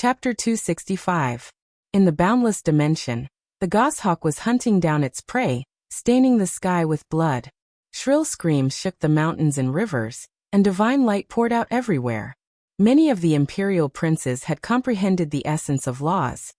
Chapter 265. In the boundless dimension, the goshawk was hunting down its prey, staining the sky with blood. Shrill screams shook the mountains and rivers, and divine light poured out everywhere. Many of the imperial princes had comprehended the essence of laws,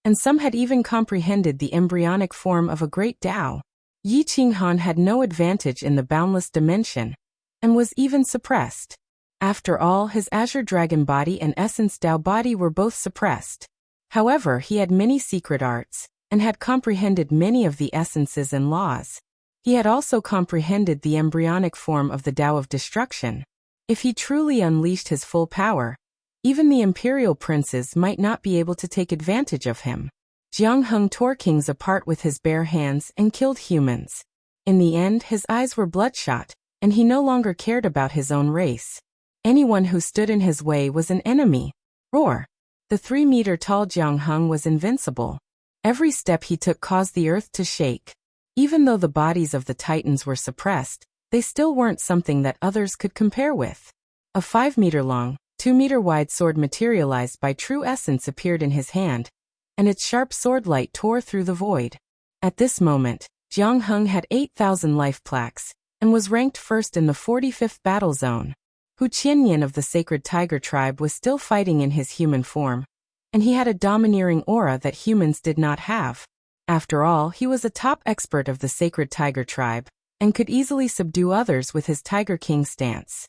and some had even comprehended the embryonic form of a great Tao. Yi Qinghan had no advantage in the boundless dimension, and was even suppressed. After all, his azure dragon body and essence Tao body were both suppressed. However, he had many secret arts, and had comprehended many of the essences and laws. He had also comprehended the embryonic form of the Tao of destruction. If he truly unleashed his full power, even the imperial princes might not be able to take advantage of him. Jiang Heng tore kings apart with his bare hands and killed humans. In the end, his eyes were bloodshot, and he no longer cared about his own race. Anyone who stood in his way was an enemy. Roar! The 3-meter-tall Jiang Heng was invincible. Every step he took caused the earth to shake. Even though the bodies of the titans were suppressed, they still weren't something that others could compare with. A 5-meter-long, 2-meter-wide sword materialized by true essence appeared in his hand, and its sharp sword light tore through the void. At this moment, Jiang Heng had 8,000 life plaques, and was ranked first in the 45th battle zone. Hu Qianyan of the Sacred Tiger tribe was still fighting in his human form, and he had a domineering aura that humans did not have. After all, he was a top expert of the Sacred Tiger tribe, and could easily subdue others with his Tiger King stance.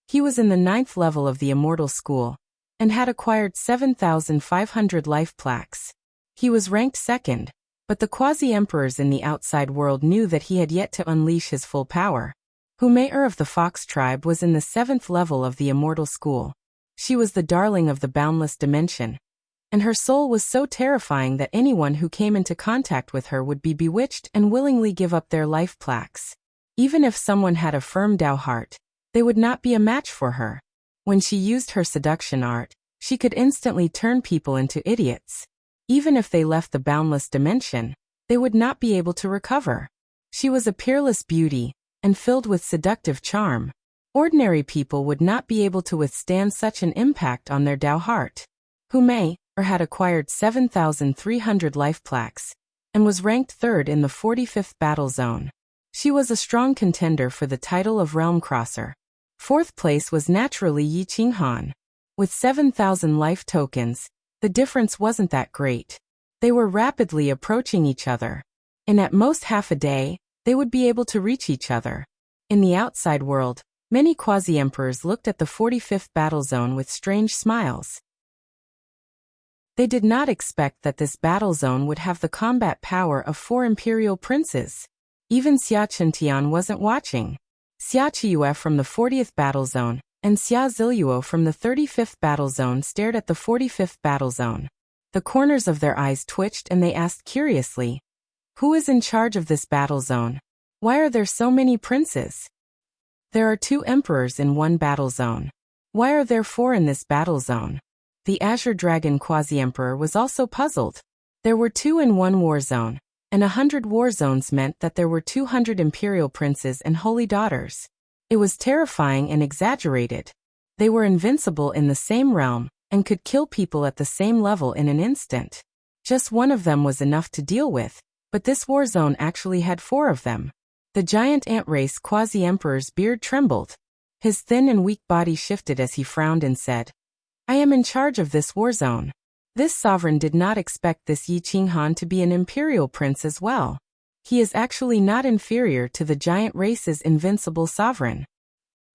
He was in the 9th level of the Immortal School, and had acquired 7,500 life plaques. He was ranked second, but the quasi-emperors in the outside world knew that he had yet to unleash his full power. Hu Mei-er of the Fox tribe was in the 7th level of the Immortal School. She was the darling of the boundless dimension, and her soul was so terrifying that anyone who came into contact with her would be bewitched and willingly give up their life plaques. Even if someone had a firm Tao heart, they would not be a match for her. When she used her seduction art, she could instantly turn people into idiots. Even if they left the boundless dimension, they would not be able to recover. She was a peerless beauty, and filled with seductive charm. Ordinary people would not be able to withstand such an impact on their Tao heart. Hu Mei-er had acquired 7,300 life plaques, and was ranked third in the 45th battle zone. She was a strong contender for the title of Realm Crosser. Fourth place was naturally Yi Qinghan. With 7,000 life tokens, the difference wasn't that great. They were rapidly approaching each other. In at most half a day, they would be able to reach each other. In the outside world, many quasi-emperors looked at the 45th battle zone with strange smiles. They did not expect that this battle zone would have the combat power of 4 imperial princes. Even Xia Chintian wasn't watching. Xia Chiyue from the 40th battle zone, and Xia Ziluo from the 35th battle zone stared at the 45th battle zone. The corners of their eyes twitched and they asked curiously, "Who is in charge of this battle zone? Why are there so many princes? There are 2 emperors in one battle zone. Why are there 4 in this battle zone?" The Azure Dragon Quasi-Emperor was also puzzled. There were 2 in one war zone, and 100 war zones meant that there were 200 imperial princes and holy daughters. It was terrifying and exaggerated. They were invincible in the same realm, and could kill people at the same level in an instant. Just one of them was enough to deal with, but this war zone actually had 4 of them. The giant ant race quasi-emperor's beard trembled. His thin and weak body shifted as he frowned and said, "I am in charge of this war zone." This sovereign did not expect this Yi Qinghan to be an imperial prince as well. He is actually not inferior to the giant race's invincible sovereign.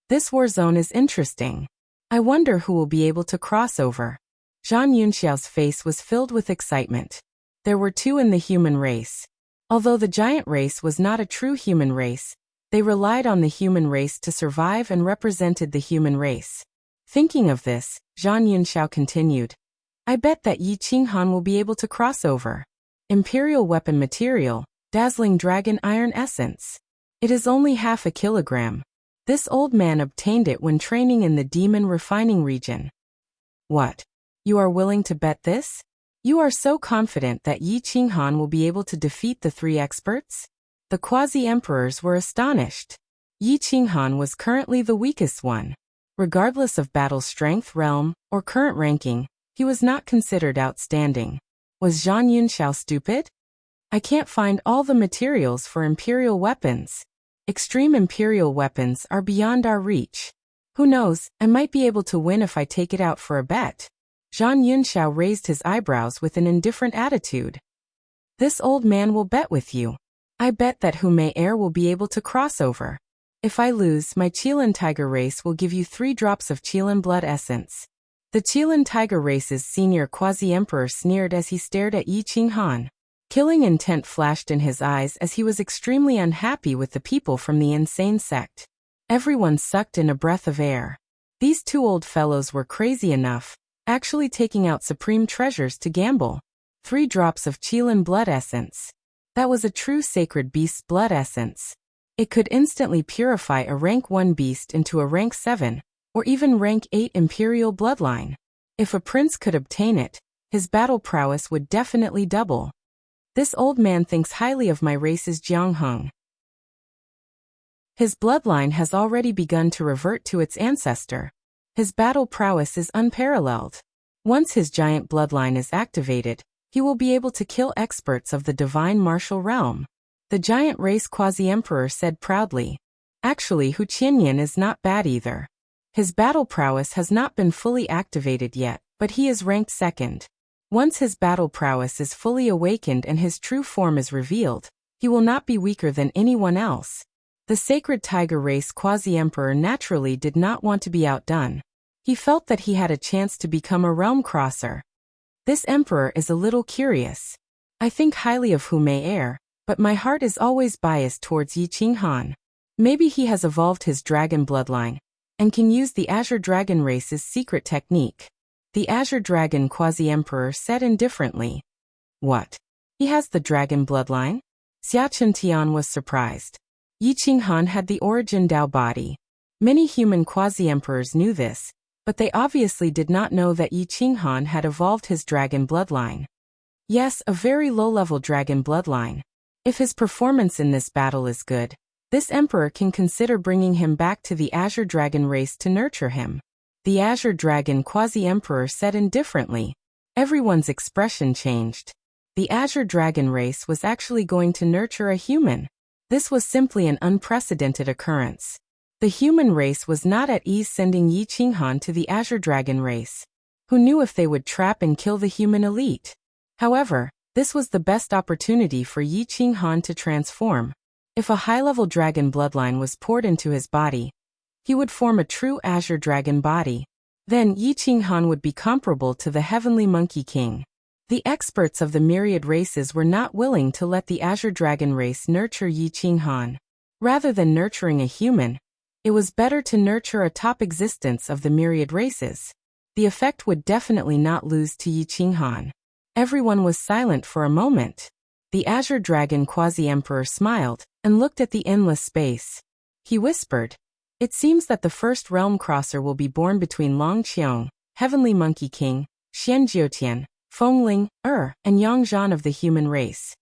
This war zone is interesting. I wonder who will be able to cross over. Zhang Yunxiao's face was filled with excitement. There were 2 in the human race. Although the giant race was not a true human race, they relied on the human race to survive and represented the human race. Thinking of this, Zhang Yunxiao continued, "I bet that Yi Qinghan will be able to cross over. Imperial weapon material, dazzling dragon iron essence. It is only half a kilogram. This old man obtained it when training in the demon refining region." "What? You are willing to bet this? You are so confident that Yi Qinghan will be able to defeat the 3 experts?" The quasi-emperors were astonished. Yi Qinghan was currently the weakest one. Regardless of battle strength, realm, or current ranking, He was not considered outstanding. Was Zhang Yunxiao stupid? I can't find all the materials for imperial weapons. Extreme imperial weapons are beyond our reach. Who knows, I might be able to win if I take it out for a bet. Zhang Yunxiao raised his eyebrows with an indifferent attitude. This old man will bet with you. I bet that Hu Mei heir will be able to cross over. If I lose, my Qilin tiger race will give you 3 drops of Qilin blood essence. The Qilin tiger race's senior quasi-emperor sneered as he stared at Yi Qinghan. Killing intent flashed in his eyes as he was extremely unhappy with the people from the insane sect. Everyone sucked in a breath of air. These 2 old fellows were crazy enough, actually taking out supreme treasures to gamble. 3 drops of Qilin blood essence. That was a true sacred beast's blood essence. It could instantly purify a rank 1 beast into a rank 7, or even rank 8 imperial bloodline. If a prince could obtain it, his battle prowess would definitely double. This old man thinks highly of my race's Jiangheng. His bloodline has already begun to revert to its ancestor. His battle prowess is unparalleled. Once his giant bloodline is activated, he will be able to kill experts of the divine martial realm. The giant race quasi-emperor said proudly. Actually, Hu Qianyan is not bad either. His battle prowess has not been fully activated yet, but he is ranked 2nd. Once his battle prowess is fully awakened and his true form is revealed, he will not be weaker than anyone else. The sacred tiger race quasi-emperor naturally did not want to be outdone. He felt that he had a chance to become a realm crosser. This emperor is a little curious. I think highly of Hu Mei heir, but my heart is always biased towards Yi Qinghan. Maybe he has evolved his dragon bloodline, and can use the Azure Dragon race's secret technique. The Azure Dragon quasi-emperor said indifferently. What? He has the dragon bloodline? Xia Chuntian was surprised. Yi Qinghan had the origin Dao body. Many human quasi-emperors knew this, but they obviously did not know that Yi Qinghan had evolved his dragon bloodline. Yes, a very low-level dragon bloodline. If his performance in this battle is good, this emperor can consider bringing him back to the Azure Dragon race to nurture him. The Azure Dragon quasi-emperor said indifferently. Everyone's expression changed. The Azure Dragon race was actually going to nurture a human. This was simply an unprecedented occurrence. The human race was not at ease sending Yi Qinghan to the Azure Dragon race. Who knew if they would trap and kill the human elite? However, this was the best opportunity for Yi Qinghan to transform. If a high-level dragon bloodline was poured into his body, he would form a true Azure Dragon body. Then Yi Qinghan would be comparable to the Heavenly Monkey King. The experts of the myriad races were not willing to let the Azure Dragon race nurture Yi Qinghan. Rather than nurturing a human, it was better to nurture a top existence of the myriad races. The effect would definitely not lose to Yi Qinghan. Everyone was silent for a moment. The Azure Dragon quasi-emperor smiled and looked at the endless space. He whispered, "It seems that the first realm crosser will be born between Long Qiong, Heavenly Monkey King, Xian Jiutian, Fengling, and Yang Zhan of the human race."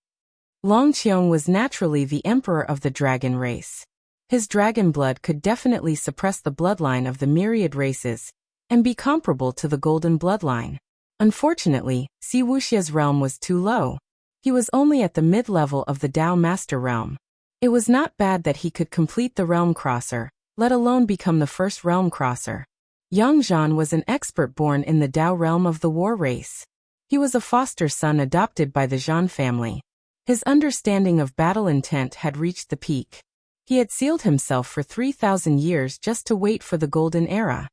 Long Qiong was naturally the emperor of the dragon race. His dragon blood could definitely suppress the bloodline of the myriad races and be comparable to the golden bloodline. Unfortunately, Si Wuxia's realm was too low. He was only at the mid-level of the Dao Master realm. It was not bad that he could complete the realm crosser, let alone become the first realm crosser. Yang Zhan was an expert born in the Dao realm of the war race. He was a foster son adopted by the Zhan family. His understanding of battle intent had reached the peak. He had sealed himself for 3,000 years just to wait for the golden era.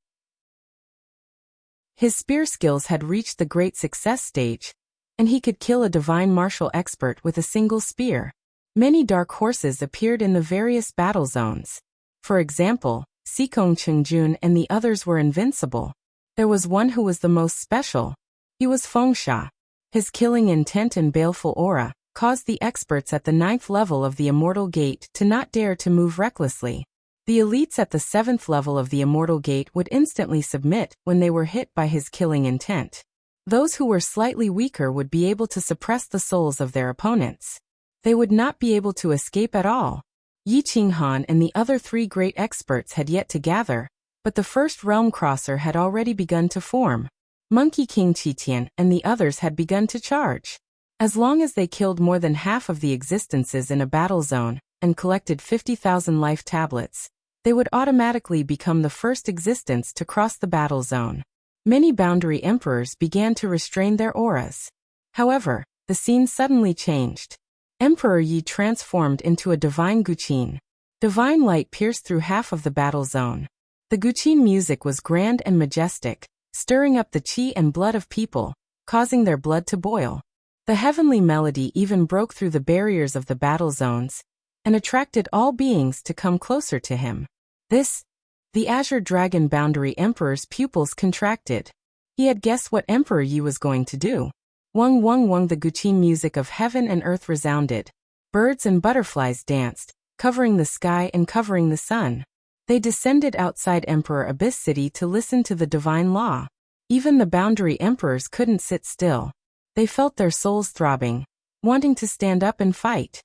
His spear skills had reached the great success stage, and he could kill a divine martial expert with a single spear. Many dark horses appeared in the various battle zones. For example, Xikong Chengjun and the others were invincible. There was one who was the most special. He was Fengsha. His killing intent and baleful aura caused the experts at the 9th level of the Immortal Gate to not dare to move recklessly. The elites at the 7th level of the Immortal Gate would instantly submit when they were hit by his killing intent. Those who were slightly weaker would be able to suppress the souls of their opponents. They would not be able to escape at all. Yi Qinghan and the other 3 great experts had yet to gather, but the first realm crosser had already begun to form. Monkey King Qitian and the others had begun to charge. As long as they killed more than half of the existences in a battle zone and collected 50,000 life tablets, they would automatically become the first existence to cross the battle zone. Many boundary emperors began to restrain their auras. However, the scene suddenly changed. Emperor Yi transformed into a divine guqin. Divine light pierced through half of the battle zone. The guqin music was grand and majestic, stirring up the qi and blood of people, causing their blood to boil. The heavenly melody even broke through the barriers of the battle zones and attracted all beings to come closer to him. The Azure Dragon Boundary Emperor's pupils contracted. He had guessed what Emperor Yi was going to do. Wang wang wang, the guqin music of heaven and earth resounded. Birds and butterflies danced, covering the sky and covering the sun. They descended outside Emperor Abyss City to listen to the divine law. Even the boundary emperors couldn't sit still. They felt their souls throbbing, wanting to stand up and fight.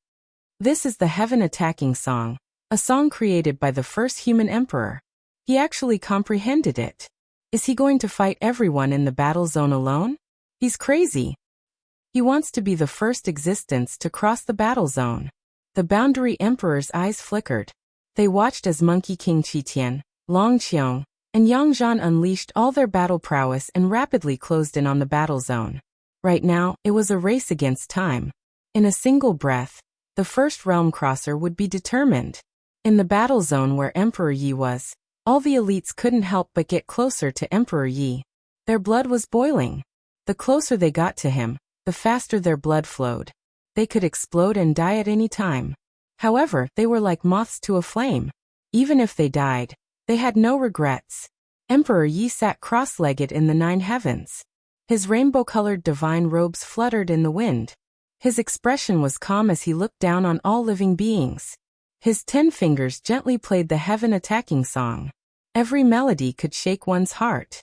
This is the Heaven Attacking Song, a song created by the first human emperor. He actually comprehended it. Is he going to fight everyone in the battle zone alone? He's crazy. He wants to be the first existence to cross the battle zone. The boundary emperor's eyes flickered. They watched as Monkey King Qitian, Long Qiong, and Yang Zhan unleashed all their battle prowess and rapidly closed in on the battle zone. Right now, it was a race against time. In a single breath, the first realm crosser would be determined. In the battle zone where Emperor Yi was, all the elites couldn't help but get closer to Emperor Yi. Their blood was boiling. The closer they got to him, the faster their blood flowed. They could explode and die at any time. However, they were like moths to a flame. Even if they died, they had no regrets. Emperor Yi sat cross-legged in the 9 heavens. His rainbow-colored divine robes fluttered in the wind. His expression was calm as he looked down on all living beings. His 10 fingers gently played the Heaven Attacking Song. Every melody could shake one's heart.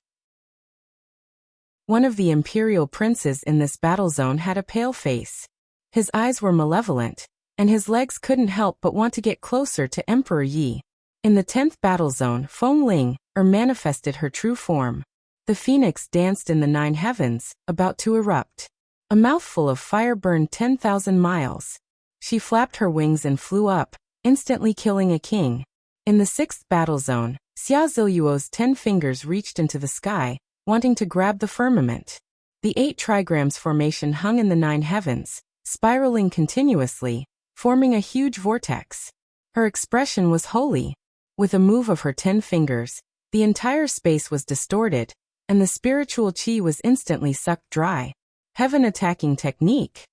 One of the imperial princes in this battle zone had a pale face. His eyes were malevolent, and his legs couldn't help but want to get closer to Emperor Yi. In the 10th battle zone, Feng Ling, manifested her true form. The phoenix danced in the 9 heavens, about to erupt. A mouthful of fire burned 10,000 miles. She flapped her wings and flew up, instantly killing a king. In the 6th battle zone, Xia Ziluo's 10 fingers reached into the sky, wanting to grab the firmament. The 8 trigrams formation hung in the 9 heavens, spiraling continuously, forming a huge vortex. Her expression was holy. With a move of her 10 fingers, the entire space was distorted, and the spiritual qi was instantly sucked dry. Heaven Attacking Technique.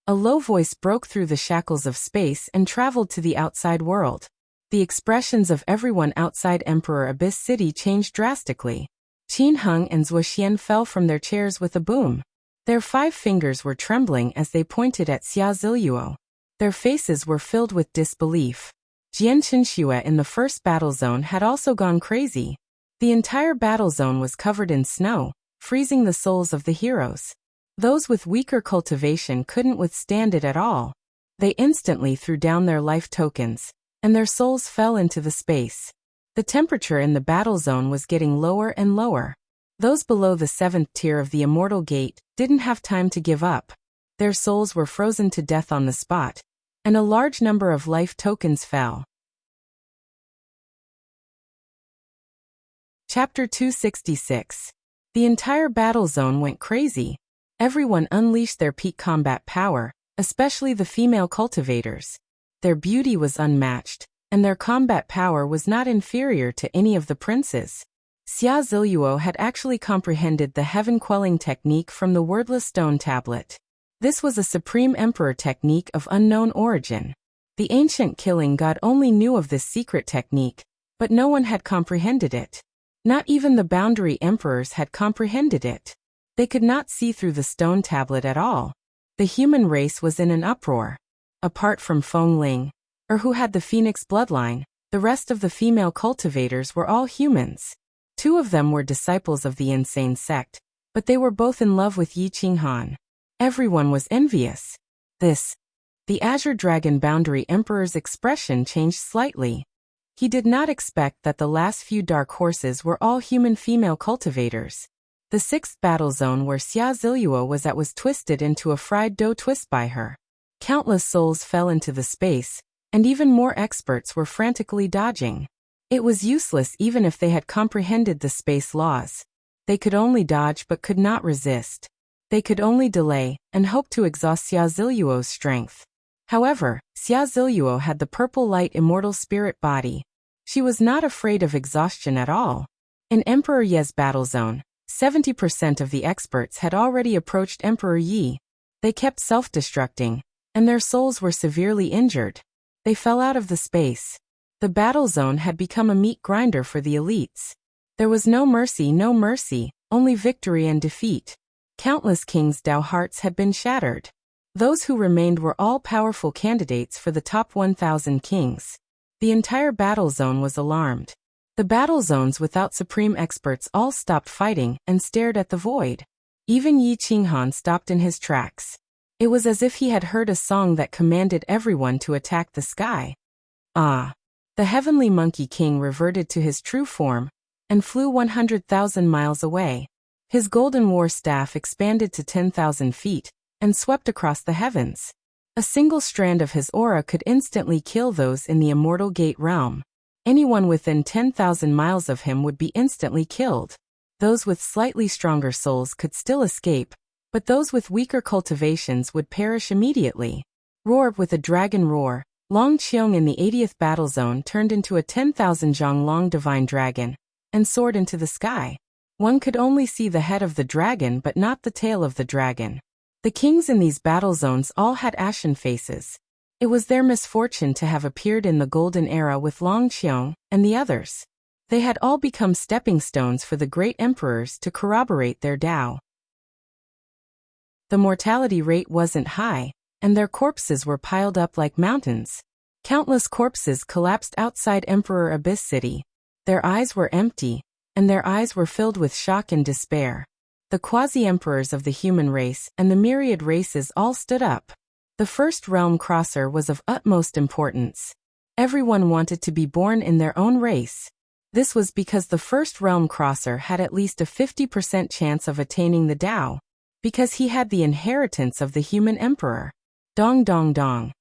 A low voice broke through the shackles of space and traveled to the outside world. The expressions of everyone outside Emperor Abyss City changed drastically. Qin Heng and Zuoxian fell from their chairs with a boom. Their 5 fingers were trembling as they pointed at Xia Ziluo. Their faces were filled with disbelief. Jian Qinxue in the first battle zone had also gone crazy. The entire battle zone was covered in snow, freezing the souls of the heroes. Those with weaker cultivation couldn't withstand it at all. They instantly threw down their life tokens, and their souls fell into the space. The temperature in the battle zone was getting lower and lower. Those below the 7th tier of the Immortal Gate didn't have time to give up. Their souls were frozen to death on the spot, and a large number of life tokens fell. Chapter 266. The entire battle zone went crazy. Everyone unleashed their peak combat power, especially the female cultivators. Their beauty was unmatched, and their combat power was not inferior to any of the princes. Xia Ziluo had actually comprehended the heaven-quelling technique from the wordless stone tablet. This was a supreme emperor technique of unknown origin. The ancient killing god only knew of this secret technique, but no one had comprehended it. Not even the boundary emperors had comprehended it. They could not see through the stone tablet at all. The human race was in an uproar. Apart from Feng Ling, who had the phoenix bloodline, the rest of the female cultivators were all humans. 2 of them were disciples of the insane sect, but they were both in love with Yi Qinghan. Everyone was envious. The Azure Dragon Boundary Emperor's expression changed slightly. He did not expect that the last few dark horses were all human female cultivators. The sixth battle zone where Xia Ziluo was at was twisted into a fried dough twist by her. Countless souls fell into the space, and even more experts were frantically dodging. It was useless even if they had comprehended the space laws. They could only dodge but could not resist. They could only delay, and hope to exhaust Xia Ziluo's strength. However, Xia Ziluo had the purple light immortal spirit body. She was not afraid of exhaustion at all. In Emperor Ye's battle zone, 70% of the experts had already approached Emperor Yi. They kept self-destructing, and their souls were severely injured. They fell out of the space. The battle zone had become a meat grinder for the elites. There was no mercy, only victory and defeat. Countless kings' Dao hearts had been shattered. Those who remained were all powerful candidates for the top 1,000 kings. The entire battle zone was alarmed. The battle zones without supreme experts all stopped fighting and stared at the void. Even Yi Qinghan stopped in his tracks. It was as if he had heard a song that commanded everyone to attack the sky. Ah! The heavenly monkey king reverted to his true form and flew 100,000 miles away. His golden war staff expanded to 10,000 feet and swept across the heavens. A single strand of his aura could instantly kill those in the immortal gate realm. Anyone within 10,000 miles of him would be instantly killed. Those with slightly stronger souls could still escape, but those with weaker cultivations would perish immediately. Roared with a dragon roar, Long Qiong in the 80th battle zone turned into a 10,000 zhang long divine dragon and soared into the sky. One could only see the head of the dragon but not the tail of the dragon. The kings in these battle zones all had ashen faces. It was their misfortune to have appeared in the golden era with Long Qiong and the others. They had all become stepping stones for the great emperors to corroborate their Tao. The mortality rate wasn't high, and their corpses were piled up like mountains. Countless corpses collapsed outside Emperor Abyss City. Their eyes were empty, and their eyes were filled with shock and despair. The quasi-emperors of the human race and the myriad races all stood up. The first realm crosser was of utmost importance. Everyone wanted to be born in their own race. This was because the first realm crosser had at least a 50% chance of attaining the Tao, because he had the inheritance of the human emperor. Dong dong dong.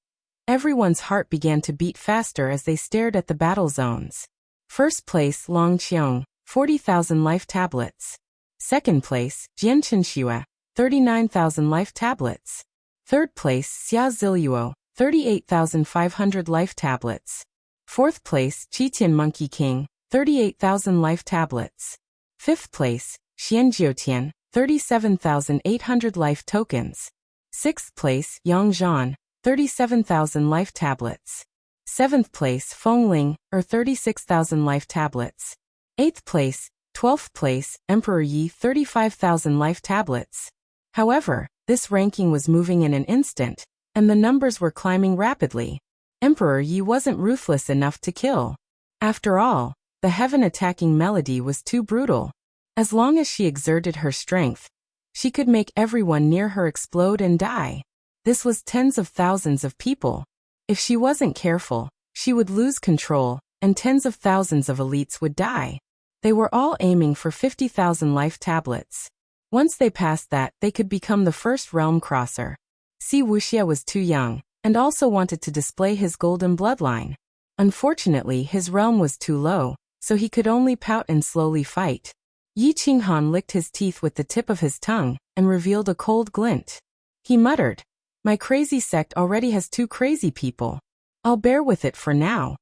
Everyone's heart began to beat faster as they stared at the battle zones. First place Long Qiong, 40,000 life tablets. Second place, Jian Chenxue, 39,000 life tablets. Third place, Xia Ziluo, 38,500 life tablets. Fourth place, Qitian Monkey King, 38,000 life tablets. Fifth place, Xian Jiutian, 37,800 life tokens. Sixth place, Yang Zhan, 37,000 life tablets. Seventh place, Feng Ling, 36,000 life tablets. Eighth place, 12th place, Emperor Yi, 35,000 life tablets. However, this ranking was moving in an instant, and the numbers were climbing rapidly. Emperor Yi wasn't ruthless enough to kill. After all, the heaven-attacking melody was too brutal. As long as she exerted her strength, she could make everyone near her explode and die. This was tens of thousands of people. If she wasn't careful, she would lose control, and tens of thousands of elites would die. They were all aiming for 50,000 life tablets. Once they passed that, they could become the first realm crosser. Si Wuxia was too young, and also wanted to display his golden bloodline. Unfortunately, his realm was too low, so he could only pout and slowly fight. Yi Qinghan licked his teeth with the tip of his tongue, and revealed a cold glint. He muttered, "My crazy sect already has 2 crazy people. I'll bear with it for now."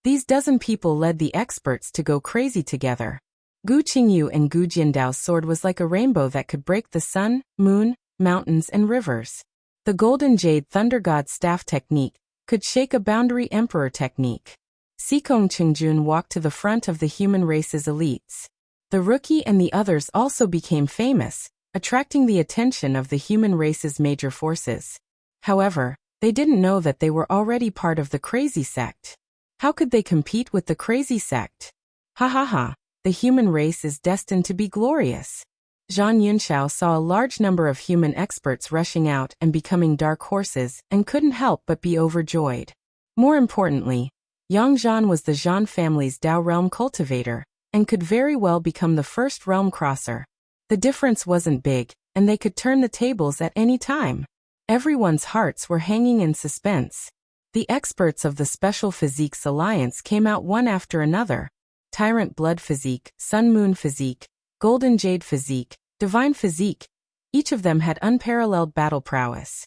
These dozen people led the experts to go crazy together. Gu Qingyu and Gu Jindao's sword was like a rainbow that could break the sun, moon, mountains and rivers. The Golden Jade Thunder God staff technique could shake a boundary emperor technique. Sikong Qingjun walked to the front of the human race's elites. The rookie and the others also became famous, attracting the attention of the human race's major forces. However, they didn't know that they were already part of the crazy sect. How could they compete with the crazy sect? Ha ha ha, the human race is destined to be glorious. Zhang Yunxiao saw a large number of human experts rushing out and becoming dark horses and couldn't help but be overjoyed. More importantly, Yang Zhan was the Zhan family's Dao realm cultivator and could very well become the first realm crosser. The difference wasn't big, and they could turn the tables at any time. Everyone's hearts were hanging in suspense. The experts of the Special Physiques Alliance came out one after another. Tyrant Blood Physique, Sun Moon Physique, Golden Jade Physique, Divine Physique. Each of them had unparalleled battle prowess.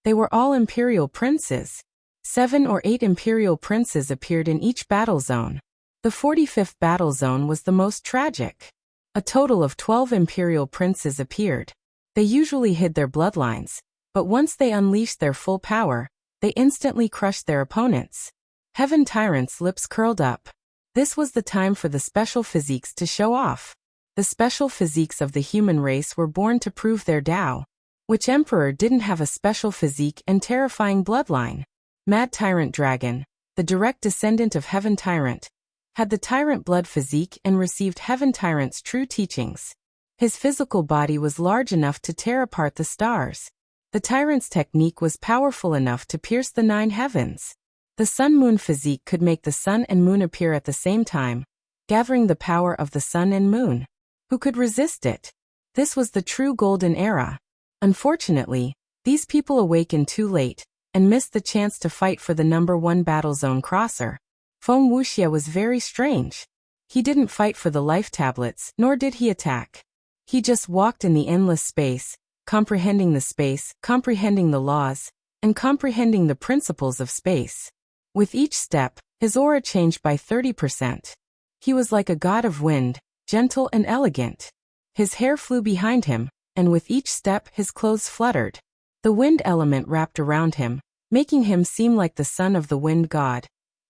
They were all Imperial Princes. 7 or 8 Imperial Princes appeared in each battle zone. The 45th battle zone was the most tragic. A total of 12 Imperial Princes appeared. They usually hid their bloodlines, but once they unleashed their full power, they instantly crushed their opponents. Heaven Tyrant's lips curled up. This was the time for the special physiques to show off. The special physiques of the human race were born to prove their Tao. Which emperor didn't have a special physique and terrifying bloodline? Mad Tyrant Dragon, the direct descendant of Heaven Tyrant, had the Tyrant Blood Physique and received Heaven Tyrant's true teachings. His physical body was large enough to tear apart the stars. The Tyrant's technique was powerful enough to pierce the 9 heavens. The Sun Moon Physique could make the sun and moon appear at the same time, gathering the power of the sun and moon. Who could resist it? This was the true golden era. Unfortunately, these people awakened too late, and missed the chance to fight for the #1 battle zone crosser. Feng Wuxia was very strange. He didn't fight for the life tablets, nor did he attack. He just walked in the endless space, comprehending the space, comprehending the laws, and comprehending the principles of space. With each step, his aura changed by 30%. He was like a god of wind, gentle and elegant. His hair flew behind him, and with each step his clothes fluttered. The wind element wrapped around him, making him seem like the son of the wind god,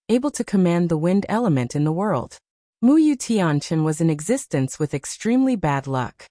able to command the wind element in the world. Muyu Tianchen was in existence with extremely bad luck.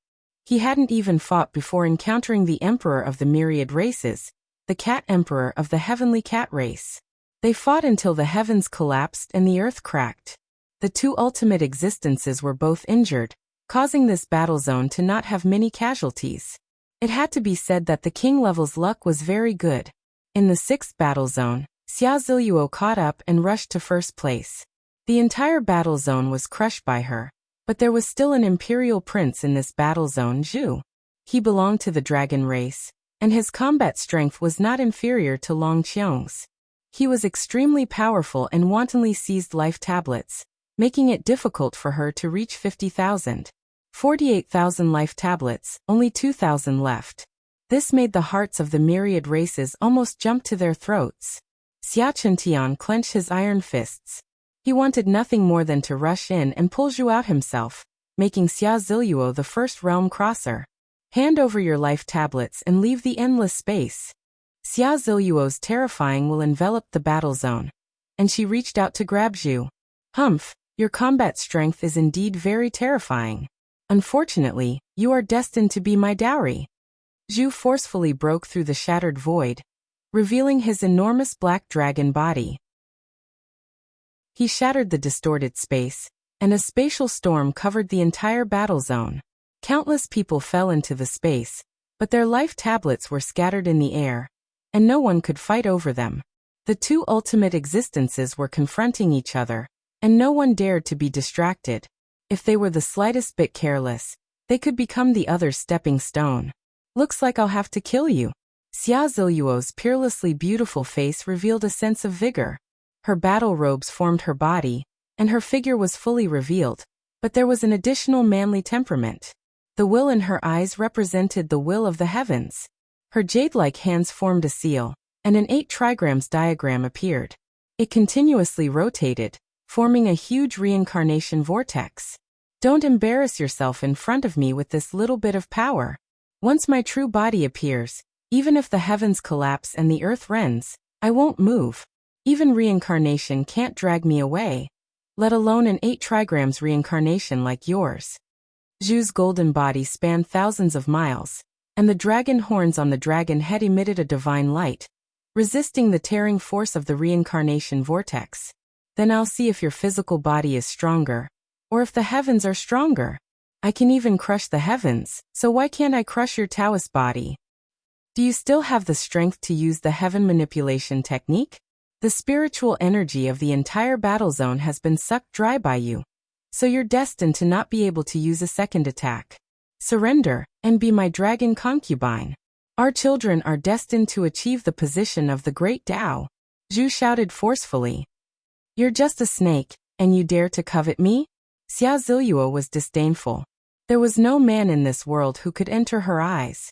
He hadn't even fought before encountering the emperor of the myriad races, the cat emperor of the heavenly cat race. They fought until the heavens collapsed and the earth cracked. The 2 ultimate existences were both injured, causing this battle zone to not have many casualties. It had to be said that the king level's luck was very good. In the 6th battle zone, Xia Ziluo caught up and rushed to first place. The entire battle zone was crushed by her, but there was still an imperial prince in this battle zone, Zhu. He belonged to the dragon race, and his combat strength was not inferior to Long Qiong's. He was extremely powerful and wantonly seized life tablets, making it difficult for her to reach 50,000. 48,000 life tablets, only 2,000 left. This made the hearts of the myriad races almost jump to their throats. Xia Chentian clenched his iron fists. He wanted nothing more than to rush in and pull Zhu out himself, making Xia Ziluo the first realm crosser. Hand over your life tablets and leave the endless space. Xia Ziluo's terrifying will enveloped the battle zone, and she reached out to grab Zhu. Humph, your combat strength is indeed very terrifying. Unfortunately, you are destined to be my dowry. Zhu forcefully broke through the shattered void, revealing his enormous black dragon body. He shattered the distorted space, and a spatial storm covered the entire battle zone. Countless people fell into the space, but their life tablets were scattered in the air, and no one could fight over them. The 2 ultimate existences were confronting each other, and no one dared to be distracted. If they were the slightest bit careless, they could become the other's stepping stone. Looks like I'll have to kill you. Xia Ziluo's peerlessly beautiful face revealed a sense of vigor. Her battle robes formed her body, and her figure was fully revealed, but there was an additional manly temperament. The will in her eyes represented the will of the heavens. Her jade-like hands formed a seal, and an 8 trigrams diagram appeared. It continuously rotated, forming a huge reincarnation vortex. Don't embarrass yourself in front of me with this little bit of power. Once my true body appears, even if the heavens collapse and the earth rends, I won't move. Even reincarnation can't drag me away, let alone an 8 trigrams reincarnation like yours. Zhu's golden body spanned thousands of miles, and the dragon horns on the dragon head emitted a divine light, resisting the tearing force of the reincarnation vortex. Then I'll see if your physical body is stronger, or if the heavens are stronger. I can even crush the heavens, so why can't I crush your Taoist body? Do you still have the strength to use the heaven manipulation technique? The spiritual energy of the entire battle zone has been sucked dry by you. So you're destined to not be able to use a second attack. Surrender, and be my dragon concubine. Our children are destined to achieve the position of the great Tao. Zhu shouted forcefully. You're just a snake, and you dare to covet me? Xia Ziluo was disdainful. There was no man in this world who could enter her eyes.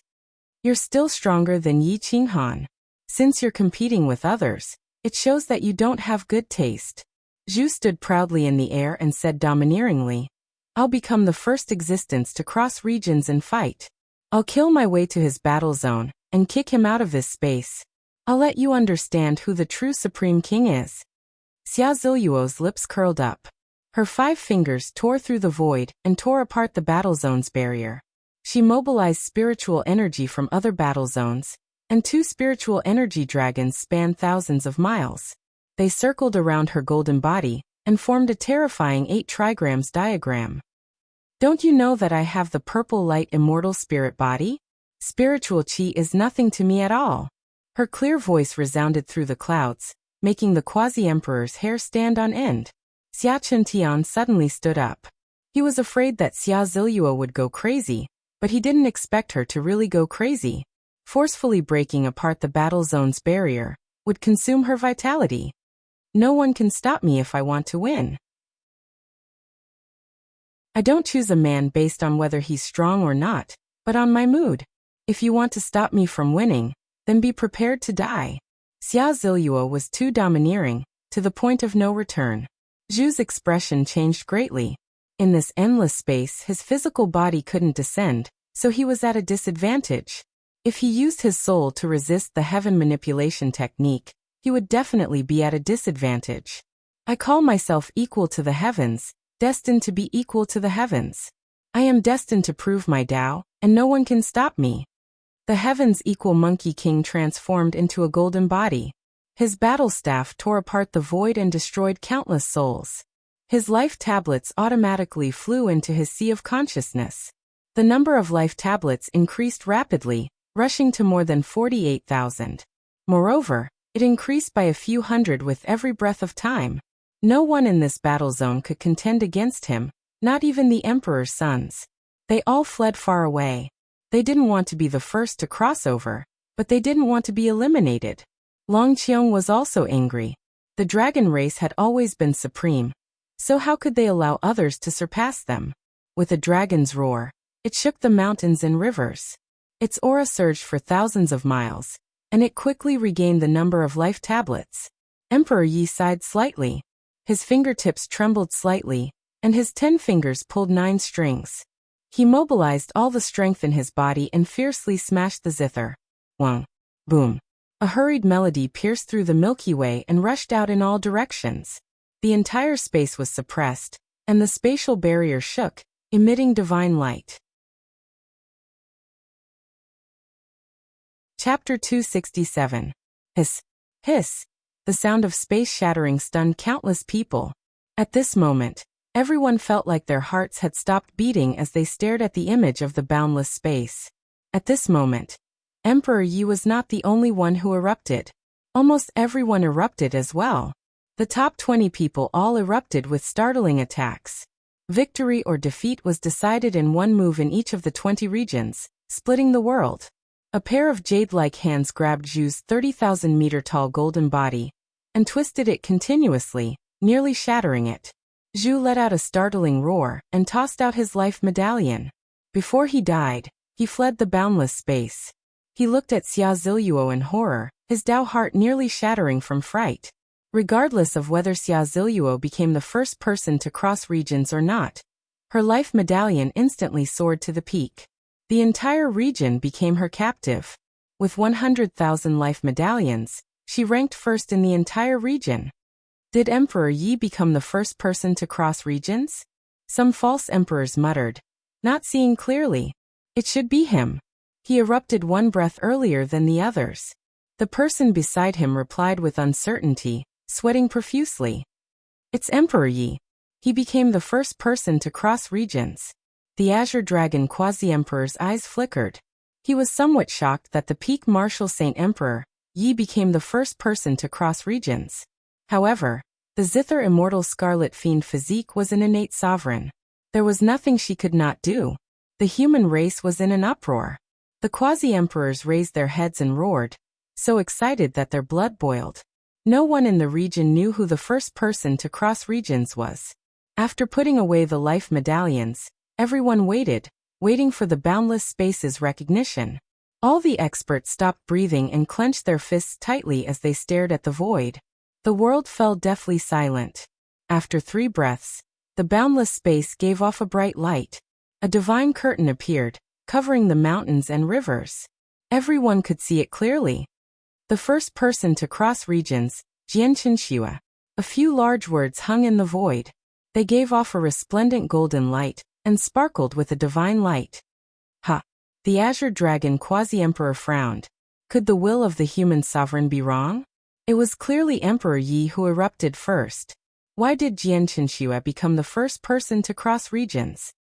You're still stronger than Yi Qinghan. Since you're competing with others, it shows that you don't have good taste. Zhu stood proudly in the air and said domineeringly, I'll become the first existence to cross regions and fight. I'll kill my way to his battle zone and kick him out of this space. I'll let you understand who the true Supreme King is. Xia Ziluo's lips curled up. Her 5 fingers tore through the void and tore apart the battle zone's barrier. She mobilized spiritual energy from other battle zones, and 2 spiritual energy dragons spanned thousands of miles. They circled around her golden body and formed a terrifying 8 trigrams diagram. Don't you know that I have the purple light immortal spirit body? Spiritual chi is nothing to me at all. Her clear voice resounded through the clouds, making the quasi-emperor's hair stand on end. Xia Chuntian suddenly stood up. He was afraid that Xia Ziluo would go crazy, but he didn't expect her to really go crazy. Forcefully breaking apart the battle zone's barrier would consume her vitality. No one can stop me if I want to win. I don't choose a man based on whether he's strong or not, but on my mood. If you want to stop me from winning, then be prepared to die. Xia Ziluo was too domineering, to the point of no return. Zhu's expression changed greatly. In this endless space his physical body couldn't descend, so he was at a disadvantage. If he used his soul to resist the heaven manipulation technique, he would definitely be at a disadvantage. I call myself equal to the heavens, destined to be equal to the heavens. I am destined to prove my Tao, and no one can stop me. The heavens equal Monkey King transformed into a golden body. His battle staff tore apart the void and destroyed countless souls. His life tablets automatically flew into his sea of consciousness. The number of life tablets increased rapidly, rushing to more than 48,000. Moreover, it increased by a few hundred with every breath of time. No one in this battle zone could contend against him, not even the Emperor's sons. They all fled far away. They didn't want to be the first to cross over, but they didn't want to be eliminated. Long Qiong was also angry. The dragon race had always been supreme, so how could they allow others to surpass them? With a dragon's roar, it shook the mountains and rivers. Its aura surged for thousands of miles, and it quickly regained the number of life tablets. Emperor Yi sighed slightly. His fingertips trembled slightly, and his 10 fingers pulled 9 strings. He mobilized all the strength in his body and fiercely smashed the zither. Wang. Boom. A hurried melody pierced through the Milky Way and rushed out in all directions. The entire space was suppressed, and the spatial barrier shook, emitting divine light. Chapter 267. Hiss. Hiss. The sound of space shattering stunned countless people. At this moment, everyone felt like their hearts had stopped beating as they stared at the image of the boundless space. At this moment, Emperor Yi was not the only one who erupted. Almost everyone erupted as well. The top 20 people all erupted with startling attacks. Victory or defeat was decided in one move in each of the 20 regions, splitting the world. A pair of jade-like hands grabbed Zhu's 30,000-meter-tall golden body and twisted it continuously, nearly shattering it. Zhu let out a startling roar and tossed out his life medallion. Before he died, he fled the boundless space. He looked at Xia Ziluo in horror, his Tao heart nearly shattering from fright. Regardless of whether Xia Ziluo became the first person to cross regions or not, her life medallion instantly soared to the peak. The entire region became her captive. With 100,000 life medallions, she ranked first in the entire region. Did Emperor Yi become the first person to cross regions? Some false emperors muttered, not seeing clearly. It should be him. He erupted one breath earlier than the others. The person beside him replied with uncertainty, sweating profusely. It's Emperor Yi. He became the first person to cross regions. The Azure Dragon Quasi-Emperor's eyes flickered. He was somewhat shocked that the peak martial Saint Emperor, Yi, became the first person to cross regions. However, The zither immortal scarlet fiend physique was an innate sovereign. There was nothing she could not do. The human race was in an uproar. The quasi-emperors raised their heads and roared, so excited that their blood boiled. No one in the region knew who the first person to cross regions was. After putting away the life medallions, everyone waiting for the boundless space's recognition. All the experts stopped breathing and clenched their fists tightly as they stared at the void. The world fell deathly silent. After 3 breaths, the boundless space gave off a bright light. A divine curtain appeared, covering the mountains and rivers. Everyone could see it clearly. The first person to cross regions, Jianqinxue. A few large words hung in the void. They gave off a resplendent golden light, and sparkled with a divine light. Ha! The azure dragon quasi-emperor frowned. Could the will of the human sovereign be wrong? It was clearly Emperor Yi who erupted first. Why did Jianqinxue become the first person to cross regions?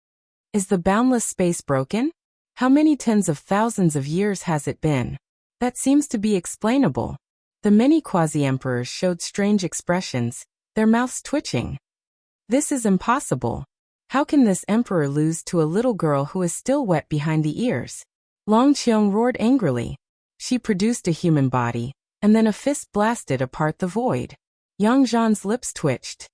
Is the boundless space broken? How many tens of thousands of years has it been? That seems to be explainable. The many quasi-emperors showed strange expressions, their mouths twitching. This is impossible. How can this emperor lose to a little girl who is still wet behind the ears? Long Qiong roared angrily. She produced a human body, and then a fist blasted apart the void. Yang Zhan's lips twitched.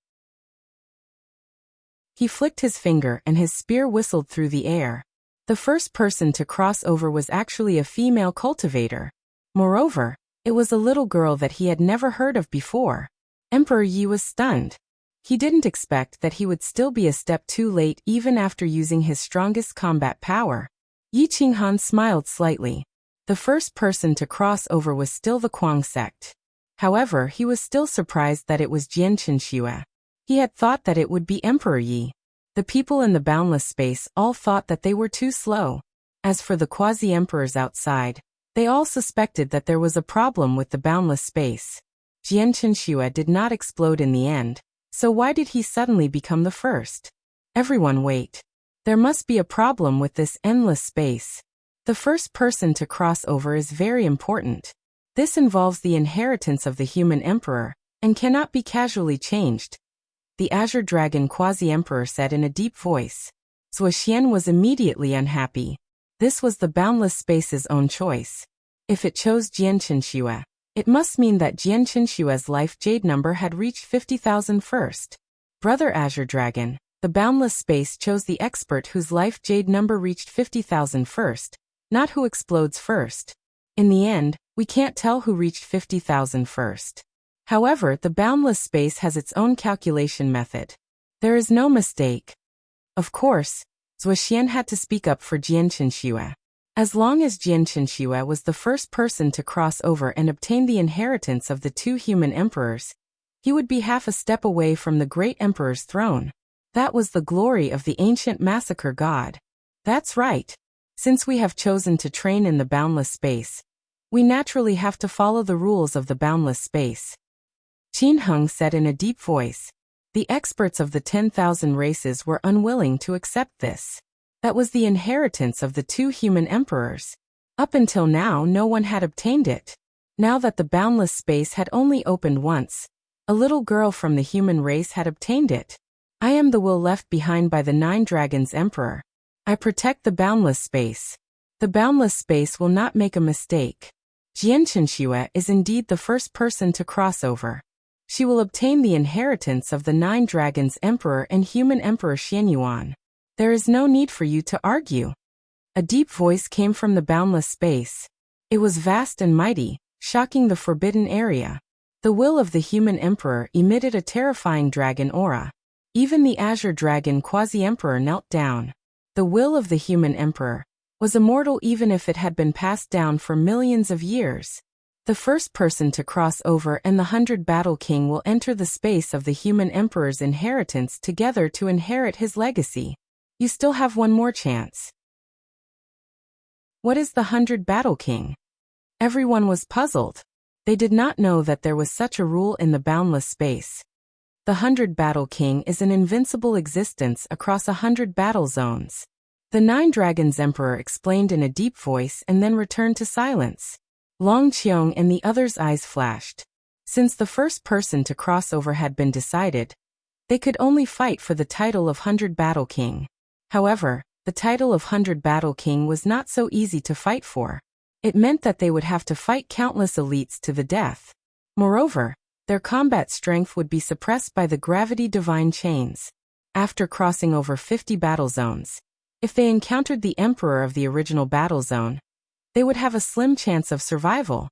He flicked his finger and his spear whistled through the air. The first person to cross over was actually a female cultivator. Moreover, it was a little girl that he had never heard of before. Emperor Yi was stunned. He didn't expect that he would still be a step too late even after using his strongest combat power. Yi Qinghan smiled slightly. The first person to cross over was still the Kuang sect. However, he was still surprised that it was Jianqinxue. He had thought that it would be Emperor Yi. The people in the boundless space all thought that they were too slow. As for the quasi-emperors outside, they all suspected that there was a problem with the boundless space. Jianqinxue did not explode in the end. So why did he suddenly become the first? Everyone wait. There must be a problem with this endless space. The first person to cross over is very important. This involves the inheritance of the human emperor, and cannot be casually changed. The azure dragon quasi-emperor said in a deep voice. Zuoxian was immediately unhappy. This was the boundless space's own choice. If it chose Jianqinxue, it must mean that Jianqinxue's life jade number had reached 50,000 first. Brother Azure Dragon, the boundless space chose the expert whose life jade number reached 50,000 first, not who explodes first. In the end, we can't tell who reached 50,000 first. However, the boundless space has its own calculation method. There is no mistake. Of course, Zuoxian had to speak up for Jianqinxue. As long as Jianqinxue was the first person to cross over and obtain the inheritance of the 2 human emperors, he would be half a step away from the great emperor's throne. That was the glory of the ancient massacre god. That's right. Since we have chosen to train in the boundless space, we naturally have to follow the rules of the boundless space. Qin Heng said in a deep voice. The experts of the 10,000 races were unwilling to accept this. That was the inheritance of the 2 human emperors. Up until now, no one had obtained it. Now that the boundless space had only opened once, a little girl from the human race had obtained it. I am the will left behind by the 9 dragons emperor. I protect the boundless space. The boundless space will not make a mistake. Jianqinxue is indeed the first person to cross over. She will obtain the inheritance of the 9 dragons emperor and human emperor Xianyuan. There is no need for you to argue. A deep voice came from the boundless space. It was vast and mighty, shocking the forbidden area. The will of the human emperor emitted a terrifying dragon aura. Even the azure dragon quasi-emperor knelt down. The will of the human emperor was immortal even if it had been passed down for millions of years. The first person to cross over and the 100 Battle King will enter the space of the human emperor's inheritance together to inherit his legacy. You still have one more chance. What is the 100 Battle King? Everyone was puzzled. They did not know that there was such a rule in the boundless space. The 100 Battle King is an invincible existence across 100 battle zones. The 9 Dragons Emperor explained in a deep voice and then returned to silence. Long Qiong and the others' eyes flashed. Since the first person to cross over had been decided, they could only fight for the title of 100 Battle King. However, the title of 100 Battle King was not so easy to fight for. It meant that they would have to fight countless elites to the death. Moreover, their combat strength would be suppressed by the gravity divine chains. After crossing over 50 battle zones, if they encountered the emperor of the original battle zone, they would have a slim chance of survival.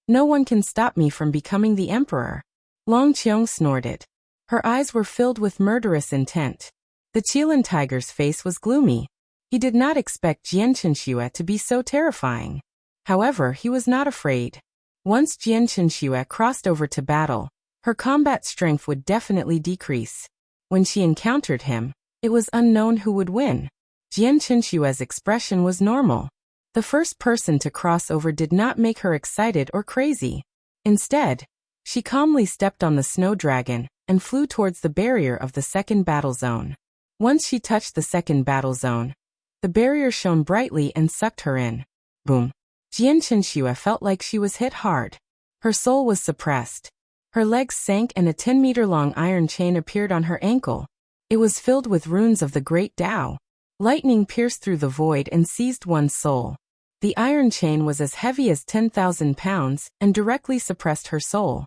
No one can stop me from becoming the emperor. Long Qiong snorted. Her eyes were filled with murderous intent. The Qilin tiger's face was gloomy. He did not expect Jian Qinxue to be so terrifying. However, he was not afraid. Once Jian Qinxue crossed over to battle, her combat strength would definitely decrease. When she encountered him, it was unknown who would win. Jian Qinxue's expression was normal. The first person to cross over did not make her excited or crazy. Instead, she calmly stepped on the snow dragon and flew towards the barrier of the second battle zone. Once she touched the second battle zone, the barrier shone brightly and sucked her in. Boom. Jian Qinxue felt like she was hit hard. Her soul was suppressed. Her legs sank and a 10-meter-long iron chain appeared on her ankle. It was filled with runes of the Great Tao. Lightning pierced through the void and seized one's soul. The iron chain was as heavy as 10,000 pounds and directly suppressed her soul.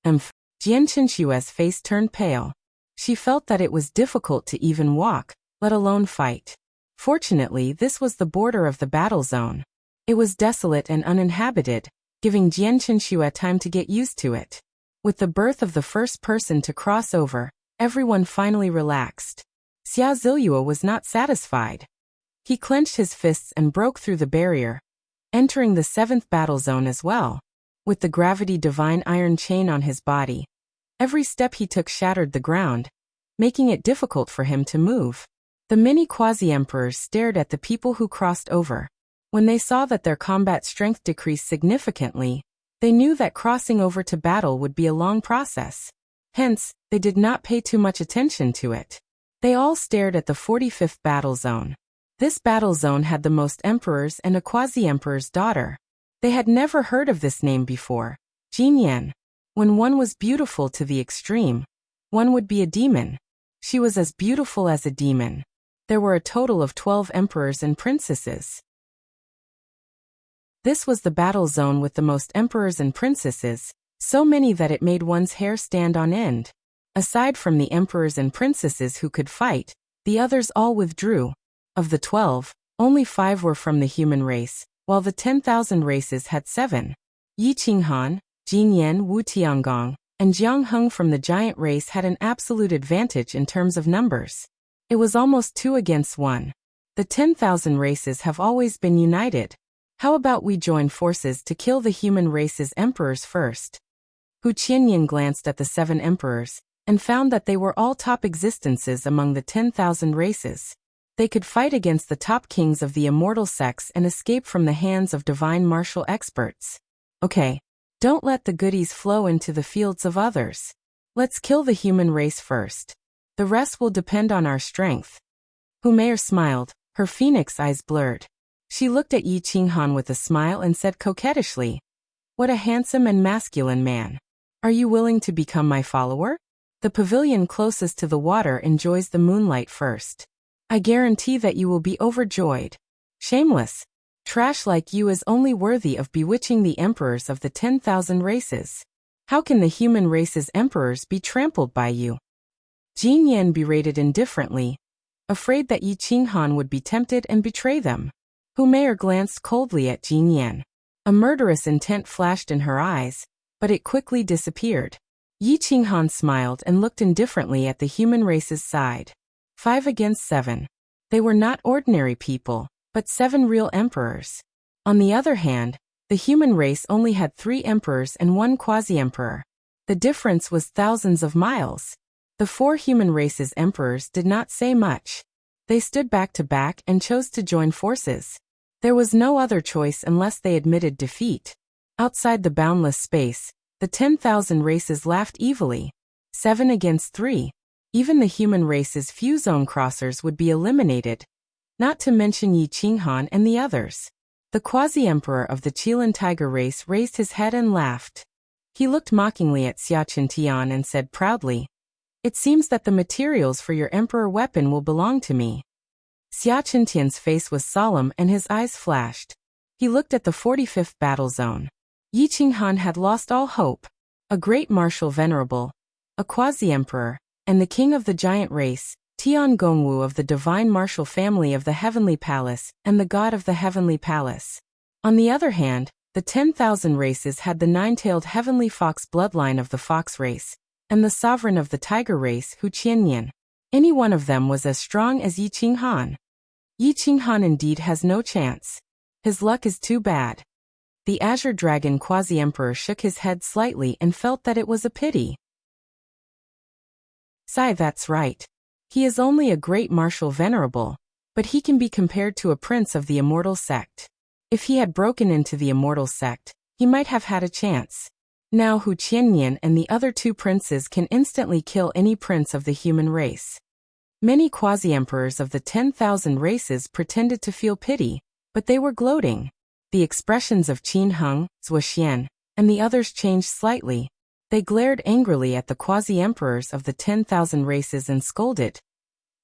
Jian Qinxue's face turned pale. She felt that it was difficult to even walk, let alone fight. Fortunately, this was the border of the battle zone. It was desolate and uninhabited, giving Jian Qinxue time to get used to it. With the birth of the first person to cross over, everyone finally relaxed. Xia Ziyue was not satisfied. He clenched his fists and broke through the barrier, entering the 7th battle zone as well. With the gravity divine iron chain on his body, every step he took shattered the ground, making it difficult for him to move. The many quasi-emperors stared at the people who crossed over. When they saw that their combat strength decreased significantly, they knew that crossing over to battle would be a long process. Hence, they did not pay too much attention to it. They all stared at the 45th battle zone. This battle zone had the most emperors and a quasi-emperor's daughter. They had never heard of this name before. Jinyan. When one was beautiful to the extreme, one would be a demon. She was as beautiful as a demon. There were a total of 12 emperors and princesses. This was the battle zone with the most emperors and princesses, so many that it made one's hair stand on end. Aside from the emperors and princesses who could fight, the others all withdrew. Of the 12, only 5 were from the human race, while the 10,000 races had 7. Yi Qinghan, Jin Yan, Wu Tiangong, and Jiang Heng from the giant race had an absolute advantage in terms of numbers. It was almost 2 against 1. The 10,000 races have always been united. How about we join forces to kill the human race's emperors first? Hu Qianyin glanced at the 7 emperors, and found that they were all top existences among the 10,000 races. They could fight against the top kings of the immortal sex and escape from the hands of divine martial experts. Okay, don't let the goodies flow into the fields of others. Let's kill the human race first. The rest will depend on our strength. Humair smiled, her phoenix eyes blurred. She looked at Yi Qinghan with a smile and said coquettishly, "What a handsome and masculine man. Are you willing to become my follower? The pavilion closest to the water enjoys the moonlight first. I guarantee that you will be overjoyed. Shameless. Trash like you is only worthy of bewitching the emperors of the 10,000 races. How can the human race's emperors be trampled by you?" Jin Yan berated indifferently, afraid that Yi Qinghan would be tempted and betray them. Humair glanced coldly at Jin Yan. A murderous intent flashed in her eyes, but it quickly disappeared. Yi Qinghan smiled and looked indifferently at the human race's side. 5 against 7. They were not ordinary people, but 7 real emperors. On the other hand, the human race only had 3 emperors and 1 quasi-emperor. The difference was thousands of miles. The 4 human race's emperors did not say much. They stood back to back and chose to join forces. There was no other choice unless they admitted defeat. Outside the boundless space, the 10,000 races laughed evilly. 7 against 3. Even the human race's few zone crossers would be eliminated, not to mention Yi Qinghan and the others. The quasi-emperor of the Qilin tiger race raised his head and laughed. He looked mockingly at Xia Qintian and said proudly, "It seems that the materials for your emperor weapon will belong to me." Xia Qintian's face was solemn and his eyes flashed. He looked at the 45th battle zone. Yi Qinghan had lost all hope. A great martial venerable, a quasi-emperor, and the king of the giant race, Tian Gongwu of the divine martial family of the heavenly palace, and the god of the heavenly palace. On the other hand, the 10,000 races had the nine-tailed heavenly fox bloodline of the fox race, and the sovereign of the tiger race, Hu Qianyan. Any one of them was as strong as Yi Qinghan. Yi Qinghan indeed has no chance. His luck is too bad. The Azure Dragon quasi-emperor shook his head slightly and felt that it was a pity. "Sigh, that's right. He is only a great martial venerable, but he can be compared to a prince of the immortal sect. If he had broken into the immortal sect, he might have had a chance. Now Hu Qianyan and the other two princes can instantly kill any prince of the human race." Many quasi-emperors of the 10,000 races pretended to feel pity, but they were gloating. The expressions of Qin Heng, Zuoxian, and the others changed slightly. They glared angrily at the quasi-emperors of the 10,000 races and scolded.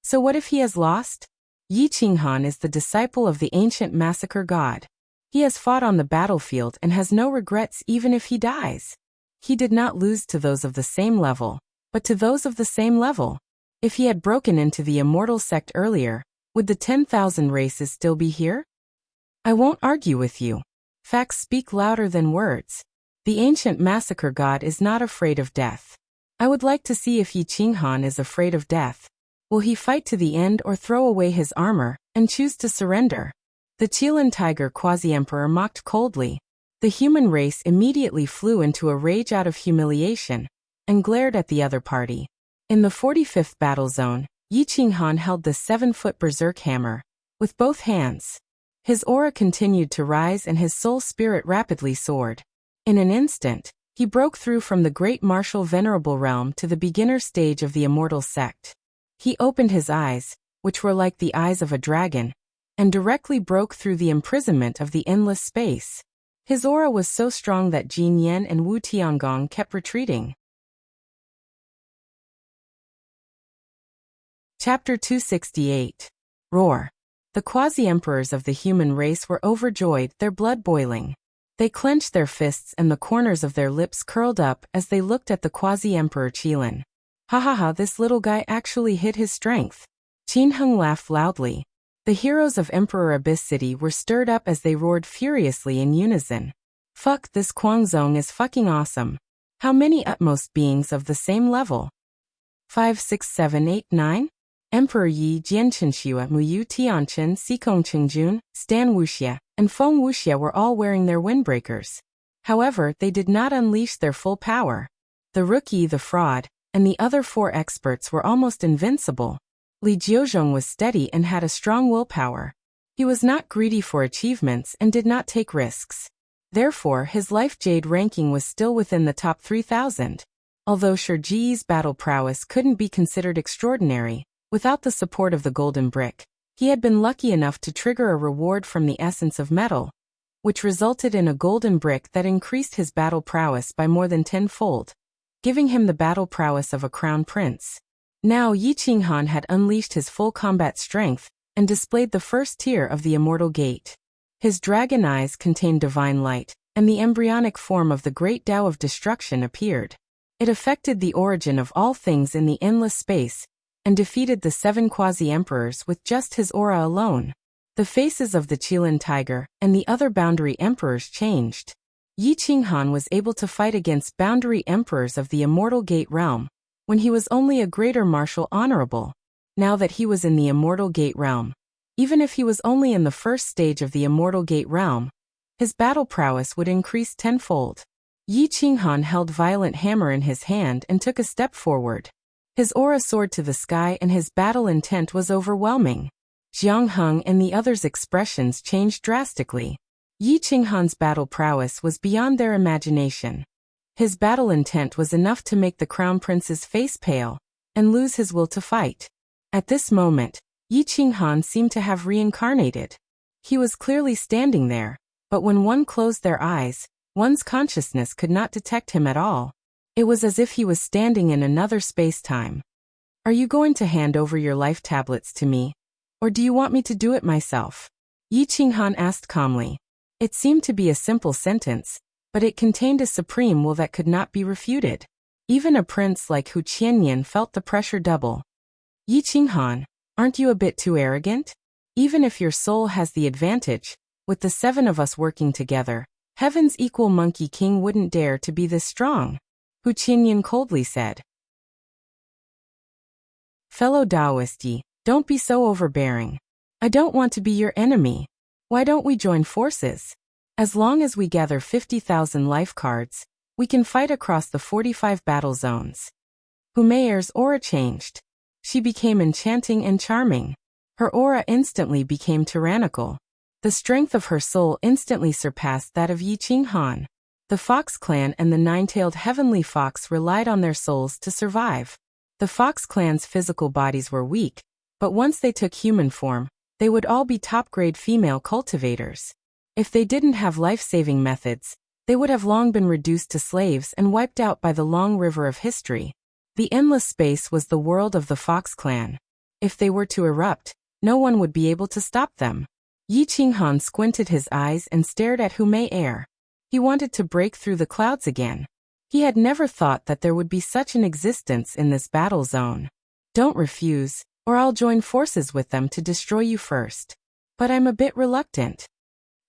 "So what if he has lost? Yi Qinghan is the disciple of the ancient massacre god. He has fought on the battlefield and has no regrets even if he dies. He did not lose to those of the same level, but to those of the same level. If he had broken into the immortal sect earlier, would the 10,000 races still be here? I won't argue with you. Facts speak louder than words. The ancient massacre god is not afraid of death. I would like to see if Yi Qinghan is afraid of death. Will he fight to the end or throw away his armor and choose to surrender?" The Qilin tiger quasi-emperor mocked coldly. The human race immediately flew into a rage out of humiliation and glared at the other party. In the 45th battle zone, Yi Qinghan held the 7-foot berserk hammer with both hands. His aura continued to rise and his soul spirit rapidly soared. In an instant, he broke through from the great martial venerable realm to the beginner stage of the immortal sect. He opened his eyes, which were like the eyes of a dragon, and directly broke through the imprisonment of the endless space. His aura was so strong that Jin Yan and Wu Tiangong kept retreating. Chapter 268. Roar. The quasi-emperors of the human race were overjoyed, their blood boiling. They clenched their fists and the corners of their lips curled up as they looked at the quasi-emperor Qilin. "Ha ha ha, this little guy actually hid his strength." Qin Heng laughed loudly. The heroes of Emperor Abyss City were stirred up as they roared furiously in unison. "Fuck, this Guangzong is fucking awesome. How many utmost beings of the same level? 5, 6, 7, 8, 9? Emperor Yi Jianqinxua, Muyu Tianqin, Xikong Qingjun, Stan Wuxia, and Feng Wuxia were all wearing their windbreakers. However, they did not unleash their full power. The rookie, the fraud, and the other 4 experts were almost invincible. Li Jiozhong was steady and had a strong willpower. He was not greedy for achievements and did not take risks. Therefore, his life jade ranking was still within the top 3,000. Although Shiji's battle prowess couldn't be considered extraordinary, without the support of the golden brick, he had been lucky enough to trigger a reward from the essence of metal, which resulted in a golden brick that increased his battle prowess by more than 10-fold, giving him the battle prowess of a crown prince. Now Yi Qinghan had unleashed his full combat strength and displayed the first tier of the immortal gate. His dragon eyes contained divine light, and the embryonic form of the great Tao of destruction appeared. It affected the origin of all things in the endless space, and defeated the 7 quasi-emperors with just his aura alone. The faces of the Qilin tiger and the other boundary emperors changed. Yi Qinghan was able to fight against boundary emperors of the immortal gate realm, when he was only a greater martial honorable. Now that he was in the immortal gate realm, even if he was only in the first stage of the immortal gate realm, his battle prowess would increase 10-fold. Yi Qinghan held violent hammer in his hand and took a step forward. His aura soared to the sky and his battle intent was overwhelming. Jiang Heng and the others' expressions changed drastically. Yi Qinghan's battle prowess was beyond their imagination. His battle intent was enough to make the crown prince's face pale and lose his will to fight. At this moment, Yi Qinghan seemed to have reincarnated. He was clearly standing there, but when one closed their eyes, One's consciousness could not detect him at all. It was as if he was standing in another space-time. Are you going to hand over your life tablets to me? Or do you want me to do it myself? Yi Qinghan asked calmly. It seemed to be a simple sentence, but it contained a supreme will that could not be refuted. Even a prince like Hu Qianyan felt the pressure double. Yi Qinghan, aren't you a bit too arrogant? Even if your soul has the advantage, with the 7 of us working together, heaven's equal Monkey King wouldn't dare to be this strong, Hu Qianyan coldly said. Fellow Taoist Yi, don't be so overbearing. I don't want to be your enemy. Why don't we join forces? As long as we gather 50,000 life cards, we can fight across the 45 battle zones. Hu Meier's aura changed. She became enchanting and charming. Her aura instantly became tyrannical. The strength of her soul instantly surpassed that of Yi Qinghan. The Fox Clan and the 9-tailed Heavenly Fox relied on their souls to survive. The Fox Clan's physical bodies were weak, but once they took human form, they would all be top-grade female cultivators. If they didn't have life-saving methods, they would have long been reduced to slaves and wiped out by the long river of history. The endless space was the world of the Fox Clan. If they were to erupt, no one would be able to stop them. Yi Qinghan squinted his eyes and stared at Hu Mei'er. He wanted to break through the clouds again. He had never thought that there would be such an existence in this battle zone. Don't refuse, or I'll join forces with them to destroy you first. But I'm a bit reluctant.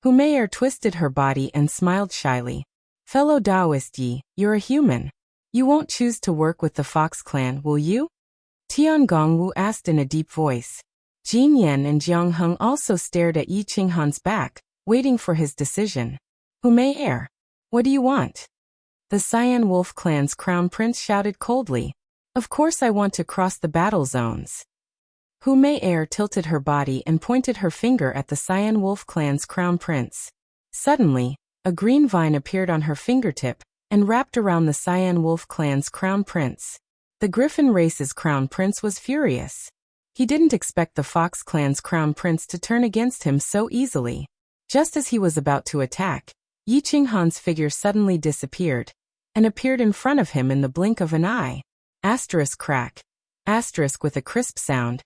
Hu Mei'er twisted her body and smiled shyly. Fellow Taoist Yi, you're a human. You won't choose to work with the Fox Clan, will you? Tian Gongwu asked in a deep voice. Jin Yan and Jiang Heng also stared at Yi Qinghan's back, waiting for his decision. Hu Mei'er, what do you want? The Cyan Wolf Clan's crown prince shouted coldly. Of course I want to cross the battle zones. Hu Mei'er tilted her body and pointed her finger at the Cyan Wolf Clan's crown prince. Suddenly, a green vine appeared on her fingertip and wrapped around the Cyan Wolf Clan's crown prince. The Griffin race's crown prince was furious. He didn't expect the Fox Clan's crown prince to turn against him so easily. Just as he was about to attack, Yi Qinghan's figure suddenly disappeared and appeared in front of him in the blink of an eye. Asterisk crack. Asterisk with a crisp sound.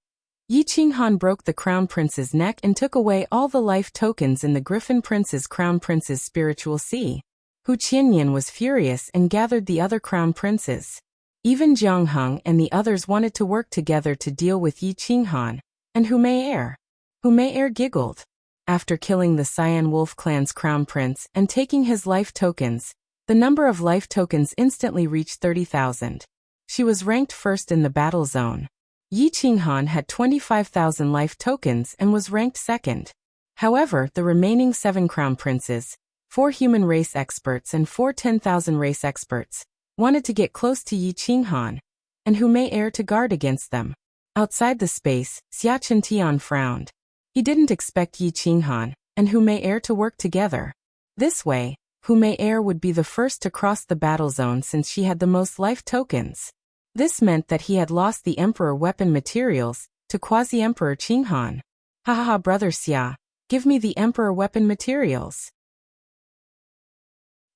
Yi Qinghan broke the crown prince's neck and took away all the life tokens in the Griffin prince's crown prince's spiritual sea. Hu Qianyan was furious and gathered the other crown princes. Even Jiang Heng and the others wanted to work together to deal with Yi Qinghan and Hu Mei'er. Hu Mei'er giggled. After killing the Cyan Wolf Clan's crown prince and taking his life tokens, the number of life tokens instantly reached 30,000. She was ranked first in the battle zone. Yi Qinghan had 25,000 life tokens and was ranked second. However, the remaining 7 crown princes, 4 human race experts and 4 10,000 race experts, wanted to get close to Yi Qinghan and Hu Mei'er to guard against them. Outside the space, Xia Chintian frowned. He didn't expect Yi Qinghan and Hu Mei'er to work together. This way, Hu Mei'er would be the first to cross the battle zone since she had the most life tokens. This meant that he had lost the Emperor weapon materials to Quasi-Emperor Qinghan. Ha, brother Xia, give me the Emperor weapon materials.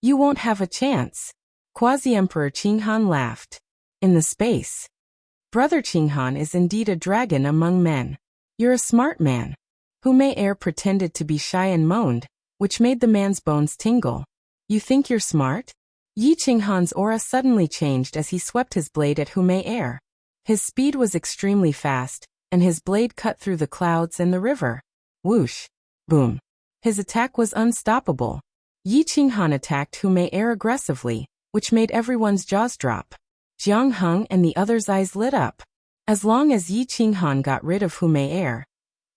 You won't have a chance. Quasi-Emperor Qinghan laughed. In the space. Brother Qinghan is indeed a dragon among men. You're a smart man. Hu Mei'er pretended to be shy and moaned, which made the man's bones tingle. You think you're smart? Yi Qinghan's aura suddenly changed as he swept his blade at Hu Mei'er. His speed was extremely fast, and his blade cut through the clouds and the river. Whoosh! Boom! His attack was unstoppable. Yi Qinghan attacked Hu Mei'er aggressively, which made everyone's jaws drop. Jiang Heng and the others' eyes lit up. As long as Yi Qinghan got rid of Hu Mei'er,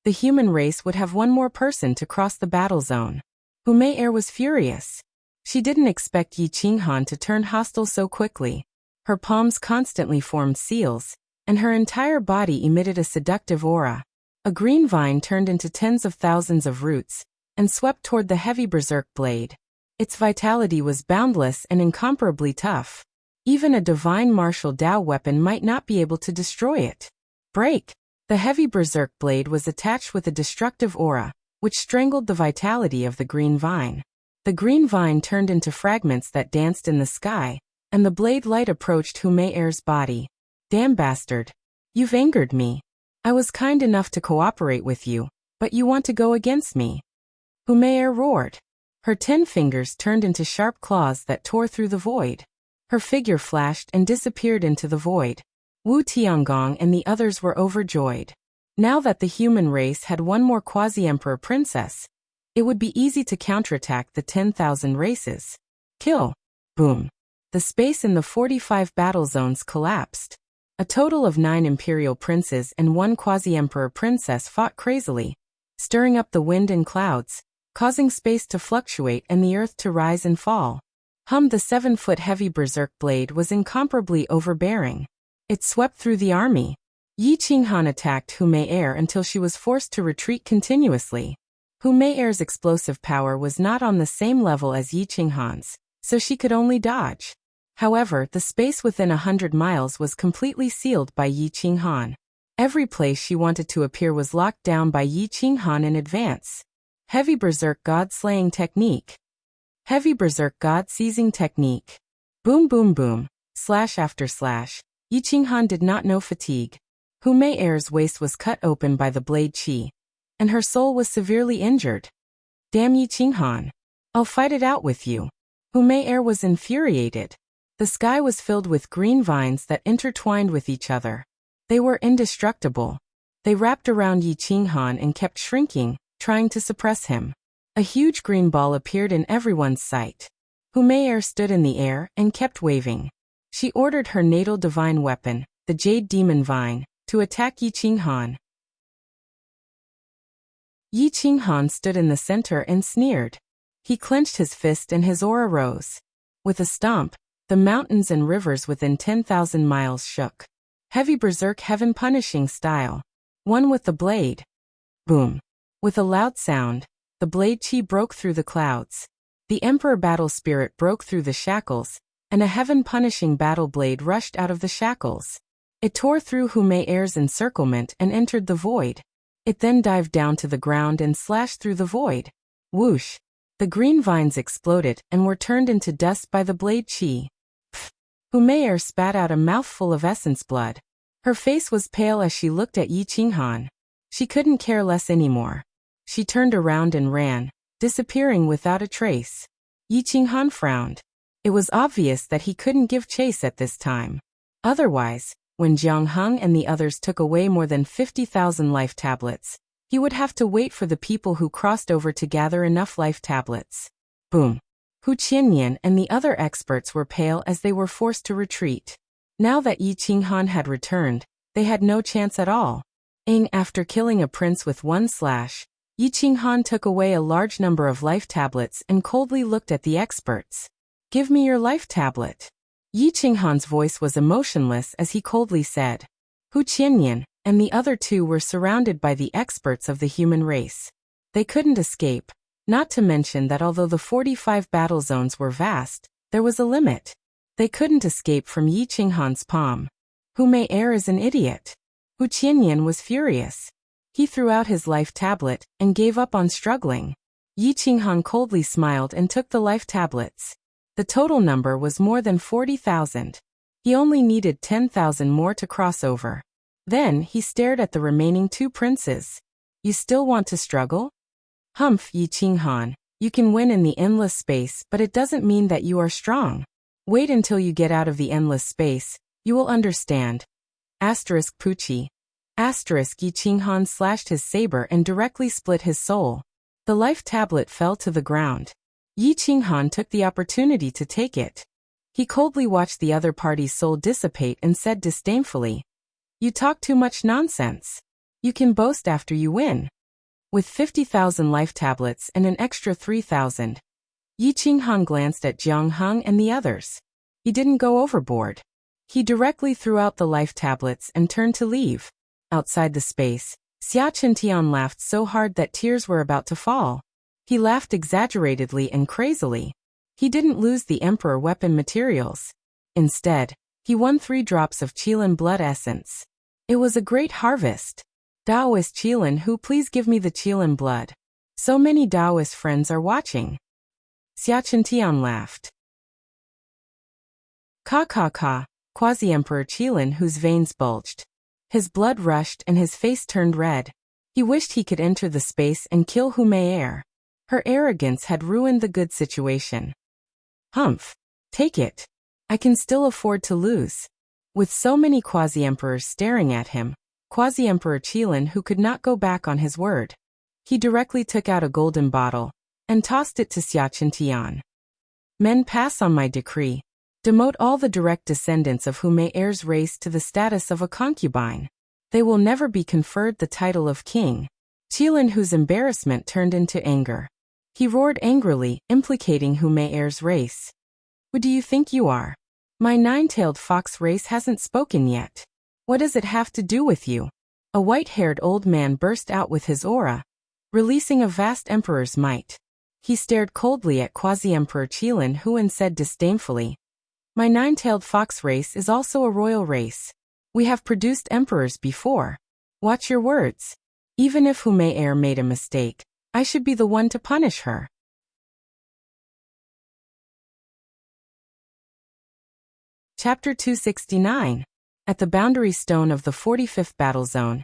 the human race would have one more person to cross the battle zone. Hu Mei'er was furious. She didn't expect Yi Qinghan to turn hostile so quickly. Her palms constantly formed seals, and her entire body emitted a seductive aura. A green vine turned into tens of thousands of roots and swept toward the heavy berserk blade. Its vitality was boundless and incomparably tough. Even a divine martial Dao weapon might not be able to destroy it. Break! The heavy berserk blade was attached with a destructive aura, which strangled the vitality of the green vine. The green vine turned into fragments that danced in the sky, and the blade light approached Hu Mei-er's body. Damn bastard. You've angered me. I was kind enough to cooperate with you, but you want to go against me. Hu Mei-er roared. Her 10 fingers turned into sharp claws that tore through the void. Her figure flashed and disappeared into the void. Wu Tiangong and the others were overjoyed. Now that the human race had one more quasi-emperor princess, it would be easy to counterattack the 10,000 races. Kill. Boom. The space in the 45 battle zones collapsed. A total of 9 imperial princes and 1 quasi-emperor princess fought crazily, stirring up the wind and clouds, causing space to fluctuate and the earth to rise and fall. The 7-foot heavy berserk blade was incomparably overbearing. It swept through the army. Yi Qinghan attacked Hu Mei-er until she was forced to retreat continuously. Hu Mei-er's explosive power was not on the same level as Yi Qinghan's, so she could only dodge. However, the space within 100 miles was completely sealed by Yi Qinghan. Every place she wanted to appear was locked down by Yi Qinghan in advance. Heavy Berserk God-slaying technique. Heavy Berserk God-seizing technique. Boom boom boom, slash after slash. Yi Qinghan did not know fatigue. Hu Mei-er's waist was cut open by the blade qi, and her soul was severely injured. Damn Yi Qinghan. I'll fight it out with you. Hu Mei-er was infuriated. The sky was filled with green vines that intertwined with each other. They were indestructible. They wrapped around Yi Qinghan and kept shrinking, trying to suppress him. A huge green ball appeared in everyone's sight. Hu Mei-er stood in the air and kept waving. She ordered her natal divine weapon, the Jade Demon Vine, to attack Yi Qinghan. Yi Qinghan stood in the center and sneered. He clenched his fist and his aura rose. With a stomp, the mountains and rivers within 10,000 miles shook. Heavy Berserk Heaven punishing style. One with the blade. Boom. With a loud sound, the blade chi broke through the clouds. The Emperor Battle Spirit broke through the shackles, and a heaven-punishing battle blade rushed out of the shackles. It tore through Hu Mei-er's encirclement and entered the void. It then dived down to the ground and slashed through the void. Whoosh! The green vines exploded and were turned into dust by the blade chi. Pfft! Hu Mei-er spat out a mouthful of essence blood. Her face was pale as she looked at Yi Qinghan. She couldn't care less anymore. She turned around and ran, disappearing without a trace. Yi Qinghan frowned. It was obvious that he couldn't give chase at this time. Otherwise, when Jiang Heng and the others took away more than 50,000 life tablets, he would have to wait for the people who crossed over to gather enough life tablets. Boom. Hu Qianyan and the other experts were pale as they were forced to retreat. Now that Yi Qinghan had returned, they had no chance at all. After killing a prince with one slash, Yi Qinghan took away a large number of life tablets and coldly looked at the experts. Give me your life tablet. Yi Qinghan's voice was emotionless as he coldly said. Hu Qianyan and the other two were surrounded by the experts of the human race. They couldn't escape, not to mention that although the 45 battle zones were vast, there was a limit. They couldn't escape from Yi Qinghan's palm. Hu Mei-er is an idiot. Hu Qianyan was furious. He threw out his life tablet and gave up on struggling. Yi Qinghan coldly smiled and took the life tablets. The total number was more than 40,000. He only needed 10,000 more to cross over. Then he stared at the remaining 2 princes. You still want to struggle? Humph, Yi Qinghan, you can win in the endless space, but it doesn't mean that you are strong. Wait until you get out of the endless space, you will understand. Asterisk Pucci. Asterisk Yi Qinghan slashed his saber and directly split his soul. The life tablet fell to the ground. Yi Qinghan took the opportunity to take it. He coldly watched the other party's soul dissipate and said disdainfully, "You talk too much nonsense. You can boast after you win." With 50,000 life tablets and an extra 3,000, Yi Qinghan glanced at Jiang Heng and the others. He didn't go overboard. He directly threw out the life tablets and turned to leave. Outside the space, Xia Qintian laughed so hard that tears were about to fall. He laughed exaggeratedly and crazily. He didn't lose the Emperor weapon materials. Instead, he won 3 drops of Qilin blood essence. It was a great harvest. Daoist Qilin, who please give me the Qilin blood. So many Daoist friends are watching. Xia Tian laughed. Ka ka ka, Quasi-Emperor Qilin, whose veins bulged. His blood rushed and his face turned red. He wished he could enter the space and kill Hu Mei. Her arrogance had ruined the good situation. Humph. Take it. I can still afford to lose. With so many quasi-emperors staring at him, Quasi-Emperor Qilin, who could not go back on his word. He directly took out a golden bottle and tossed it to Xia Tian. Men, pass on my decree. Demote all the direct descendants of Hu Mei's race to the status of a concubine. They will never be conferred the title of king. Qilin, whose embarrassment turned into anger. He roared angrily, implicating Hu Mei's race. Who do you think you are? My nine-tailed fox race hasn't spoken yet. What does it have to do with you? A white-haired old man burst out with his aura, releasing a vast emperor's might. He stared coldly at Quasi-Emperor Qilin, who said disdainfully, my nine-tailed fox race is also a royal race. We have produced emperors before. Watch your words. Even if Hu Mei made a mistake, I should be the one to punish her. Chapter 269. At the boundary stone of the 45th battle zone,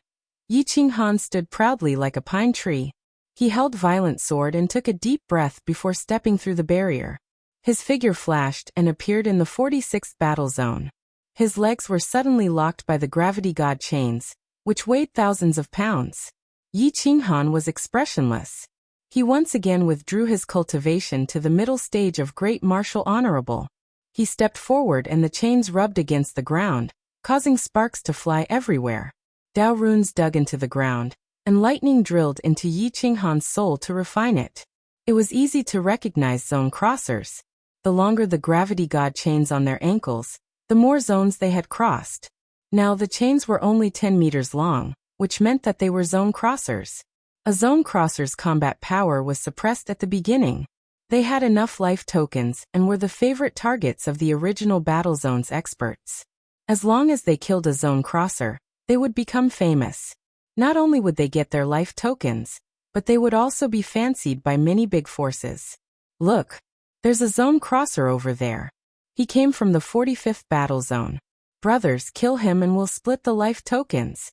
Yi Qinghan stood proudly like a pine tree. He held violent sword and took a deep breath before stepping through the barrier. His figure flashed and appeared in the 46th battle zone. His legs were suddenly locked by the gravity god chains, which weighed thousands of pounds. Yi Qinghan was expressionless. He once again withdrew his cultivation to the middle stage of great martial honorable. He stepped forward and the chains rubbed against the ground, causing sparks to fly everywhere. Dao runes dug into the ground, and lightning drilled into Yi Qinghan's soul to refine it. It was easy to recognize zone crossers. The longer the gravity god chains on their ankles, the more zones they had crossed. Now the chains were only 10 meters long, which meant that they were zone crossers. A zone crosser's combat power was suppressed at the beginning. They had enough life tokens and were the favorite targets of the original battle zone's experts. As long as they killed a zone crosser, they would become famous. Not only would they get their life tokens, but they would also be fancied by many big forces. Look, there's a zone crosser over there. He came from the 45th battle zone. Brothers, kill him and we'll split the life tokens.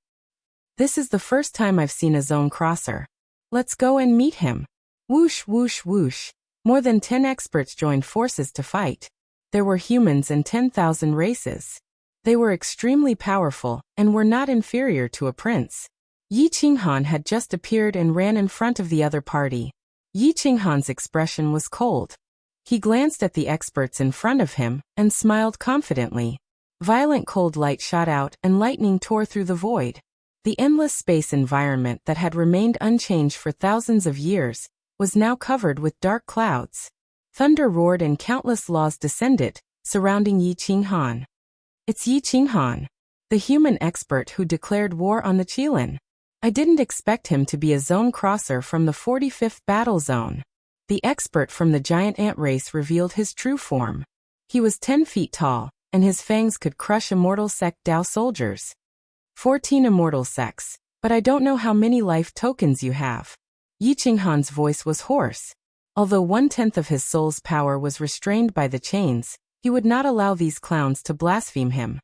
This is the first time I've seen a zone crosser. Let's go and meet him. Whoosh, whoosh, whoosh. More than 10 experts joined forces to fight. There were humans and 10,000 races. They were extremely powerful and were not inferior to a prince. Yi Qinghan had just appeared and ran in front of the other party. Yi Qinghan's expression was cold. He glanced at the experts in front of him and smiled confidently. Violent cold light shot out and lightning tore through the void. The endless space environment that had remained unchanged for thousands of years was now covered with dark clouds. Thunder roared and countless laws descended, surrounding Yi Qinghan. It's Yi Qinghan, the human expert who declared war on the Qilin. I didn't expect him to be a zone crosser from the 45th battle zone. The expert from the giant ant race revealed his true form. He was 10 feet tall, and his fangs could crush immortal sect Dao soldiers. 14 immortal sects, but I don't know how many life tokens you have. Yi Qinghan's voice was hoarse. Although 1/10 of his soul's power was restrained by the chains, he would not allow these clowns to blaspheme him.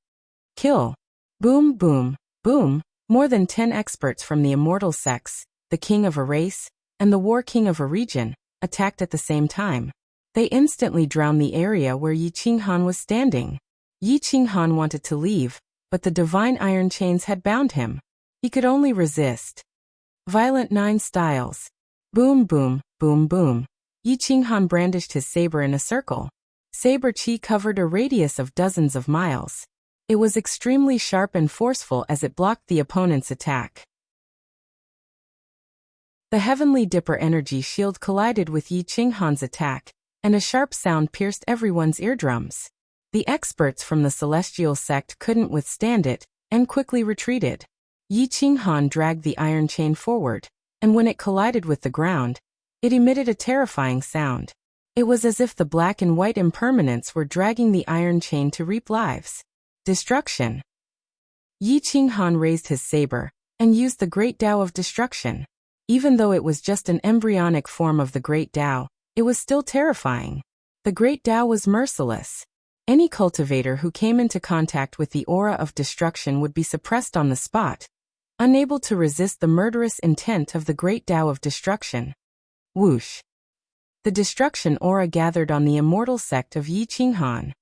Kill. Boom, boom, boom. More than 10 experts from the immortal sects, the king of a race, and the war king of a region, attacked at the same time. They instantly drowned the area where Yi Qinghan was standing. Yi Qinghan wanted to leave, but the divine iron chains had bound him. He could only resist. Violent 9 styles. Boom, boom, boom, boom. Yi Qinghan brandished his saber in a circle. Saber chi covered a radius of dozens of miles. It was extremely sharp and forceful as it blocked the opponent's attack. The Heavenly Dipper energy shield collided with Yi Qinghan's attack, and a sharp sound pierced everyone's eardrums. The experts from the Celestial sect couldn't withstand it, and quickly retreated. Yi Qinghan dragged the iron chain forward, and when it collided with the ground, it emitted a terrifying sound. It was as if the black and white impermanents were dragging the iron chain to reap lives. Destruction. Yi Qinghan raised his saber, and used the Great Tao of Destruction. Even though it was just an embryonic form of the Great Tao, it was still terrifying. The Great Tao was merciless. Any cultivator who came into contact with the aura of destruction would be suppressed on the spot, unable to resist the murderous intent of the Great Tao of destruction. Whoosh! The destruction aura gathered on the immortal sect of Yi Qinghan.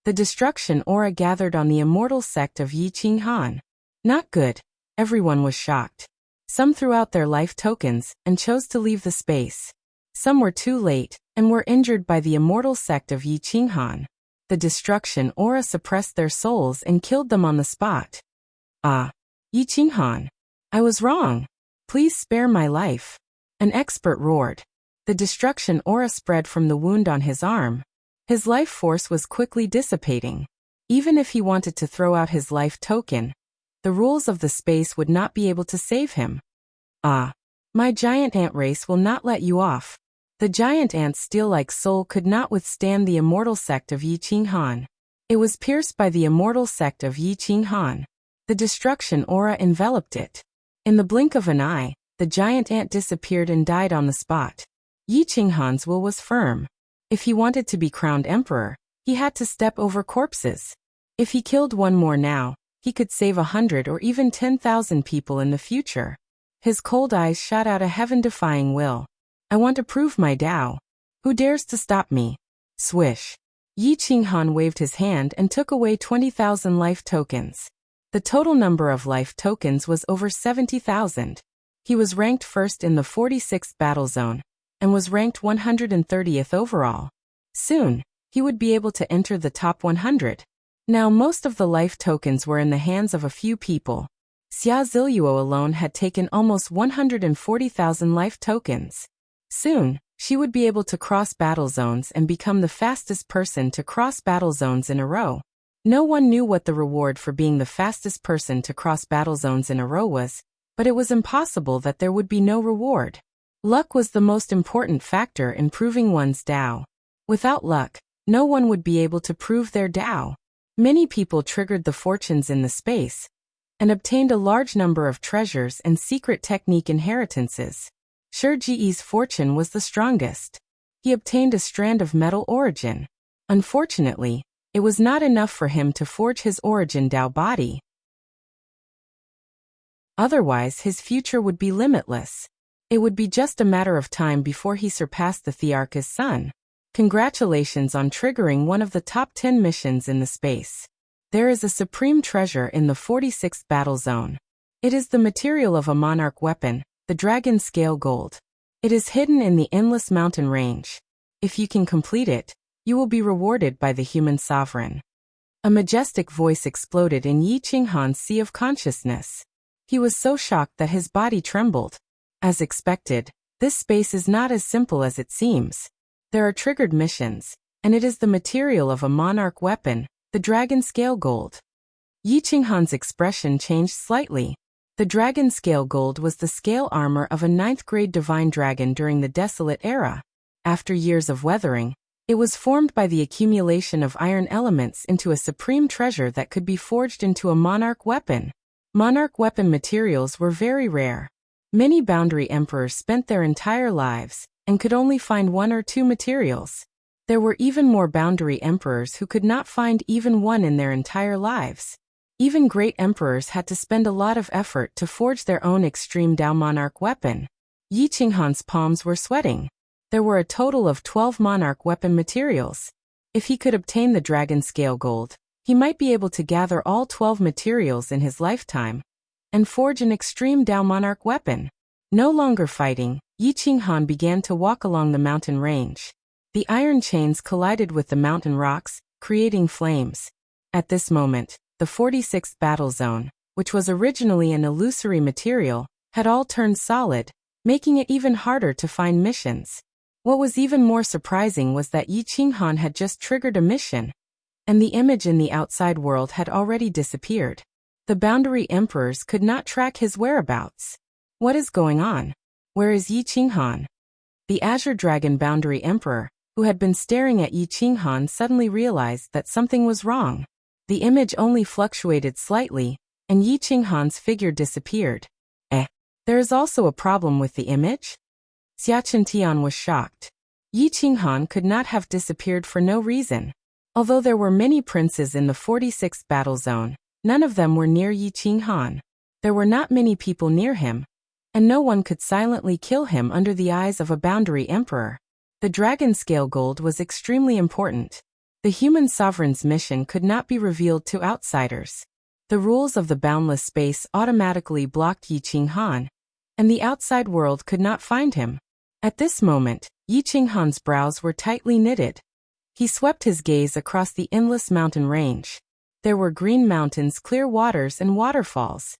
The destruction aura gathered on the immortal sect of Yi Qinghan. Not good. Everyone was shocked. Some threw out their life tokens and chose to leave the space. Some were too late and were injured by the immortal sect of Yi Qinghan. The destruction aura suppressed their souls and killed them on the spot. Ah! Yi Qinghan! I was wrong. Please spare my life. An expert roared. The destruction aura spread from the wound on his arm. His life force was quickly dissipating. Even if he wanted to throw out his life token, the rules of the space would not be able to save him. Ah! My giant ant race will not let you off. The giant ant's steel-like soul could not withstand the immortal sect of Yi Qinghan. It was pierced by the immortal sect of Yi Qinghan. The destruction aura enveloped it. In the blink of an eye, the giant ant disappeared and died on the spot. Yi Qinghan's will was firm. If he wanted to be crowned emperor, he had to step over corpses. If he killed one more now, he could save 100 or even 10,000 people in the future. His cold eyes shot out a heaven-defying will. I want to prove my Tao. Who dares to stop me? Swish. Yi Qinghan waved his hand and took away 20,000 life tokens. The total number of life tokens was over 70,000. He was ranked first in the 46th battle zone, and was ranked 130th overall. Soon, he would be able to enter the top 100. Now most of the life tokens were in the hands of a few people. Xia Ziluo alone had taken almost 140,000 life tokens. Soon, she would be able to cross battle zones and become the fastest person to cross battle zones in a row. No one knew what the reward for being the fastest person to cross battle zones in a row was, but it was impossible that there would be no reward. Luck was the most important factor in proving one's Tao. Without luck, no one would be able to prove their Tao. Many people triggered the fortunes in the space, and obtained a large number of treasures and secret technique inheritances. Shi Ji's fortune was the strongest. He obtained a strand of metal origin. Unfortunately, it was not enough for him to forge his origin Tao body. Otherwise, his future would be limitless. It would be just a matter of time before he surpassed the Thearch's son. Congratulations on triggering one of the top 10 missions in the space. There is a supreme treasure in the 46th battle zone. It is the material of a monarch weapon, the dragon scale gold. It is hidden in the endless mountain range. If you can complete it, you will be rewarded by the human sovereign. A majestic voice exploded in Yi Qinghan's sea of consciousness. He was so shocked that his body trembled. As expected, this space is not as simple as it seems. There are triggered missions, and it is the material of a monarch weapon, the dragon scale gold. Yi Qinghan's expression changed slightly. The dragon scale gold was the scale armor of a 9th-grade divine dragon during the Desolate Era. After years of weathering, it was formed by the accumulation of iron elements into a supreme treasure that could be forged into a monarch weapon. Monarch weapon materials were very rare. Many boundary emperors spent their entire lives and could only find 1 or 2 materials. There were even more boundary emperors who could not find even one in their entire lives. Even great emperors had to spend a lot of effort to forge their own extreme Tao monarch weapon. Yi Qinghan's palms were sweating. There were a total of 12 monarch weapon materials. If he could obtain the dragon scale gold, he might be able to gather all 12 materials in his lifetime and forge an extreme Tao monarch weapon. No longer fighting, Yi Qinghan began to walk along the mountain range. The iron chains collided with the mountain rocks, creating flames. At this moment, the 46th battle zone, which was originally an illusory material, had all turned solid, making it even harder to find missions. What was even more surprising was that Yi Qinghan had just triggered a mission, and the image in the outside world had already disappeared. The boundary emperors could not track his whereabouts. What is going on? Where is Yi Qinghan? The Azure Dragon boundary emperor, who had been staring at Yi Qinghan, suddenly realized that something was wrong. The image only fluctuated slightly, and Yi Qinghan's figure disappeared. There is also a problem with the image? Xia Qintian was shocked. Yi Qinghan could not have disappeared for no reason. Although there were many princes in the 46th battle zone, none of them were near Yi Qinghan. There were not many people near him, and no one could silently kill him under the eyes of a boundary emperor. The dragon scale gold was extremely important. The human sovereign's mission could not be revealed to outsiders. The rules of the boundless space automatically blocked Yi Qinghan, and the outside world could not find him. At this moment, Yi Qinghan's brows were tightly knitted. He swept his gaze across the endless mountain range. There were green mountains, clear waters, and waterfalls.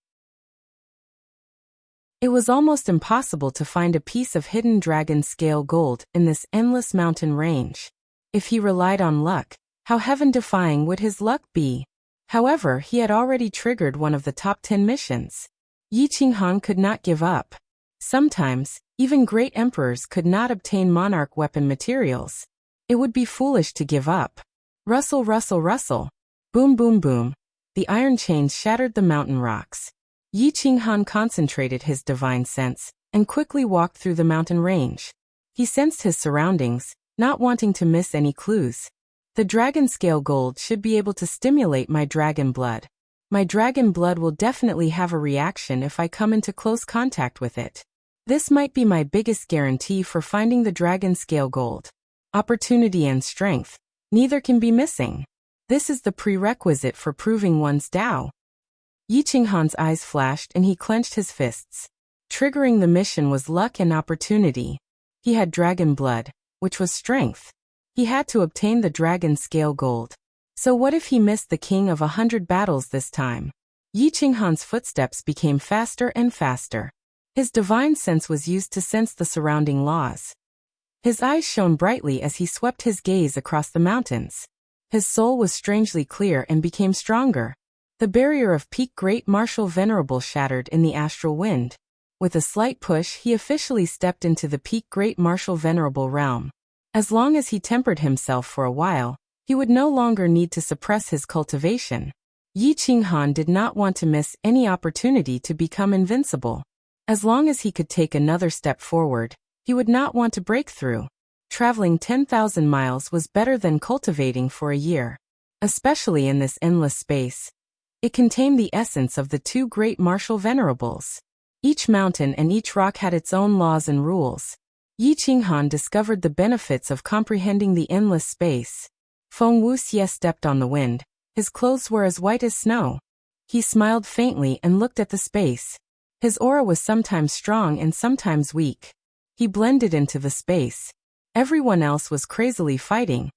It was almost impossible to find a piece of hidden dragon scale gold in this endless mountain range. If he relied on luck, how heaven-defying would his luck be? However, he had already triggered one of the top 10 missions. Yi Qinghan could not give up. Sometimes, even great emperors could not obtain monarch weapon materials. It would be foolish to give up. Rustle, rustle, rustle. Boom, boom, boom. The iron chains shattered the mountain rocks. Yi Qinghan concentrated his divine sense and quickly walked through the mountain range. He sensed his surroundings, not wanting to miss any clues. The dragon scale gold should be able to stimulate my dragon blood. My dragon blood will definitely have a reaction if I come into close contact with it. This might be my biggest guarantee for finding the dragon scale gold. Opportunity and strength, neither can be missing. This is the prerequisite for proving one's Tao. Yi Qinghan's eyes flashed and he clenched his fists. Triggering the mission was luck and opportunity. He had dragon blood, which was strength. He had to obtain the dragon scale gold. So what if he missed the king of 100 battles this time? Yi Qinghan's footsteps became faster and faster. His divine sense was used to sense the surrounding laws. His eyes shone brightly as he swept his gaze across the mountains. His soul was strangely clear and became stronger. The barrier of peak Great Martial Venerable shattered in the astral wind. With a slight push, he officially stepped into the peak Great Martial Venerable realm. As long as he tempered himself for a while, he would no longer need to suppress his cultivation. Yi Qinghan did not want to miss any opportunity to become invincible. As long as he could take another step forward, he would not want to break through. Traveling 10,000 miles was better than cultivating for a year. Especially in this endless space. It contained the essence of the two great martial venerables. Each mountain and each rock had its own laws and rules. Yi Qinghan discovered the benefits of comprehending the endless space. Feng Wuxia stepped on the wind. His clothes were as white as snow. He smiled faintly and looked at the space. His aura was sometimes strong and sometimes weak. He blended into the space. Everyone else was crazily fighting.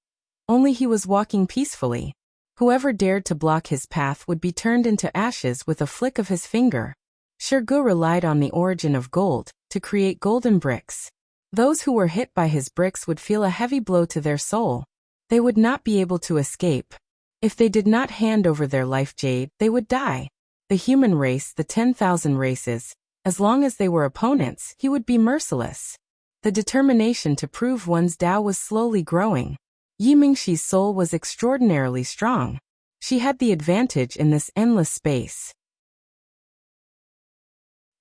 Only he was walking peacefully. Whoever dared to block his path would be turned into ashes with a flick of his finger. Shergu relied on the origin of gold to create golden bricks. Those who were hit by his bricks would feel a heavy blow to their soul. They would not be able to escape. If they did not hand over their life jade, they would die. The human race, the 10,000 races, as long as they were opponents, he would be merciless. The determination to prove one's Tao was slowly growing. Yi Mingxi's soul was extraordinarily strong. She had the advantage in this endless space.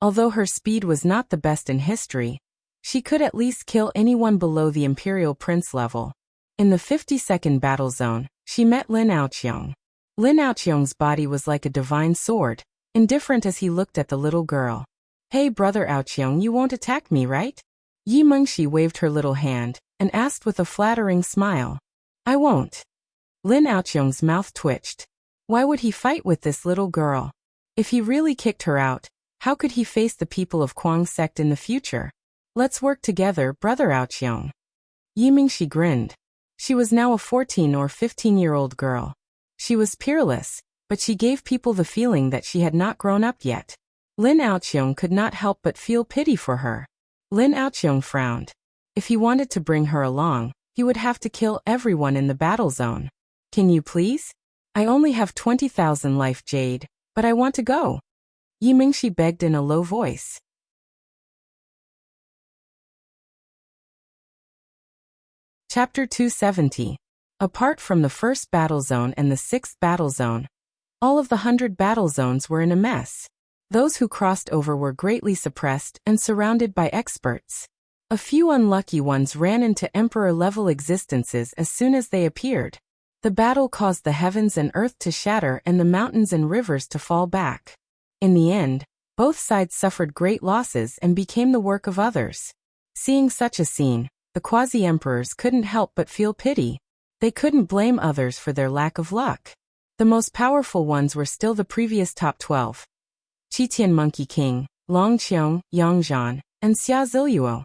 Although her speed was not the best in history, she could at least kill anyone below the Imperial Prince level. In the 52nd battle zone, she met Lin Aoqiong. Lin Aoqiong's body was like a divine sword, indifferent as he looked at the little girl. "Hey brother Aoqiong, you won't attack me, right?" Yi Mingxi waved her little hand and asked with a flattering smile. "I won't." Lin Aoqiong's mouth twitched. Why would he fight with this little girl? If he really kicked her out, how could he face the people of Kuang's sect in the future? "Let's work together, brother Aoqiong." Yi Mingxi grinned. She was now a 14 or 15-year-old girl. She was peerless, but she gave people the feeling that she had not grown up yet. Lin Aoqiong could not help but feel pity for her. Lin Aoqiong frowned. If he wanted to bring her along, he would have to kill everyone in the battle zone. "Can you please? I only have 20,000 life jade, but I want to go." Yi Mingxi begged in a low voice. Chapter 270. Apart from the first battle zone and the 6th battle zone, all of the 100 battle zones were in a mess. Those who crossed over were greatly suppressed and surrounded by experts. A few unlucky ones ran into emperor-level existences as soon as they appeared. The battle caused the heavens and earth to shatter and the mountains and rivers to fall back. In the end, both sides suffered great losses and became the work of others. Seeing such a scene, the quasi-emperors couldn't help but feel pity. They couldn't blame others for their lack of luck. The most powerful ones were still the previous top 12. Qitian Monkey King, Longqiang, Yangzhan, and Xia Ziluo.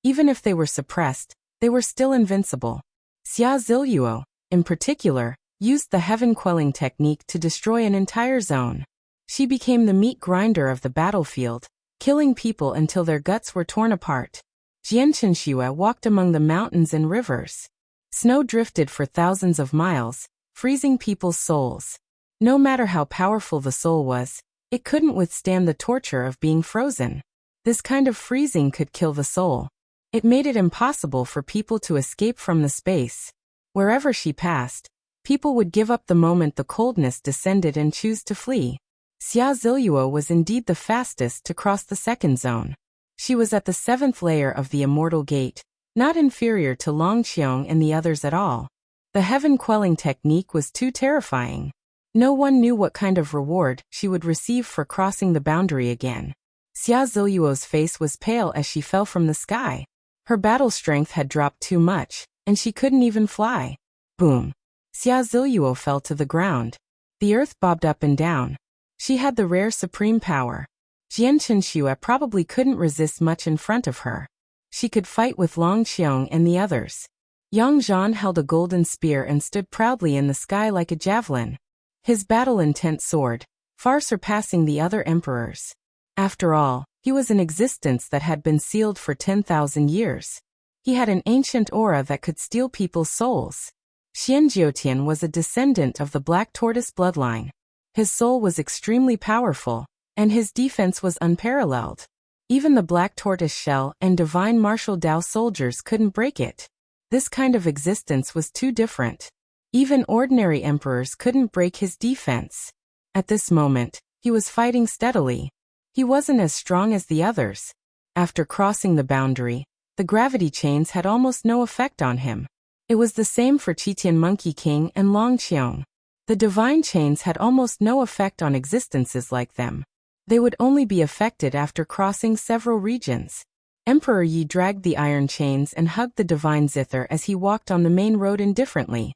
Even if they were suppressed, they were still invincible. Xia Ziluo, in particular, used the heaven-quelling technique to destroy an entire zone. She became the meat grinder of the battlefield, killing people until their guts were torn apart. Jianqinxue walked among the mountains and rivers. Snow drifted for thousands of miles, freezing people's souls. No matter how powerful the soul was, it couldn't withstand the torture of being frozen. This kind of freezing could kill the soul. It made it impossible for people to escape from the space. Wherever she passed, people would give up the moment the coldness descended and choose to flee. Xia Ziluo was indeed the fastest to cross the second zone. She was at the 7th layer of the Immortal Gate, not inferior to Longqiang and the others at all. The heaven-quelling technique was too terrifying. No one knew what kind of reward she would receive for crossing the boundary again. Xia Ziluo's face was pale as she fell from the sky. Her battle strength had dropped too much, and she couldn't even fly. Boom! Xia Ziluo fell to the ground. The earth bobbed up and down. She had the rare supreme power. Jianqinxue probably couldn't resist much in front of her. She could fight with Longqiang and the others. Yangzhan held a golden spear and stood proudly in the sky like a javelin. His battle-intent soared, far surpassing the other emperors. After all, he was an existence that had been sealed for 10,000 years. He had an ancient aura that could steal people's souls. Xianjiutian was a descendant of the Black Tortoise bloodline. His soul was extremely powerful, and his defense was unparalleled. Even the Black Tortoise shell and divine martial Dao soldiers couldn't break it. This kind of existence was too different. Even ordinary emperors couldn't break his defense. At this moment, he was fighting steadily. He wasn't as strong as the others. After crossing the boundary, the gravity chains had almost no effect on him. It was the same for Qitian Monkey King and Longqiang. The divine chains had almost no effect on existences like them. They would only be affected after crossing several regions. Emperor Yi dragged the iron chains and hugged the divine zither as he walked on the main road indifferently.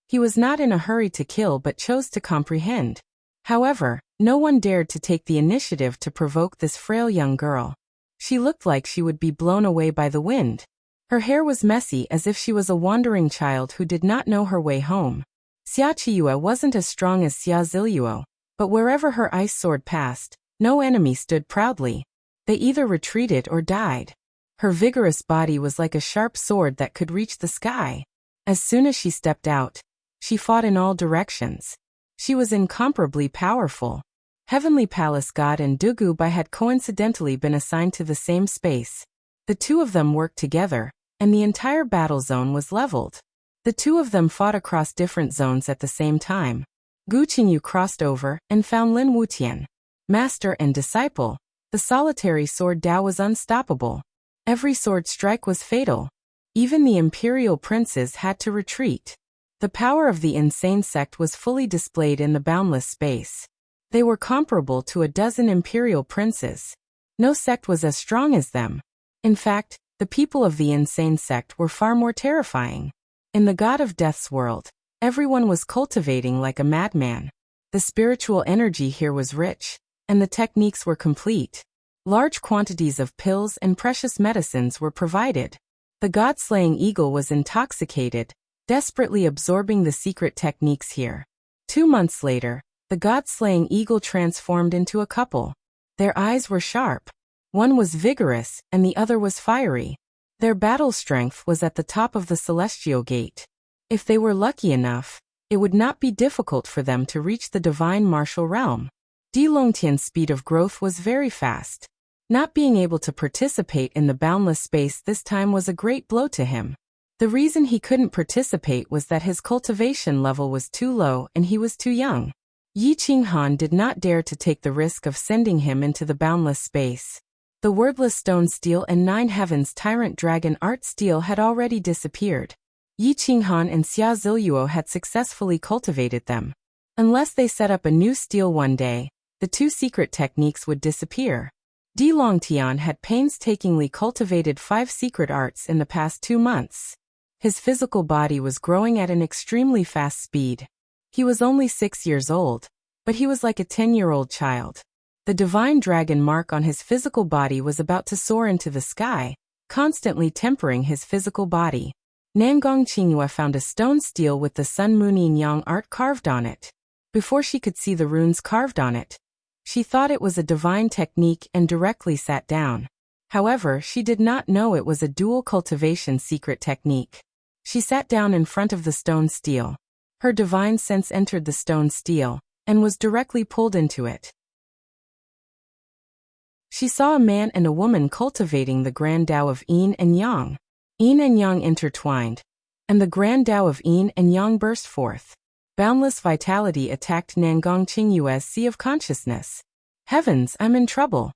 He was not in a hurry to kill but chose to comprehend. However, no one dared to take the initiative to provoke this frail young girl. She looked like she would be blown away by the wind. Her hair was messy as if she was a wandering child who did not know her way home. Xia Qiyue wasn't as strong as Xia Ziluo, but wherever her ice sword passed, no enemy stood proudly. They either retreated or died. Her vigorous body was like a sharp sword that could reach the sky. As soon as she stepped out, she fought in all directions. She was incomparably powerful. Heavenly Palace God and Dugu Bai had coincidentally been assigned to the same space. The two of them worked together, and the entire battle zone was leveled. The two of them fought across different zones at the same time. Gu Qingyu crossed over and found Lin Wutian. Master and disciple, the solitary sword Dao was unstoppable. Every sword strike was fatal. Even the imperial princes had to retreat. The power of the insane sect was fully displayed in the boundless space. They were comparable to a dozen imperial princes. No sect was as strong as them. In fact, the people of the insane sect were far more terrifying. In the God of Death's world, everyone was cultivating like a madman. The spiritual energy here was rich, and the techniques were complete. Large quantities of pills and precious medicines were provided. The God-slaying eagle was intoxicated, desperately absorbing the secret techniques here. 2 months later, the God-slaying eagle transformed into a couple. Their eyes were sharp. One was vigorous, and the other was fiery. Their battle strength was at the top of the celestial gate. If they were lucky enough, it would not be difficult for them to reach the divine martial realm. Di Longtian's speed of growth was very fast. Not being able to participate in the boundless space this time was a great blow to him. The reason he couldn't participate was that his cultivation level was too low and he was too young. Yi Qinghan did not dare to take the risk of sending him into the boundless space. The wordless stone steel and 9 heavens tyrant dragon art steel had already disappeared. Yi Qinghan and Xia Ziluo had successfully cultivated them. Unless they set up a new steel one day, the 2 secret techniques would disappear. Di Longtian had painstakingly cultivated 5 secret arts in the past 2 months. His physical body was growing at an extremely fast speed. He was only 6 years old, but he was like a 10-year-old child. The divine dragon mark on his physical body was about to soar into the sky, constantly tempering his physical body. Nangong Qingyue found a stone steel with the Sun Moon Yin Yang art carved on it. Before she could see the runes carved on it, she thought it was a divine technique and directly sat down. However, she did not know it was a dual cultivation secret technique. She sat down in front of the stone steel. Her divine sense entered the stone steel, and was directly pulled into it. She saw a man and a woman cultivating the grand Tao of Yin and Yang. Yin and Yang intertwined, and the grand Tao of Yin and Yang burst forth. Boundless vitality attacked Nangong Qingyue's sea of consciousness. Heavens, I'm in trouble.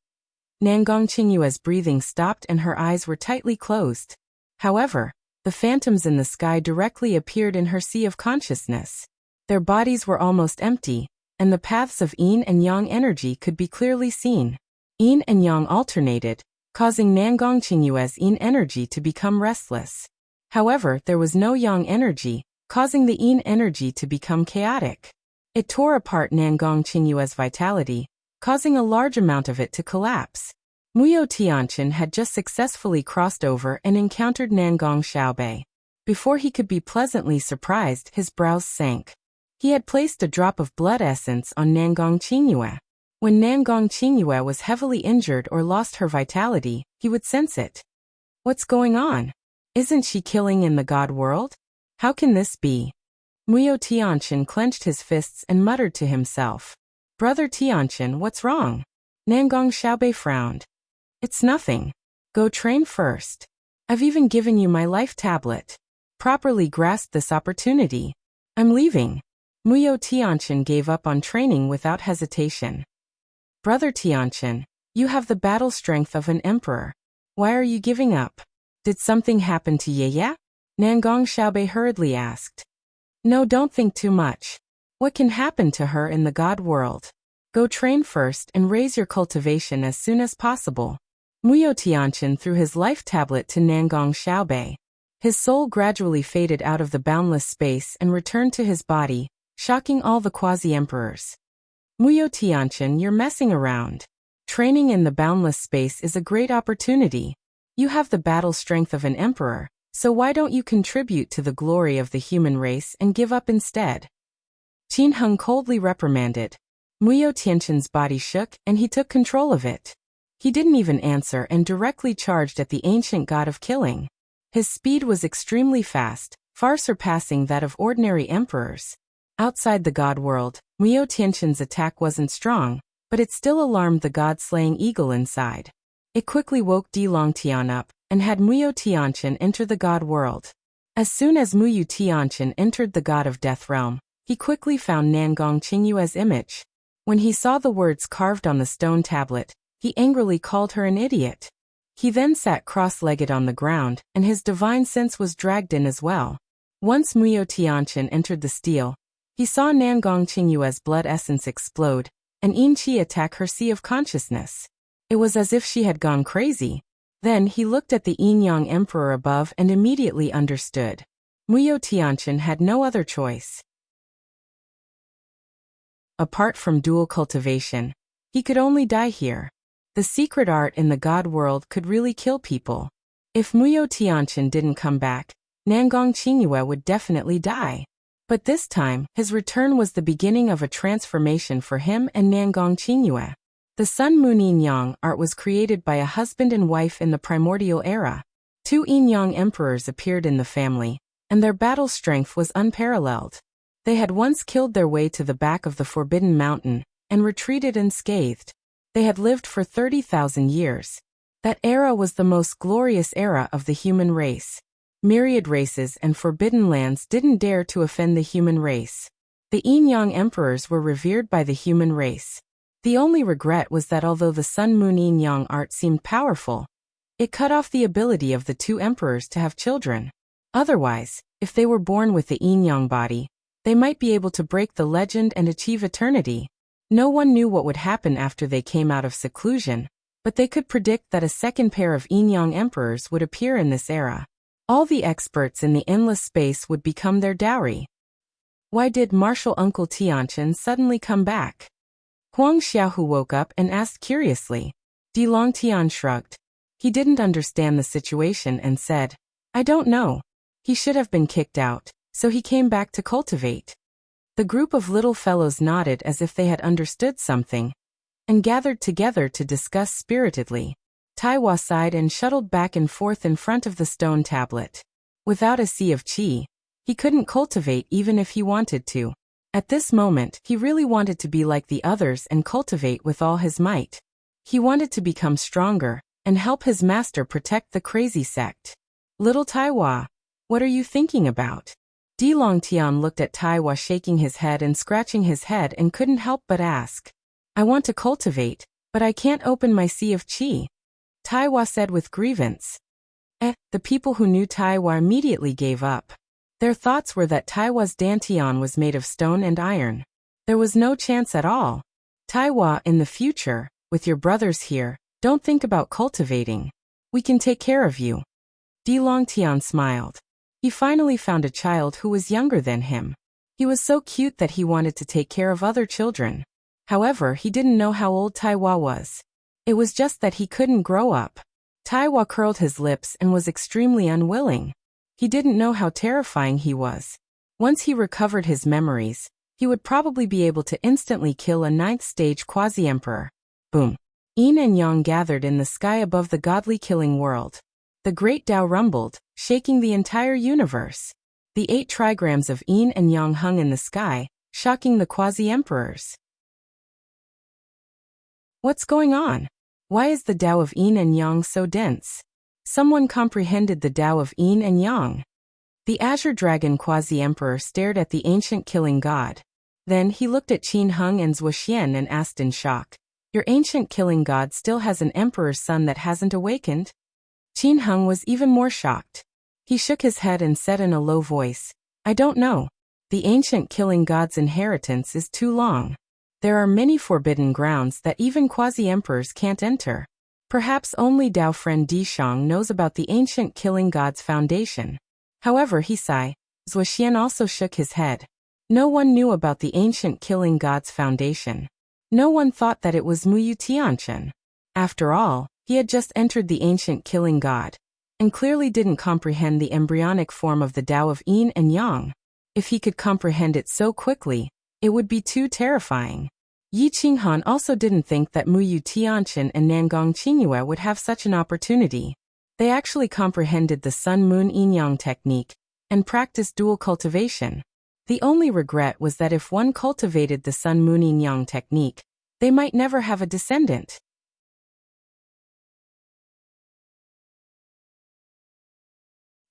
Nangong Qingyue's breathing stopped and her eyes were tightly closed. However, the phantoms in the sky directly appeared in her sea of consciousness. Their bodies were almost empty, and the paths of Yin and Yang energy could be clearly seen. Yin and Yang alternated, causing Nangong Qingyue's Yin energy to become restless. However, there was no Yang energy, causing the Yin energy to become chaotic. It tore apart Nangong Qingyue's vitality, causing a large amount of it to collapse. Muyo Tianqin had just successfully crossed over and encountered Nangong Xiaobei. Before he could be pleasantly surprised, his brows sank. He had placed a drop of blood essence on Nangong Qingyue. When Nangong Qingyue was heavily injured or lost her vitality, he would sense it. What's going on? Isn't she killing in the god world? How can this be? Muyo Tianqin clenched his fists and muttered to himself. Brother Tianqin, what's wrong? Nangong Xiaobei frowned. It's nothing. Go train first. I've even given you my life tablet. Properly grasp this opportunity. I'm leaving. Muyo Tianqin gave up on training without hesitation. Brother Tianqin, you have the battle strength of an emperor. Why are you giving up? Did something happen to Ye? Nangong Xiaobei hurriedly asked. No, don't think too much. What can happen to her in the god world? Go train first and raise your cultivation as soon as possible. Muyo Tianqin threw his life tablet to Nangong Xiaobei. His soul gradually faded out of the boundless space and returned to his body, shocking all the quasi-emperors. Muyo Tianqin, you're messing around. Training in the boundless space is a great opportunity. You have the battle strength of an emperor, so why don't you contribute to the glory of the human race and give up instead? Qin Heng coldly reprimanded. Muyo Tianqin's body shook and he took control of it. He didn't even answer and directly charged at the ancient god of killing. His speed was extremely fast, far surpassing that of ordinary emperors. Outside the god world, Muyo Tianqin's attack wasn't strong, but it still alarmed the god-slaying eagle inside. It quickly woke Di Longtian up, and had Muyo Tianqin enter the god world. As soon as Muyo Tianqin entered the god of death realm, he quickly found Nangong Qingyue's image. When he saw the words carved on the stone tablet, he angrily called her an idiot. He then sat cross-legged on the ground, and his divine sense was dragged in as well. Once Muyo Tianqin entered the steel, he saw Nangong Qingyue's blood essence explode, and Yin Qi attack her sea of consciousness. It was as if she had gone crazy. Then he looked at the Yin-Yang Emperor above and immediately understood. Muyo Tianqin had no other choice. Apart from dual cultivation, he could only die here. The secret art in the god world could really kill people. If Muyo Tianqin didn't come back, Nangong Qingyue would definitely die. But this time, his return was the beginning of a transformation for him and Nangong Qingyue. The Sun Moon Yin Yang art was created by a husband and wife in the primordial era. 2 Yin Yang emperors appeared in the family, and their battle strength was unparalleled. They had once killed their way to the back of the Forbidden Mountain, and retreated unscathed. They had lived for 30,000 years. That era was the most glorious era of the human race. Myriad races and forbidden lands didn't dare to offend the human race. The Yin Yang emperors were revered by the human race. The only regret was that although the Sun Moon Yin Yang art seemed powerful, it cut off the ability of the two emperors to have children. Otherwise, if they were born with the Yin Yang body, they might be able to break the legend and achieve eternity. No one knew what would happen after they came out of seclusion, but they could predict that a second pair of Yin Yang emperors would appear in this era. All the experts in the endless space would become their dowry. Why did Martial Uncle Tianchen suddenly come back? Huang Xiaohu woke up and asked curiously. Di Longtian shrugged. He didn't understand the situation and said, I don't know. He should have been kicked out, so he came back to cultivate. The group of little fellows nodded as if they had understood something, and gathered together to discuss spiritedly. Taiwa sighed and shuttled back and forth in front of the stone tablet. Without a sea of qi, he couldn't cultivate even if he wanted to. At this moment, he really wanted to be like the others and cultivate with all his might. He wanted to become stronger and help his master protect the crazy sect. Little Taiwa, what are you thinking about? Di Longtian looked at Taiwa shaking his head and scratching his head and couldn't help but ask. I want to cultivate, but I can't open my sea of qi. Taiwa said with grievance. The people who knew Taiwa immediately gave up. Their thoughts were that Taiwa's dantian was made of stone and iron. There was no chance at all. Taiwa, in the future, with your brothers here, don't think about cultivating. We can take care of you. Di Longtian smiled. He finally found a child who was younger than him. He was so cute that he wanted to take care of other children. However, he didn't know how old Taiwa was. It was just that he couldn't grow up. Taiwa curled his lips and was extremely unwilling. He didn't know how terrifying he was. Once he recovered his memories, he would probably be able to instantly kill a 9th-stage quasi-emperor. Boom. Yin and Yang gathered in the sky above the godly killing world. The great Tao rumbled, shaking the entire universe. The 8 trigrams of Yin and Yang hung in the sky, shocking the quasi-emperors. What's going on? Why is the Tao of Yin and Yang so dense? Someone comprehended the Tao of Yin and Yang. The Azure Dragon Quasi-Emperor stared at the ancient killing god. Then he looked at Qin Heng and Zuoxian and asked in shock, Your ancient killing god still has an emperor's son that hasn't awakened? Qin Heng was even more shocked. He shook his head and said in a low voice, I don't know. The ancient killing god's inheritance is too long. There are many forbidden grounds that even quasi-emperors can't enter. Perhaps only Dao friend Di Shang knows about the ancient killing god's foundation. However, he sighed. Zuoxian also shook his head. No one knew about the ancient killing god's foundation. No one thought that it was Muyu Tianchen. After all, he had just entered the ancient killing god, and clearly didn't comprehend the embryonic form of the Tao of Yin and Yang. If he could comprehend it so quickly, it would be too terrifying. Yi Qinghan also didn't think that Muyu Tianchen and Nangong Qingyue would have such an opportunity. They actually comprehended the Sun Moon Yin Yang technique and practiced dual cultivation. The only regret was that if one cultivated the Sun Moon Yin Yang technique, they might never have a descendant.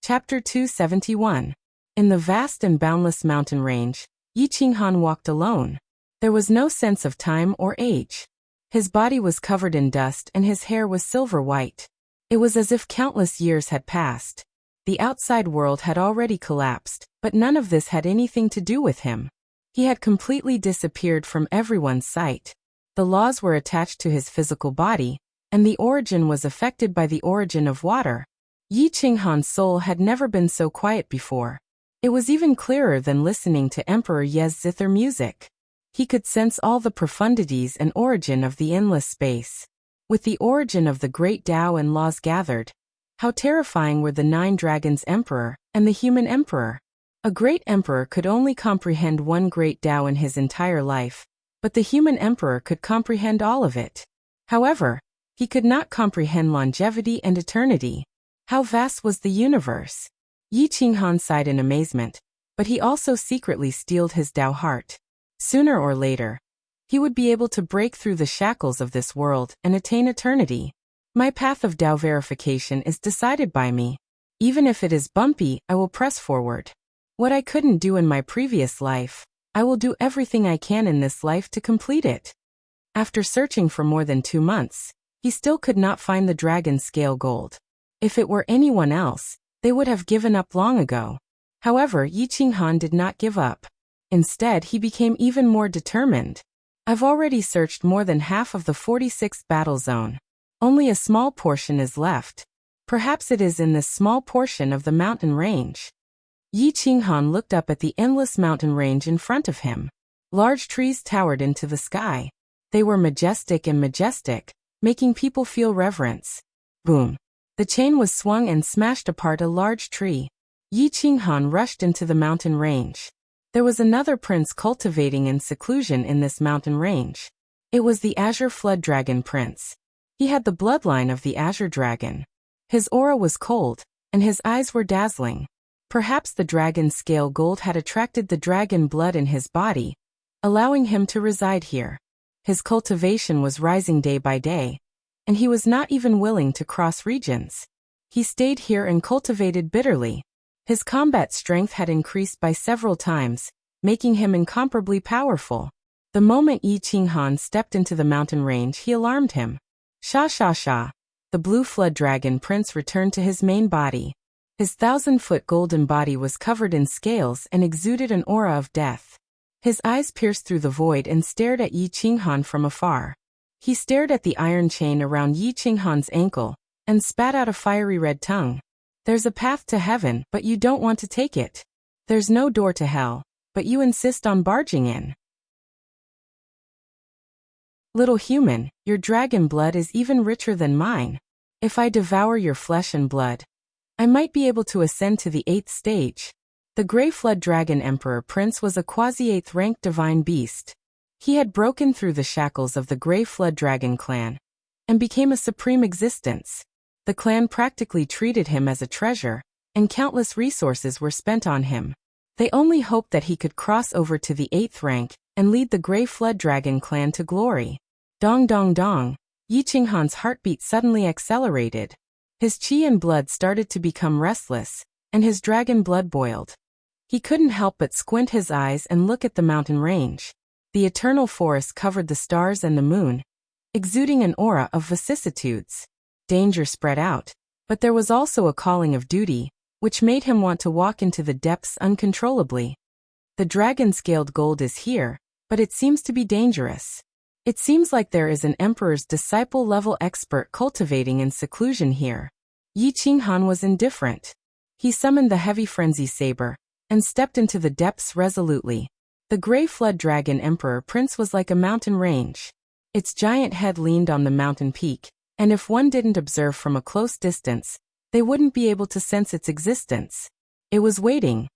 Chapter 271. In the vast and boundless mountain range, Yi Qinghan walked alone. There was no sense of time or age. His body was covered in dust and his hair was silver white. It was as if countless years had passed. The outside world had already collapsed, but none of this had anything to do with him. He had completely disappeared from everyone's sight. The laws were attached to his physical body, and the origin was affected by the origin of water. Yi Qinghan's soul had never been so quiet before. It was even clearer than listening to Emperor Ye's zither music. He could sense all the profundities and origin of the endless space. With the origin of the great Tao and laws gathered, how terrifying were the 9 dragons emperor and the human emperor. A great emperor could only comprehend one great Tao in his entire life, but the human emperor could comprehend all of it. However, he could not comprehend longevity and eternity. How vast was the universe? Yi Qinghan sighed in amazement, but he also secretly steeled his Tao heart. Sooner or later, he would be able to break through the shackles of this world and attain eternity. My path of Tao verification is decided by me. Even if it is bumpy, I will press forward. What I couldn't do in my previous life, I will do everything I can in this life to complete it. After searching for more than 2 months, he still could not find the dragon scale gold. If it were anyone else, they would have given up long ago. However, Yi Qinghan did not give up. Instead, he became even more determined. I've already searched more than half of the 46th battle zone. Only a small portion is left. Perhaps it is in this small portion of the mountain range. Yi Qinghan looked up at the endless mountain range in front of him. Large trees towered into the sky. They were majestic and majestic, making people feel reverence. Boom! The chain was swung and smashed apart a large tree. Yi Qinghan rushed into the mountain range. There was another prince cultivating in seclusion in this mountain range. It was the Azure Flood Dragon Prince. He had the bloodline of the Azure Dragon. His aura was cold, and his eyes were dazzling. Perhaps the dragon scale gold had attracted the dragon blood in his body, allowing him to reside here. His cultivation was rising day by day, and he was not even willing to cross regions. He stayed here and cultivated bitterly. His combat strength had increased by several times, making him incomparably powerful. The moment Yi Qinghan stepped into the mountain range, he alarmed him. Sha sha sha. The blue flood dragon prince returned to his main body. His 1,000-foot golden body was covered in scales and exuded an aura of death. His eyes pierced through the void and stared at Yi Qinghan from afar. He stared at the iron chain around Yi Qinghan's ankle and spat out a fiery red tongue. There's a path to heaven, but you don't want to take it. There's no door to hell, but you insist on barging in. Little human, your dragon blood is even richer than mine. If I devour your flesh and blood, I might be able to ascend to the 8th stage. The Grey Flood Dragon Emperor Prince was a quasi-8th rank divine beast. He had broken through the shackles of the Grey Flood Dragon clan and became a supreme existence. The clan practically treated him as a treasure, and countless resources were spent on him. They only hoped that he could cross over to the 8th rank and lead the Grey Flood Dragon clan to glory. Dong dong dong, Yi Qinghan's heartbeat suddenly accelerated. His qi and blood started to become restless, and his dragon blood boiled. He couldn't help but squint his eyes and look at the mountain range. The eternal forest covered the stars and the moon, exuding an aura of vicissitudes. Danger spread out, but there was also a calling of duty, which made him want to walk into the depths uncontrollably. The dragon-scaled gold is here, but it seems to be dangerous. It seems like there is an emperor's disciple-level expert cultivating in seclusion here. Yi Qinghan was indifferent. He summoned the heavy frenzy saber and stepped into the depths resolutely. The Grey Flood Dragon Emperor Prince was like a mountain range. Its giant head leaned on the mountain peak, and if one didn't observe from a close distance, they wouldn't be able to sense its existence. It was waiting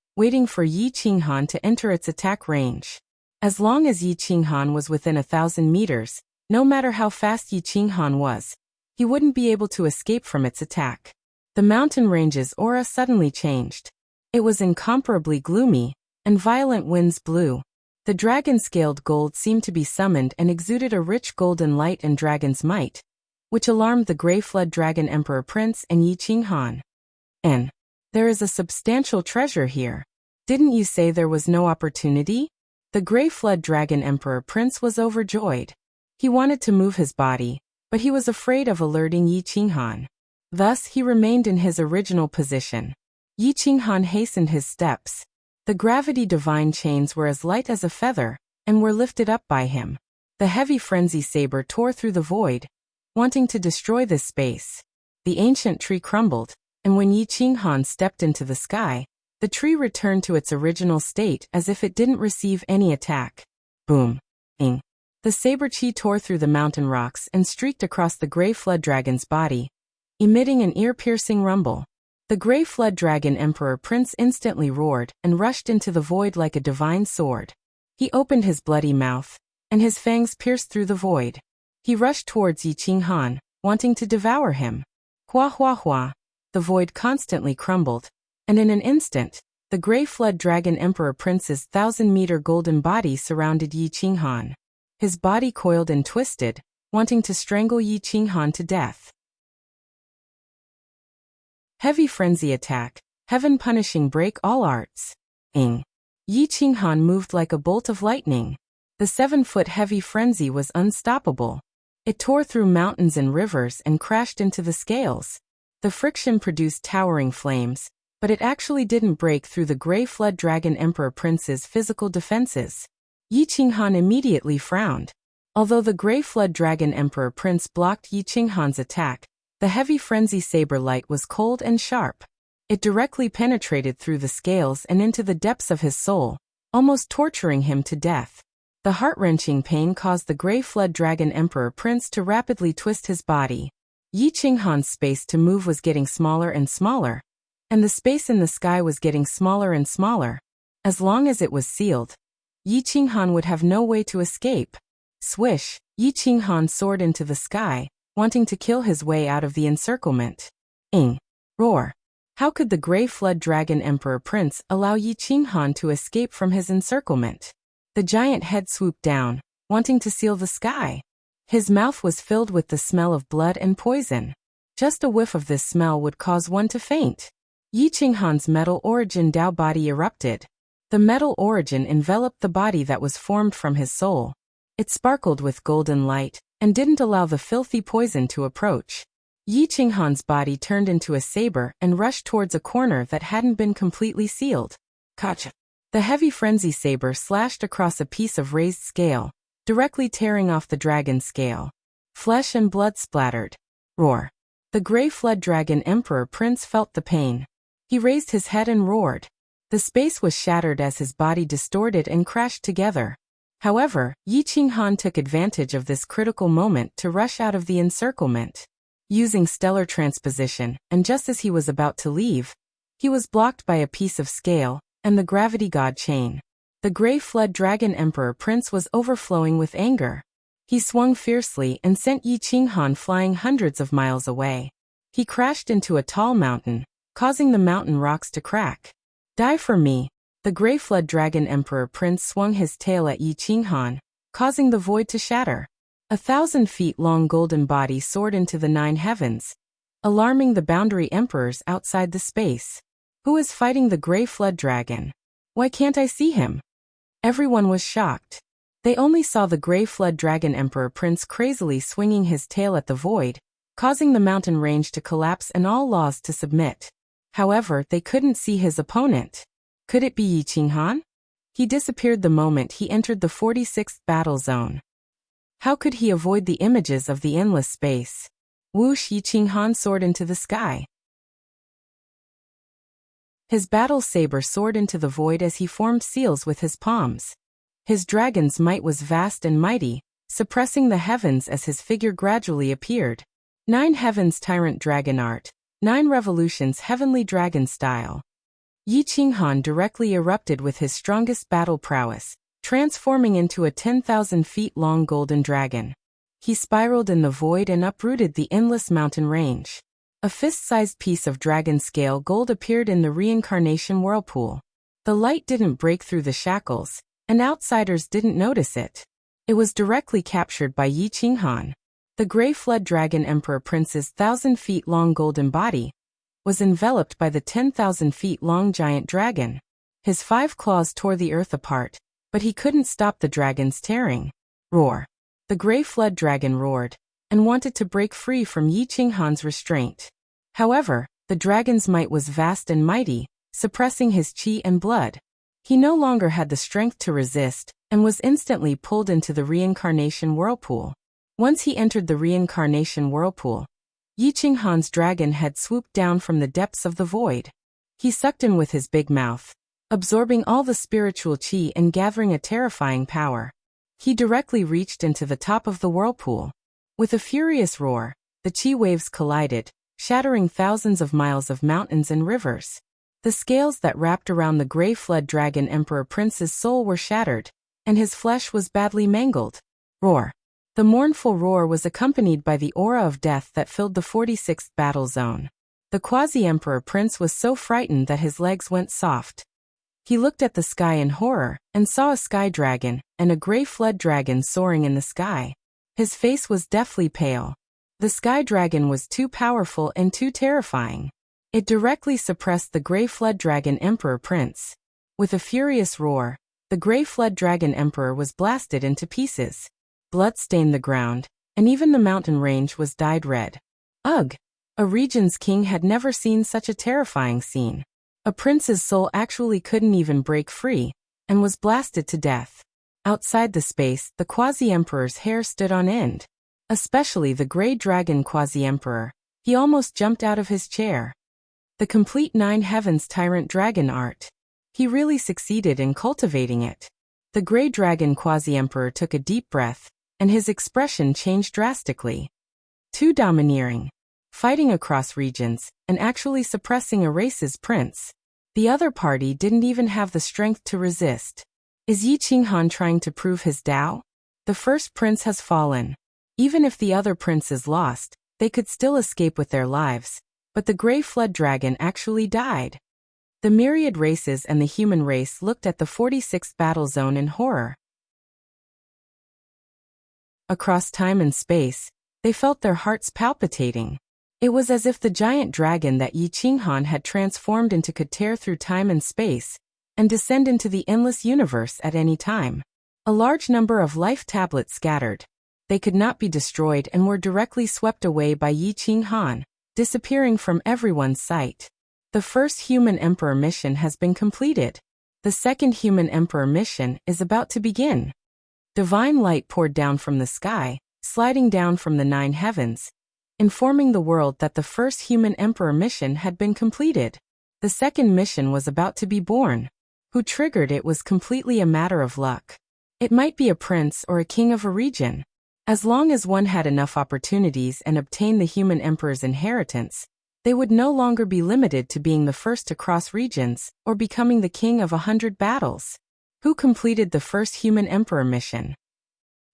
for Yi Qinghan to enter its attack range. As long as Yi Qinghan was within 1,000 meters, no matter how fast Yi Qinghan was, he wouldn't be able to escape from its attack. The mountain range's aura suddenly changed. It was incomparably gloomy, and violent winds blew. The dragon-scaled gold seemed to be summoned and exuded a rich golden light and dragon's might, which alarmed the Grey Flood Dragon Emperor Prince and Yi Qinghan. And there is a substantial treasure here. Didn't you say there was no opportunity? The Grey Flood Dragon Emperor Prince was overjoyed. He wanted to move his body, but he was afraid of alerting Yi Qinghan. Thus, he remained in his original position. Yi Qinghan hastened his steps. The gravity divine chains were as light as a feather, and were lifted up by him. The heavy frenzy saber tore through the void, wanting to destroy this space. The ancient tree crumbled, and when Yi Qinghan stepped into the sky, the tree returned to its original state as if it didn't receive any attack. Boom. Ing. The saber chi tore through the mountain rocks and streaked across the Grey Flood Dragon's body, emitting an ear-piercing rumble. The Grey Flood Dragon Emperor Prince instantly roared and rushed into the void like a divine sword. He opened his bloody mouth, and his fangs pierced through the void. He rushed towards Yi Qinghan, wanting to devour him. Hua hua hua. The void constantly crumbled, and in an instant, the Grey Flood Dragon Emperor Prince's 1,000-meter golden body surrounded Yi Qinghan. His body coiled and twisted, wanting to strangle Yi Qinghan to death. Heavy frenzy attack, heaven punishing break all arts. Ing. Yi Qinghan moved like a bolt of lightning. The 7-foot heavy frenzy was unstoppable. It tore through mountains and rivers and crashed into the scales. The friction produced towering flames, but it actually didn't break through the Gray Flood Dragon Emperor Prince's physical defenses. Yi Qinghan immediately frowned. Although the Gray Flood Dragon Emperor Prince blocked Yi Qinghan's attack, the heavy frenzy saber light was cold and sharp. It directly penetrated through the scales and into the depths of his soul, almost torturing him to death. The heart-wrenching pain caused the Gray Flood Dragon Emperor Prince to rapidly twist his body. Yi Qinghan's space to move was getting smaller and smaller, and the space in the sky was getting smaller and smaller. As long as it was sealed, Yi Qinghan would have no way to escape. Swish, Yi Qinghan soared into the sky, wanting to kill his way out of the encirclement. Ing. Roar. How could the Gray Flood Dragon Emperor Prince allow Yi Qinghan to escape from his encirclement? The giant head swooped down, wanting to seal the sky. His mouth was filled with the smell of blood and poison. Just a whiff of this smell would cause one to faint. Yi Qinghan's metal origin Dao body erupted. The metal origin enveloped the body that was formed from his soul. It sparkled with golden light, and didn't allow the filthy poison to approach. Yi Qinghan's body turned into a saber and rushed towards a corner that hadn't been completely sealed. Kacha. The heavy frenzy saber slashed across a piece of raised scale, directly tearing off the dragon's scale. Flesh and blood splattered. Roar. The Gray Flood Dragon Emperor Prince felt the pain. He raised his head and roared. The space was shattered as his body distorted and crashed together. However, Yi Qinghan took advantage of this critical moment to rush out of the encirclement. Using stellar transposition, and just as he was about to leave, he was blocked by a piece of scale and the gravity god chain. The Gray Flood Dragon Emperor Prince was overflowing with anger. He swung fiercely and sent Yi Qinghan flying hundreds of miles away. He crashed into a tall mountain, causing the mountain rocks to crack. Die for me. The Gray Flood Dragon Emperor Prince swung his tail at Yi Qinghan, causing the void to shatter. 1,000 feet long golden body soared into the 9 heavens, alarming the boundary emperors outside the space. Who is fighting the Gray Flood Dragon? Why can't I see him? Everyone was shocked. They only saw the Gray Flood Dragon Emperor Prince crazily swinging his tail at the void, causing the mountain range to collapse and all laws to submit. However, they couldn't see his opponent. Could it be Yi Qinghan? He disappeared the moment he entered the 46th battle zone. How could he avoid the images of the endless space? Whoosh! Yi Qinghan soared into the sky. His battle saber soared into the void as he formed seals with his palms. His dragon's might was vast and mighty, suppressing the heavens as his figure gradually appeared. 9 heavens tyrant dragon art, 9 revolutions heavenly dragon style. Yi Qinghan directly erupted with his strongest battle prowess, transforming into a 10,000 feet long golden dragon. He spiraled in the void and uprooted the endless mountain range. A fist-sized piece of dragon scale gold appeared in the reincarnation whirlpool. The light didn't break through the shackles, and outsiders didn't notice it. It was directly captured by Yi Qinghan. The Gray Flood Dragon Emperor Prince's 1,000 feet long golden body was enveloped by the 10,000 feet long giant dragon. His 5 claws tore the earth apart, but he couldn't stop the dragon's tearing. Roar. The Gray Flood Dragon roared, and wanted to break free from Yi Qinghan's restraint. However, the dragon's might was vast and mighty, suppressing his qi and blood. He no longer had the strength to resist, and was instantly pulled into the reincarnation whirlpool. Once he entered the reincarnation whirlpool, Yi Qinghan's dragon had swooped down from the depths of the void. He sucked in with his big mouth, absorbing all the spiritual qi and gathering a terrifying power. He directly reached into the top of the whirlpool. With a furious roar, the qi waves collided, shattering thousands of miles of mountains and rivers. The scales that wrapped around the Gray Flood Dragon Emperor Prince's soul were shattered, and his flesh was badly mangled. Roar. The mournful roar was accompanied by the aura of death that filled the 46th battle zone. The Quasi-Emperor Prince was so frightened that his legs went soft. He looked at the sky in horror, and saw a sky dragon, and a Gray Flood Dragon soaring in the sky. His face was deathly pale. The sky dragon was too powerful and too terrifying. It directly suppressed the Gray Flood Dragon Emperor Prince. With a furious roar, The gray flood dragon emperor was blasted into pieces. Blood stained the ground, and even the mountain range was dyed red. Ugh! A region's king had never seen such a terrifying scene. A prince's soul actually couldn't even break free, and was blasted to death. Outside the space, the quasi-emperor's hair stood on end. Especially the gray dragon quasi-emperor. He almost jumped out of his chair. The complete Nine Heavens tyrant dragon art. He really succeeded in cultivating it. The gray dragon quasi-emperor took a deep breath, and his expression changed drastically. Too domineering. Fighting across regions, and actually suppressing a race's prince. The other party didn't even have the strength to resist. Is Yi Qinghan trying to prove his Tao? The first prince has fallen. Even if the other prince is lost, they could still escape with their lives. But the gray flood dragon actually died. The myriad races and the human race looked at the 46th battle zone in horror. Across time and space, they felt their hearts palpitating. It was as if the giant dragon that Yi Qinghan had transformed into could tear through time and space, and descend into the endless universe at any time. A large number of life tablets scattered. They could not be destroyed and were directly swept away by Yi Qinghan, disappearing from everyone's sight. The first human emperor mission has been completed. The second human emperor mission is about to begin. Divine light poured down from the sky, sliding down from the 9 heavens, informing the world that the first human emperor mission had been completed. The second mission was about to be born. Who triggered it was completely a matter of luck. It might be a prince or a king of a region. As long as one had enough opportunities and obtained the human emperor's inheritance, they would no longer be limited to being the first to cross regions or becoming the king of 100 battles. Who completed the first human emperor mission?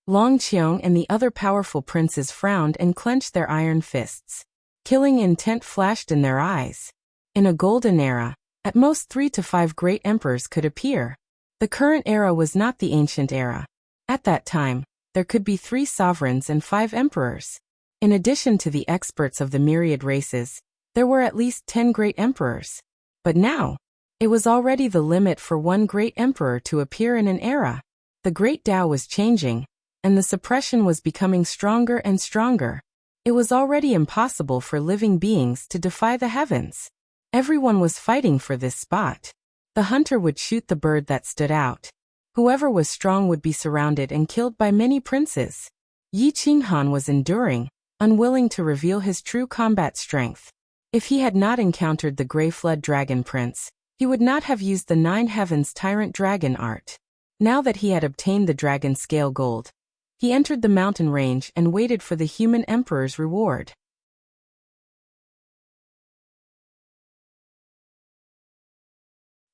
Long Qiong and the other powerful princes frowned and clenched their iron fists. Killing intent flashed in their eyes. In a golden era, at most 3 to 5 great emperors could appear. The current era was not the ancient era. At that time, there could be 3 sovereigns and 5 emperors. In addition to the experts of the myriad races, there were at least 10 great emperors. But now, it was already the limit for one great emperor to appear in an era. The great Tao was changing, and the suppression was becoming stronger and stronger. It was already impossible for living beings to defy the heavens. Everyone was fighting for this spot. The hunter would shoot the bird that stood out. Whoever was strong would be surrounded and killed by many princes. Yi Qinghan was enduring, unwilling to reveal his true combat strength. If he had not encountered the Grey Flood Dragon Prince, he would not have used the 9 Heavens Tyrant Dragon art. Now that he had obtained the Dragon Scale Gold, he entered the mountain range and waited for the human emperor's reward.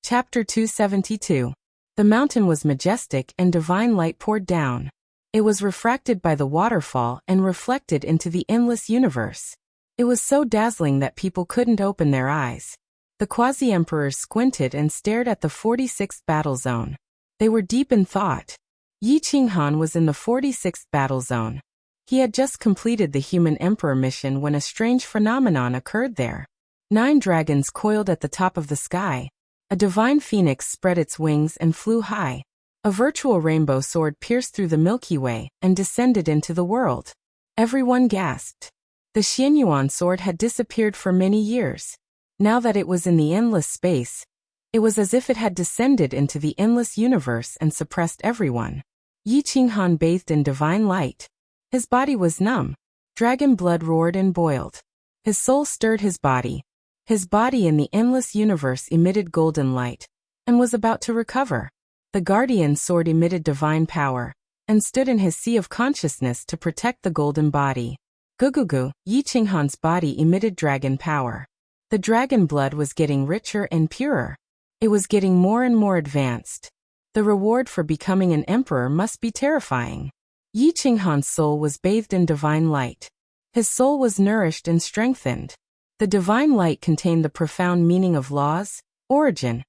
Chapter 272. The mountain was majestic and divine light poured down. It was refracted by the waterfall and reflected into the endless universe. It was so dazzling that people couldn't open their eyes. The quasi-emperors squinted and stared at the 46th battle zone. They were deep in thought. Yi Qinghan was in the 46th battle zone. He had just completed the human emperor mission when a strange phenomenon occurred there. 9 dragons coiled at the top of the sky. A divine phoenix spread its wings and flew high. A virtual rainbow sword pierced through the Milky Way and descended into the world. Everyone gasped. The Xianyuan sword had disappeared for many years. Now that it was in the endless space, it was as if it had descended into the endless universe and suppressed everyone. Yi Qinghan bathed in divine light. His body was numb. Dragon blood roared and boiled. His soul stirred his body. His body in the endless universe emitted golden light, and was about to recover. The guardian sword emitted divine power, and stood in his sea of consciousness to protect the golden body. Gugugu, Yi Qinghan's body emitted dragon power. The dragon blood was getting richer and purer. It was getting more and more advanced. The reward for becoming an emperor must be terrifying. Yi Qinghan's soul was bathed in divine light. His soul was nourished and strengthened. The divine light contained the profound meaning of laws, origin,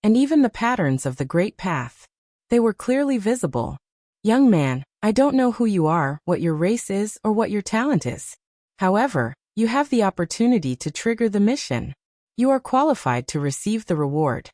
and even the patterns of the great path. They were clearly visible. Young man, I don't know who you are, what your race is, or what your talent is. However, you have the opportunity to trigger the mission. You are qualified to receive the reward.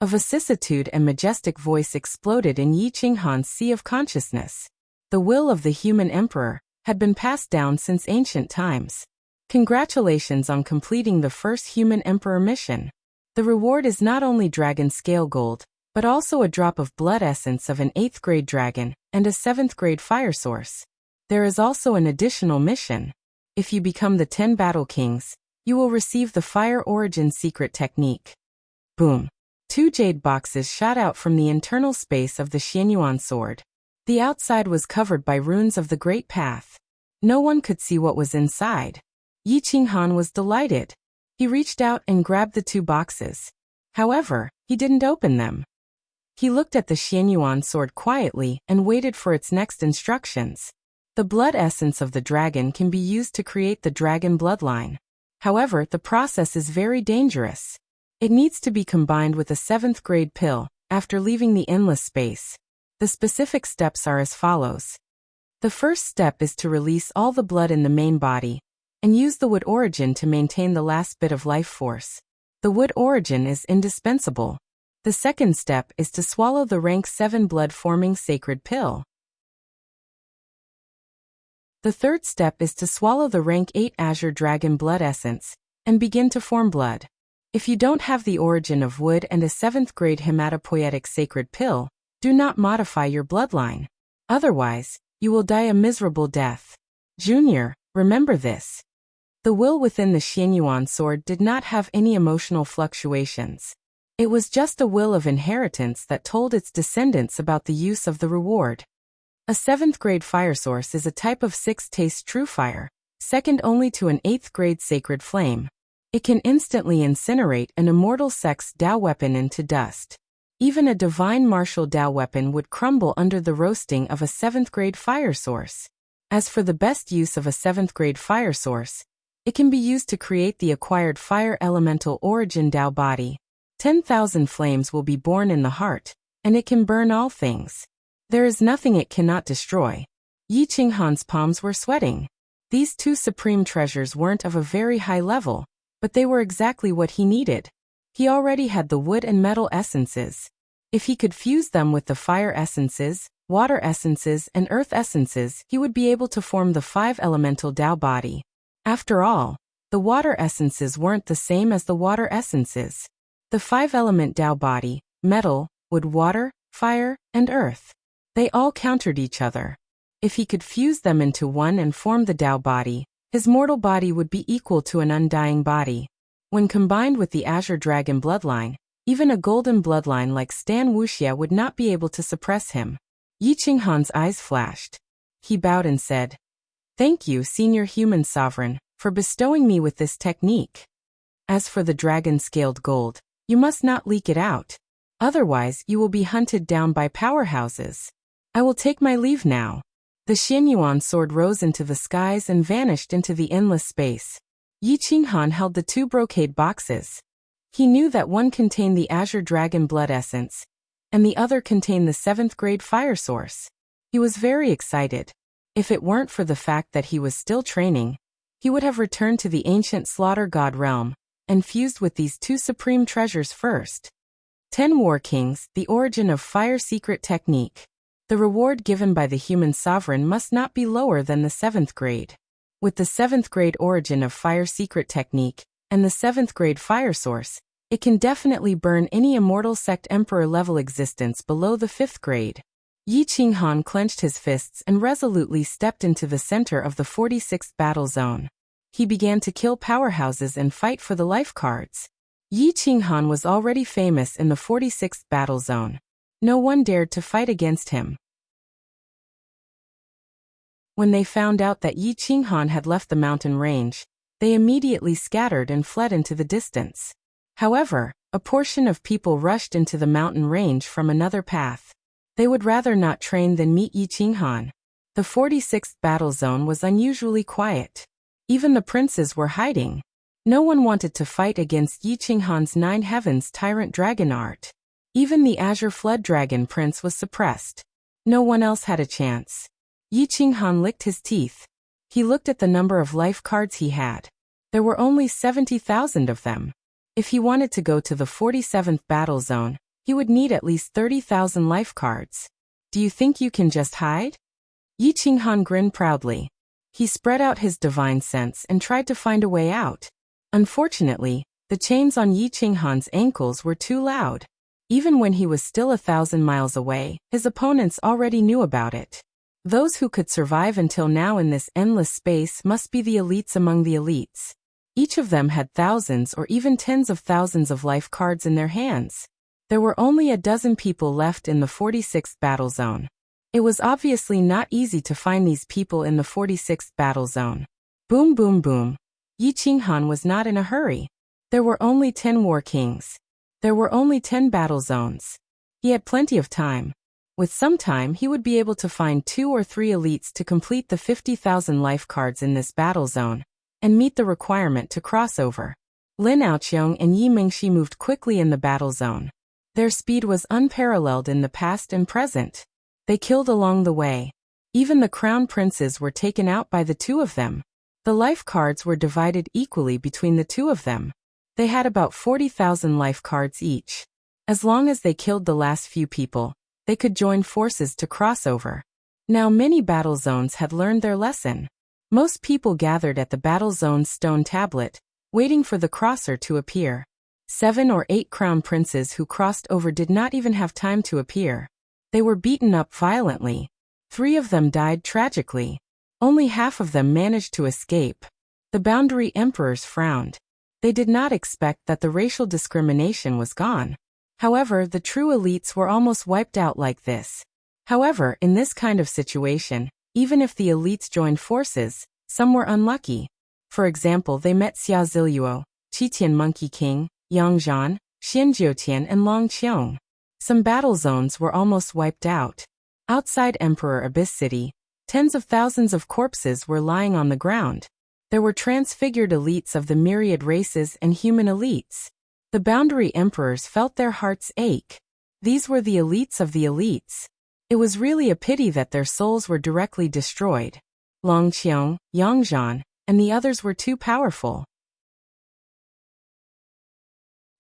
A vicissitude and majestic voice exploded in Yi Qinghan's sea of consciousness. The will of the human emperor had been passed down since ancient times. Congratulations on completing the first human emperor mission. The reward is not only dragon scale gold, but also a drop of blood essence of an 8th grade dragon and a 7th grade fire source. There is also an additional mission. If you become the 10 battle kings, you will receive the fire origin secret technique. Boom. 2 jade boxes shot out from the internal space of the Xianyuan sword. The outside was covered by runes of the Great Path. No one could see what was inside. Yi Qinghan was delighted. He reached out and grabbed the 2 boxes. However, he didn't open them. He looked at the Xianyuan sword quietly and waited for its next instructions. The blood essence of the dragon can be used to create the dragon bloodline. However, the process is very dangerous. It needs to be combined with a 7th grade pill after leaving the endless space. The specific steps are as follows. The first step is to release all the blood in the main body and use the wood origin to maintain the last bit of life force. The wood origin is indispensable. The second step is to swallow the rank 7 blood-forming sacred pill. The third step is to swallow the rank 8 azure dragon blood essence and begin to form blood. If you don't have the origin of wood and a 7th grade hematopoietic sacred pill, do not modify your bloodline. Otherwise, you will die a miserable death. Junior, remember this. The will within the Xianyuan sword did not have any emotional fluctuations. It was just a will of inheritance that told its descendants about the use of the reward. A 7th grade fire source is a type of 6-taste true fire, second only to an 8th grade sacred flame. It can instantly incinerate an immortal sex Dao weapon into dust. Even a divine martial Dao weapon would crumble under the roasting of a 7th grade fire source. As for the best use of a 7th grade fire source, it can be used to create the acquired fire elemental origin Dao body. 10,000 flames will be born in the heart, and it can burn all things. There is nothing it cannot destroy. Yi Qinghan's palms were sweating. These 2 supreme treasures weren't of a very high level, but they were exactly what he needed. He already had the wood and metal essences. If he could fuse them with the fire essences, water essences, and earth essences, he would be able to form the 5 elemental Dao body. After all, the water essences weren't the same as the water essences. The 5 element Dao body, metal, wood, water, fire, and earth. They all countered each other. If he could fuse them into one and form the Dao body, his mortal body would be equal to an undying body. When combined with the Azure Dragon bloodline, even a golden bloodline like Stan Wuxia would not be able to suppress him. Yi Qinghan's eyes flashed. He bowed and said, "Thank you, Senior Human Sovereign, for bestowing me with this technique. As for the dragon-scaled gold, you must not leak it out. Otherwise, you will be hunted down by powerhouses. I will take my leave now." The Xianyuan sword rose into the skies and vanished into the endless space. Yi Qinghan held the 2 brocade boxes. He knew that one contained the Azure Dragon blood essence, and the other contained the 7th grade fire source. He was very excited. If it weren't for the fact that he was still training, he would have returned to the ancient slaughter god realm and fused with these 2 supreme treasures first. 10 War Kings, the origin of fire secret technique. The reward given by the human sovereign must not be lower than the 7th grade. With the 7th grade origin of fire secret technique and the 7th grade fire source, it can definitely burn any immortal sect emperor level existence below the 5th grade. Yi Qinghan clenched his fists and resolutely stepped into the center of the 46th battle zone. He began to kill powerhouses and fight for the life cards. Yi Qinghan was already famous in the 46th battle zone. No one dared to fight against him. When they found out that Yi Qinghan had left the mountain range, they immediately scattered and fled into the distance. However, a portion of people rushed into the mountain range from another path. They would rather not train than meet Yi Qinghan. The 46th battle zone was unusually quiet. Even the princes were hiding. No one wanted to fight against Yi Qinghan's 9 heavens tyrant dragon art. Even the Azure Flood Dragon Prince was suppressed. No one else had a chance. Yi Qinghan licked his teeth. He looked at the number of life cards he had. There were only 70,000 of them. If he wanted to go to the 47th battle zone, He would need at least 30,000 life cards. Do you think you can just hide? Yi Qinghan grinned proudly. He spread out his divine sense and tried to find a way out. Unfortunately, the chains on Yi Qinghan's ankles were too loud. Even when he was still 1,000 miles away, his opponents already knew about it. Those who could survive until now in this endless space must be the elites among the elites. Each of them had thousands or even tens of thousands of life cards in their hands. There were only a dozen people left in the 46th battle zone. It was obviously not easy to find these people in the 46th battle zone. Boom boom boom. Yi Qinghan was not in a hurry. There were only 10 war kings. There were only 10 battle zones. He had plenty of time. With some time he would be able to find 2 or 3 elites to complete the 50,000 life cards in this battle zone, and meet the requirement to cross over. Lin Aoqiong and Yi Mingxi moved quickly in the battle zone. Their speed was unparalleled in the past and present. They killed along the way. Even the crown princes were taken out by the two of them. The life cards were divided equally between the two of them. They had about 40,000 life cards each. As long as they killed the last few people, they could join forces to cross over. Now many battle zones had learned their lesson. Most people gathered at the battle zone's stone tablet, waiting for the crosser to appear. 7 or 8 crown princes who crossed over did not even have time to appear. They were beaten up violently. 3 of them died tragically. Only half of them managed to escape. The boundary emperors frowned. They did not expect that the racial discrimination was gone. However, the true elites were almost wiped out like this. However, in this kind of situation, even if the elites joined forces, some were unlucky. For example, they met Xia Ziluo, Qitian Monkey King, Yang Zhan, Xian Jiutian and Long Qiong. Some battle zones were almost wiped out. Outside Emperor Abyss City, tens of thousands of corpses were lying on the ground. There were transfigured elites of the myriad races and human elites. The boundary emperors felt their hearts ache. These were the elites of the elites. It was really a pity that their souls were directly destroyed. Long Qiong, Yang Zhan, and the others were too powerful.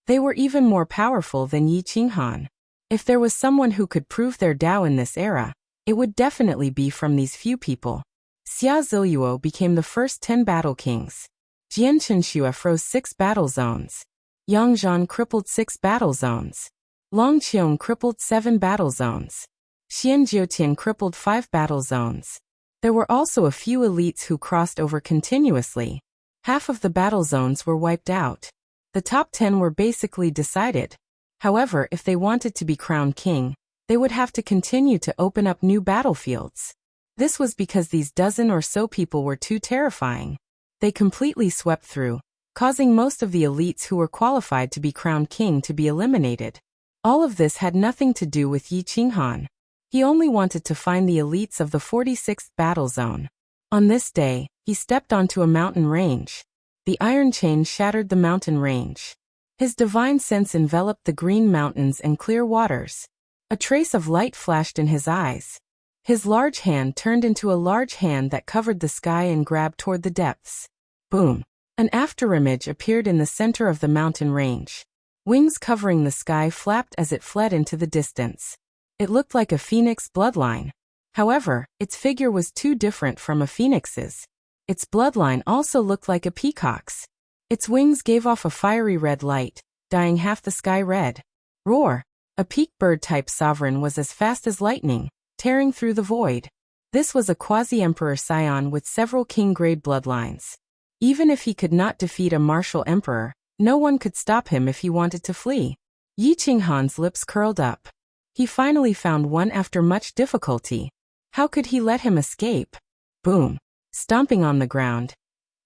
They were even more powerful than Yi Qinghan. If there was someone who could prove their Tao in this era, it would definitely be from these few people. Xia Ziluo became the first 10 battle kings. Jian Chenxue froze 6 battle zones. Yang Zhan crippled 6 battle zones. Long Qiong crippled 7 battle zones. Xian Jiutian crippled 5 battle zones. There were also a few elites who crossed over continuously. Half of the battle zones were wiped out. The top 10 were basically decided. However, if they wanted to be crowned king, they would have to continue to open up new battlefields. This was because these dozen or so people were too terrifying. They completely swept through, causing most of the elites who were qualified to be crowned king to be eliminated. All of this had nothing to do with Yi Qinghan. He only wanted to find the elites of the 46th battle zone. On this day, he stepped onto a mountain range. The iron chain shattered the mountain range. His divine sense enveloped the green mountains and clear waters. A trace of light flashed in his eyes. His large hand turned into a large hand that covered the sky and grabbed toward the depths. Boom! An afterimage appeared in the center of the mountain range. Wings covering the sky flapped as it fled into the distance. It looked like a phoenix bloodline. However, its figure was too different from a phoenix's. Its bloodline also looked like a peacock's. Its wings gave off a fiery red light, dyeing half the sky red. Roar! A peak bird-type sovereign was as fast as lightning, tearing through the void. This was a quasi-emperor scion with several king-grade bloodlines. Even if he could not defeat a martial emperor, no one could stop him if he wanted to flee. Yi Qinghan's lips curled up. He finally found one after much difficulty. How could he let him escape? Boom! Stomping on the ground,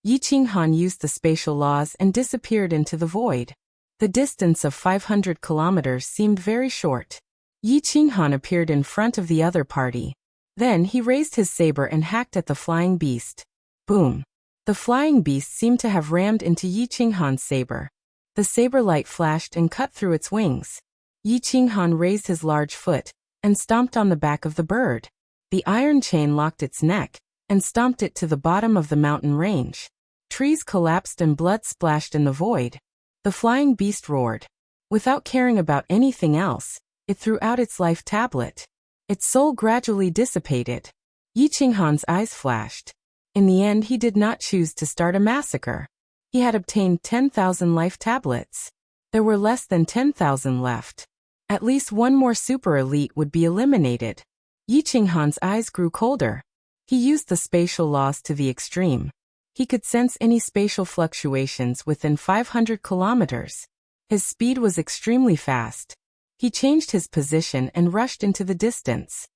Yi Qinghan used the spatial laws and disappeared into the void. The distance of 500 kilometers seemed very short. Yi Qinghan appeared in front of the other party. Then he raised his saber and hacked at the flying beast. Boom! The flying beast seemed to have rammed into Yi Qinghan's saber. The saber light flashed and cut through its wings. Yi Qinghan raised his large foot and stomped on the back of the bird. The iron chain locked its neck and stomped it to the bottom of the mountain range. Trees collapsed and blood splashed in the void. The flying beast roared. Without caring about anything else, it threw out its life tablet. Its soul gradually dissipated. Yi Qinghan's eyes flashed. In the end, he did not choose to start a massacre. He had obtained 10,000 life tablets. There were less than 10,000 left. At least one more super elite would be eliminated. Yi Qinghan's eyes grew colder. He used the spatial laws to the extreme. He could sense any spatial fluctuations within 500 kilometers. His speed was extremely fast. He changed his position and rushed into the distance.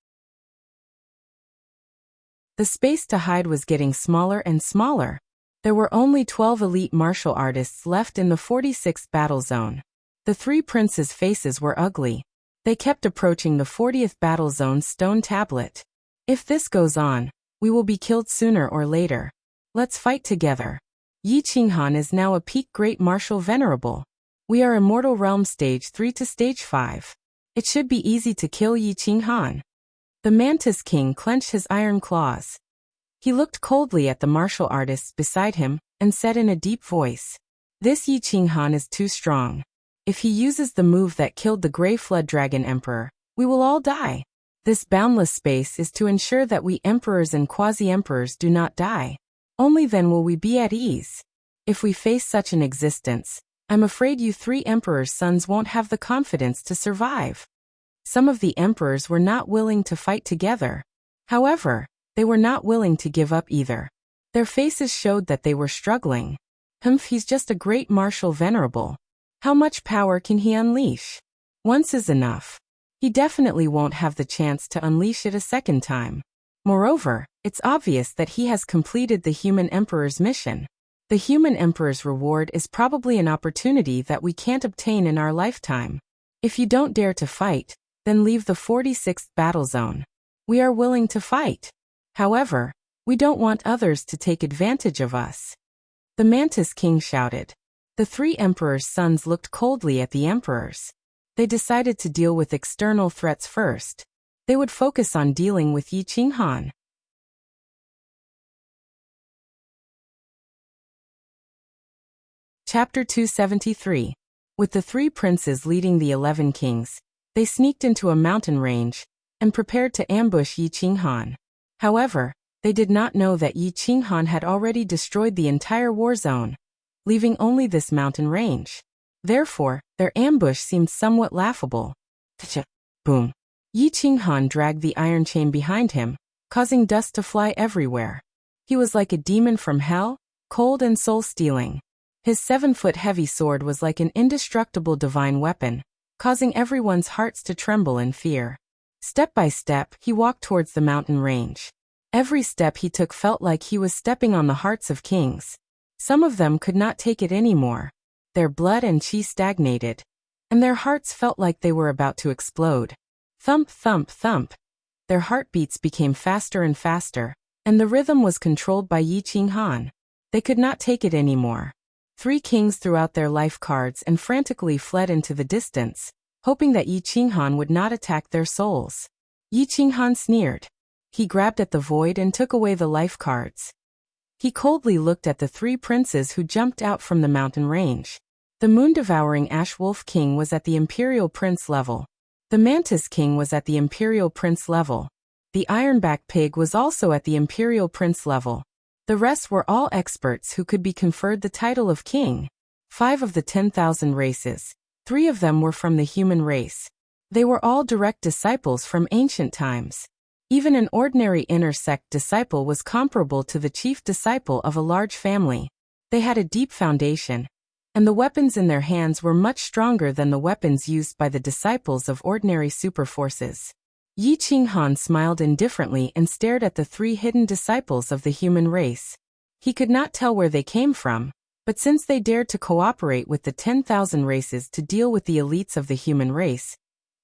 The space to hide was getting smaller and smaller. There were only 12 elite martial artists left in the 46th battle zone. The three princes' faces were ugly. They kept approaching the 40th battle zone's stone tablet. If this goes on, we will be killed sooner or later. Let's fight together. Yi Qinghan is now a peak great martial venerable. We are immortal realm stage 3 to stage 5. It should be easy to kill Yi Qinghan. The Mantis King clenched his iron claws. He looked coldly at the martial artists beside him and said in a deep voice, "This Yi Qinghan is too strong. If he uses the move that killed the Grey Flood Dragon Emperor, we will all die. This boundless space is to ensure that we emperors and quasi-emperors do not die. Only then will we be at ease. If we face such an existence, I'm afraid you three emperors' sons won't have the confidence to survive." Some of the emperors were not willing to fight together. However, they were not willing to give up either. Their faces showed that they were struggling. He's just a great martial venerable. How much power can he unleash? Once is enough. He definitely won't have the chance to unleash it a second time. Moreover, it's obvious that he has completed the human emperor's mission. The human emperor's reward is probably an opportunity that we can't obtain in our lifetime. If you don't dare to fight, then leave the 46th battle zone. We are willing to fight. However, we don't want others to take advantage of us. The Mantis King shouted. The three emperors' sons looked coldly at the emperors. They decided to deal with external threats first. They would focus on dealing with Yi Qinghan. Chapter 273. With the three princes leading the 11 kings, they sneaked into a mountain range and prepared to ambush Yi Qinghan. However, they did not know that Yi Qinghan had already destroyed the entire war zone, leaving only this mountain range. Therefore, their ambush seemed somewhat laughable. Boom. Yi Qinghan dragged the iron chain behind him, causing dust to fly everywhere. He was like a demon from hell, cold and soul-stealing. His 7-foot heavy sword was like an indestructible divine weapon, causing everyone's hearts to tremble in fear. Step by step, he walked towards the mountain range. Every step he took felt like he was stepping on the hearts of kings. Some of them could not take it anymore. Their blood and chi stagnated, and their hearts felt like they were about to explode. Thump, thump, thump. Their heartbeats became faster and faster, and the rhythm was controlled by Yi Qinghan. They could not take it anymore. Three kings threw out their life cards and frantically fled into the distance, hoping that Yi Qinghan would not attack their souls. Yi Qinghan sneered. He grabbed at the void and took away the life cards. He coldly looked at the three princes who jumped out from the mountain range. The moon-devouring Ash Wolf King was at the Imperial Prince level. The Mantis King was at the Imperial Prince level. The Ironback Pig was also at the Imperial Prince level. The rest were all experts who could be conferred the title of king. 5 of the 10,000 races. 3 of them were from the human race. They were all direct disciples from ancient times. Even an ordinary inner sect disciple was comparable to the chief disciple of a large family. They had a deep foundation, and the weapons in their hands were much stronger than the weapons used by the disciples of ordinary superforces. Yi Qinghan smiled indifferently and stared at the 3 hidden disciples of the human race. He could not tell where they came from, but since they dared to cooperate with the 10,000 races to deal with the elites of the human race,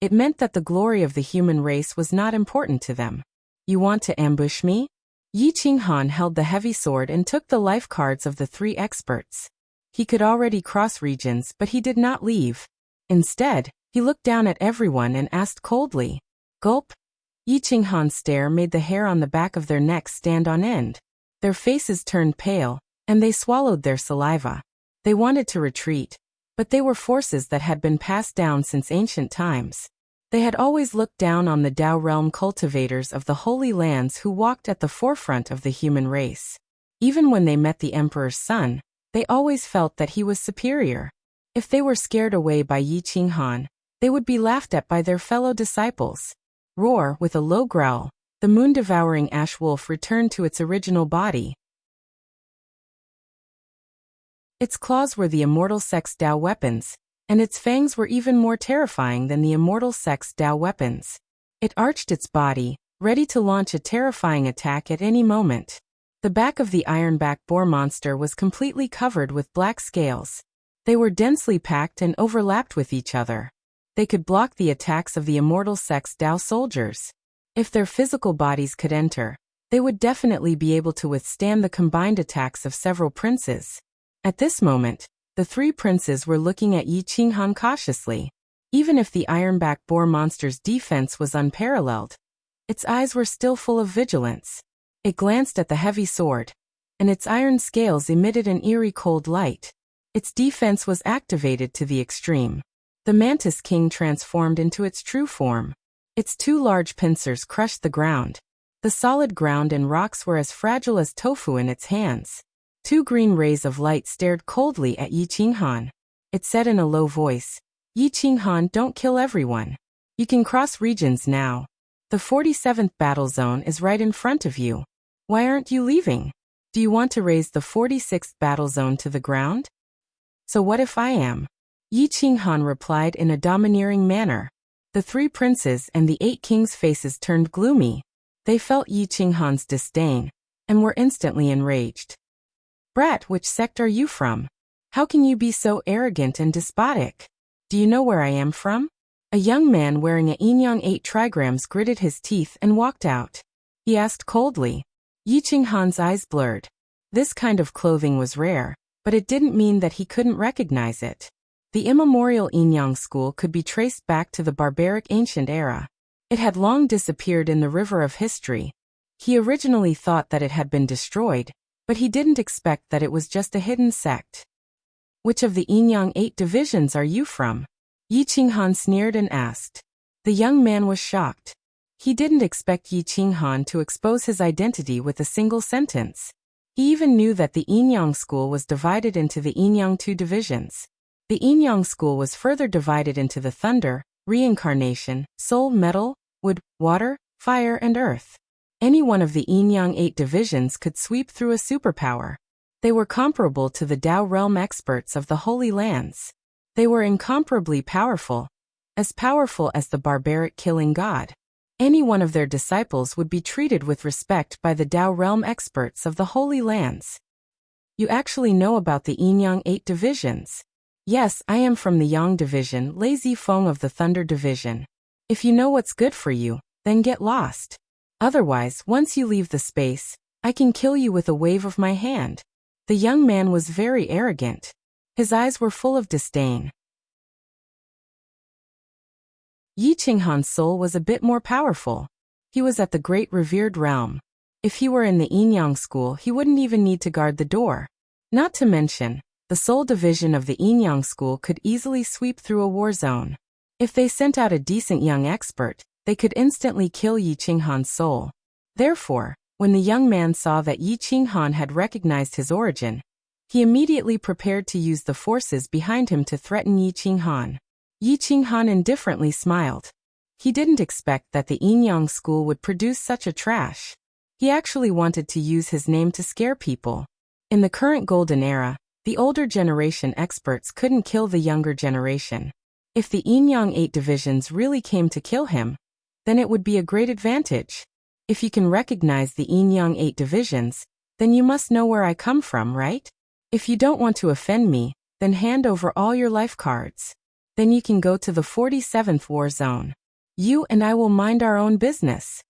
it meant that the glory of the human race was not important to them. You want to ambush me? Yi Qinghan held the heavy sword and took the life cards of the 3 experts. He could already cross regions, but he did not leave. Instead, he looked down at everyone and asked coldly, "Gulp?" Yi Qinghan's stare made the hair on the back of their necks stand on end. Their faces turned pale, and they swallowed their saliva. They wanted to retreat, But they were forces that had been passed down since ancient times. They had always looked down on the Tao realm cultivators of the Holy Lands who walked at the forefront of the human race. Even when they met the Emperor's son, they always felt that he was superior. If they were scared away by Yi Qinghan, they would be laughed at by their fellow disciples. Roar, with a low growl, the moon-devouring ash wolf returned to its original body. Its claws were the immortal sex Tao weapons, and its fangs were even more terrifying than the immortal sex Tao weapons. It arched its body, ready to launch a terrifying attack at any moment. The back of the ironback boar monster was completely covered with black scales. They were densely packed and overlapped with each other. They could block the attacks of the immortal sex Tao soldiers. If their physical bodies could enter, they would definitely be able to withstand the combined attacks of several princes. At this moment, the three princes were looking at Yi Qinghan cautiously. Even if the ironback boar monster's defense was unparalleled, its eyes were still full of vigilance. It glanced at the heavy sword, and its iron scales emitted an eerie cold light. Its defense was activated to the extreme. The Mantis King transformed into its true form. Its two large pincers crushed the ground. The solid ground and rocks were as fragile as tofu in its hands. Two green rays of light stared coldly at Yi Qinghan. It said in a low voice, "Yi Qinghan, don't kill everyone. You can cross regions now. The 47th battle zone is right in front of you. Why aren't you leaving? Do you want to raise the 46th battle zone to the ground?" "So what if I am?" Yi Qinghan replied in a domineering manner. The three princes and the 8 kings' faces turned gloomy. They felt Yi Qinghan's disdain, and were instantly enraged. "Brat, which sect are you from? How can you be so arrogant and despotic? Do you know where I am from?" A young man wearing a Yinyang 8 trigrams gritted his teeth and walked out. He asked coldly. Yi Qinghan's eyes blurred. This kind of clothing was rare, but it didn't mean that he couldn't recognize it. The immemorial Yinyang school could be traced back to the barbaric ancient era. It had long disappeared in the river of history. He originally thought that it had been destroyed, but he didn't expect that it was just a hidden sect. "Which of the Yinyang 8 divisions are you from?" Yi Qinghan sneered and asked. The young man was shocked. He didn't expect Yi Qinghan to expose his identity with a single sentence. He even knew that the Yinyang school was divided into the Yinyang 2 divisions. The Yinyang school was further divided into the thunder, reincarnation, soul, metal, wood, water, fire, and earth. Any one of the Yinyang 8 divisions could sweep through a superpower. They were comparable to the Tao realm experts of the Holy Lands. They were incomparably powerful, as powerful as the barbaric killing god. Any one of their disciples would be treated with respect by the Tao realm experts of the Holy Lands. "You actually know about the Yinyang 8 divisions?" "Yes, I am from the Yang division, Lazy Feng of the Thunder division. If you know what's good for you, then get lost. Otherwise, once you leave the space, I can kill you with a wave of my hand." The young man was very arrogant. His eyes were full of disdain. Yi Qinghan's soul was a bit more powerful. He was at the great revered realm. If he were in the Yinyang school, he wouldn't even need to guard the door. Not to mention, the soul division of the Yinyang school could easily sweep through a war zone. If they sent out a decent young expert, they could instantly kill Yi Qinghan's soul. Therefore, when the young man saw that Yi Qinghan had recognized his origin, he immediately prepared to use the forces behind him to threaten Yi Qinghan. Yi Qinghan indifferently smiled. He didn't expect that the Yinyang school would produce such a trash. He actually wanted to use his name to scare people. In the current golden era, the older generation experts couldn't kill the younger generation. If the Yinyang 8 divisions really came to kill him, then it would be a great advantage. If you can recognize the Yinyang 8 divisions, then you must know where I come from, right? If you don't want to offend me, then hand over all your life cards. Then you can go to the 47th war zone. You and I will mind our own business.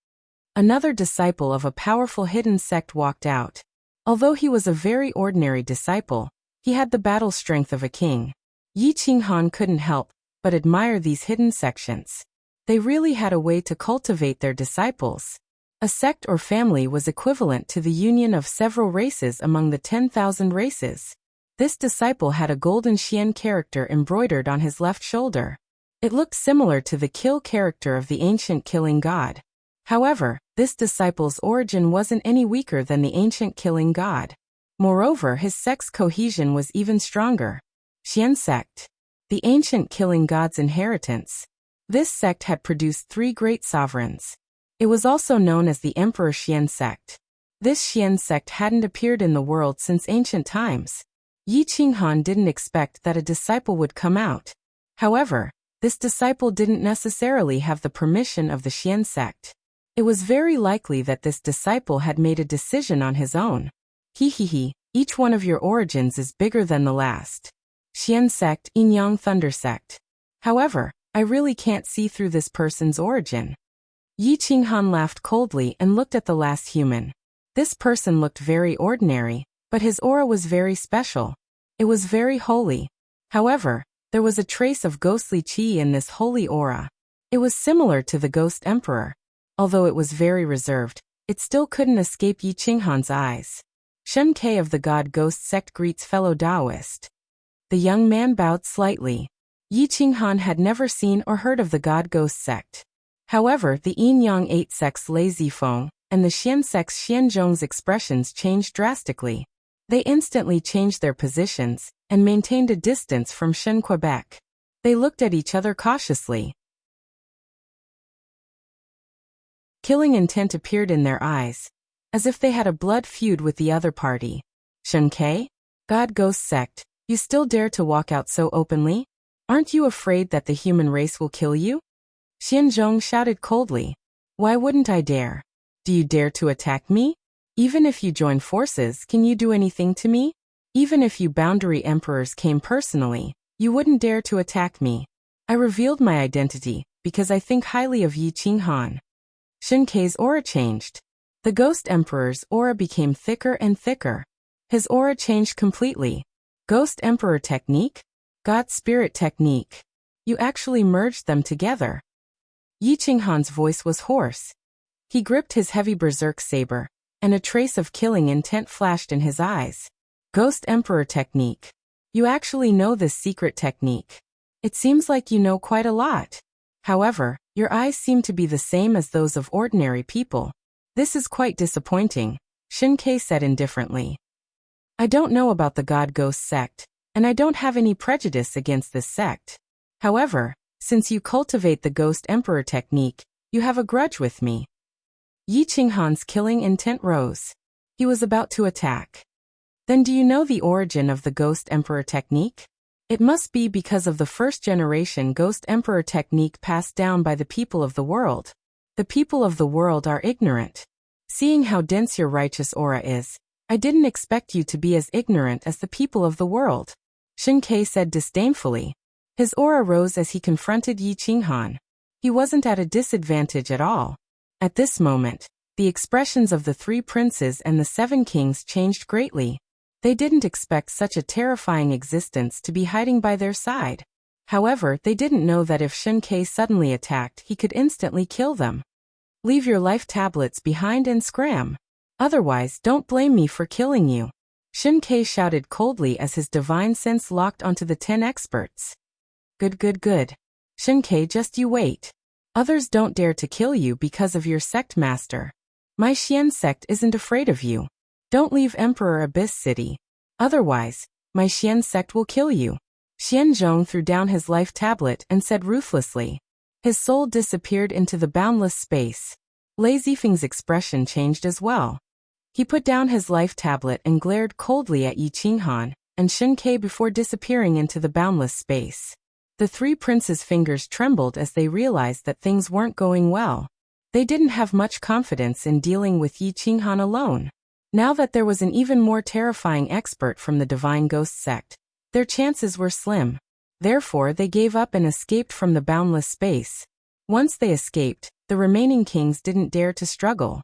Another disciple of a powerful hidden sect walked out. Although he was a very ordinary disciple, he had the battle strength of a king. Yi Qinghan couldn't help but admire these hidden sections. They really had a way to cultivate their disciples. A sect or family was equivalent to the union of several races among the 10,000 races. This disciple had a golden Xian character embroidered on his left shoulder. It looked similar to the kill character of the ancient killing god. However, this disciple's origin wasn't any weaker than the ancient killing god. Moreover, his sect's cohesion was even stronger. Xian sect. The ancient killing god's inheritance. This sect had produced 3 great sovereigns. It was also known as the Emperor Xian sect. This Xian sect hadn't appeared in the world since ancient times. Yi Qinghan didn't expect that a disciple would come out. However, this disciple didn't necessarily have the permission of the Xian sect. It was very likely that this disciple had made a decision on his own. Each one of your origins is bigger than the last. Xian sect, Yin-Yang Thunder sect. However, I really can't see through this person's origin. Yi Qinghan laughed coldly and looked at the last human. This person looked very ordinary, but his aura was very special. It was very holy. However, there was a trace of ghostly qi in this holy aura. It was similar to the Ghost Emperor. Although it was very reserved, it still couldn't escape Yi Qinghan's eyes. Shen Ke of the God Ghost sect greets fellow Taoist. The young man bowed slightly. Yi Qinghan had never seen or heard of the God Ghost sect. However, the Yin-Yang 8 sect's Lei Zifeng and the Xian sect's Xianzhong's expressions changed drastically. They instantly changed their positions and maintained a distance from Shen Quebec. They looked at each other cautiously. Killing intent appeared in their eyes, as if they had a blood feud with the other party. Shen Ke? God Ghost sect, you still dare to walk out so openly? Aren't you afraid that the human race will kill you? Xianzhong shouted coldly. Why wouldn't I dare? Do you dare to attack me? Even if you join forces, can you do anything to me? Even if you boundary emperors came personally, you wouldn't dare to attack me. I revealed my identity, because I think highly of Yi Qinghan. Shen Ke's aura changed. The Ghost Emperor's aura became thicker and thicker. His aura changed completely. Ghost Emperor technique? God Spirit technique. You actually merged them together. Yi Qinghan's voice was hoarse. He gripped his heavy berserk saber, and a trace of killing intent flashed in his eyes. Ghost Emperor technique. You actually know this secret technique. It seems like you know quite a lot. However, your eyes seem to be the same as those of ordinary people. This is quite disappointing, Shen Ke said indifferently. I don't know about the God Ghost sect, and I don't have any prejudice against this sect. However, since you cultivate the Ghost Emperor technique, you have a grudge with me. Yi Qinghan's killing intent rose. He was about to attack. Then do you know the origin of the Ghost Emperor technique? It must be because of the first-generation Ghost Emperor technique passed down by the people of the world. The people of the world are ignorant. Seeing how dense your righteous aura is, I didn't expect you to be as ignorant as the people of the world, Shen Ke said disdainfully. His aura rose as he confronted Yi Qinghan. He wasn't at a disadvantage at all. At this moment, the expressions of the 3 princes and the 7 kings changed greatly. They didn't expect such a terrifying existence to be hiding by their side. However, they didn't know that if Shen Ke suddenly attacked, he could instantly kill them. Leave your life tablets behind and scram. Otherwise, don't blame me for killing you. Shen Ke shouted coldly as his divine sense locked onto the 10 experts. Good. Shen Ke, just you wait. Others don't dare to kill you because of your sect master. My Xian sect isn't afraid of you. Don't leave Emperor Abyss City. Otherwise, my Xian sect will kill you. Xianzhong threw down his life tablet and said ruthlessly. His soul disappeared into the boundless space. Lei Zifeng's expression changed as well. He put down his life tablet and glared coldly at Yi Qinghan and Shen Ke before disappearing into the boundless space. The 3 princes' fingers trembled as they realized that things weren't going well. They didn't have much confidence in dealing with Yi Qinghan alone. Now that there was an even more terrifying expert from the Divine Ghost sect, their chances were slim. Therefore, they gave up and escaped from the boundless space. Once they escaped, the remaining kings didn't dare to struggle.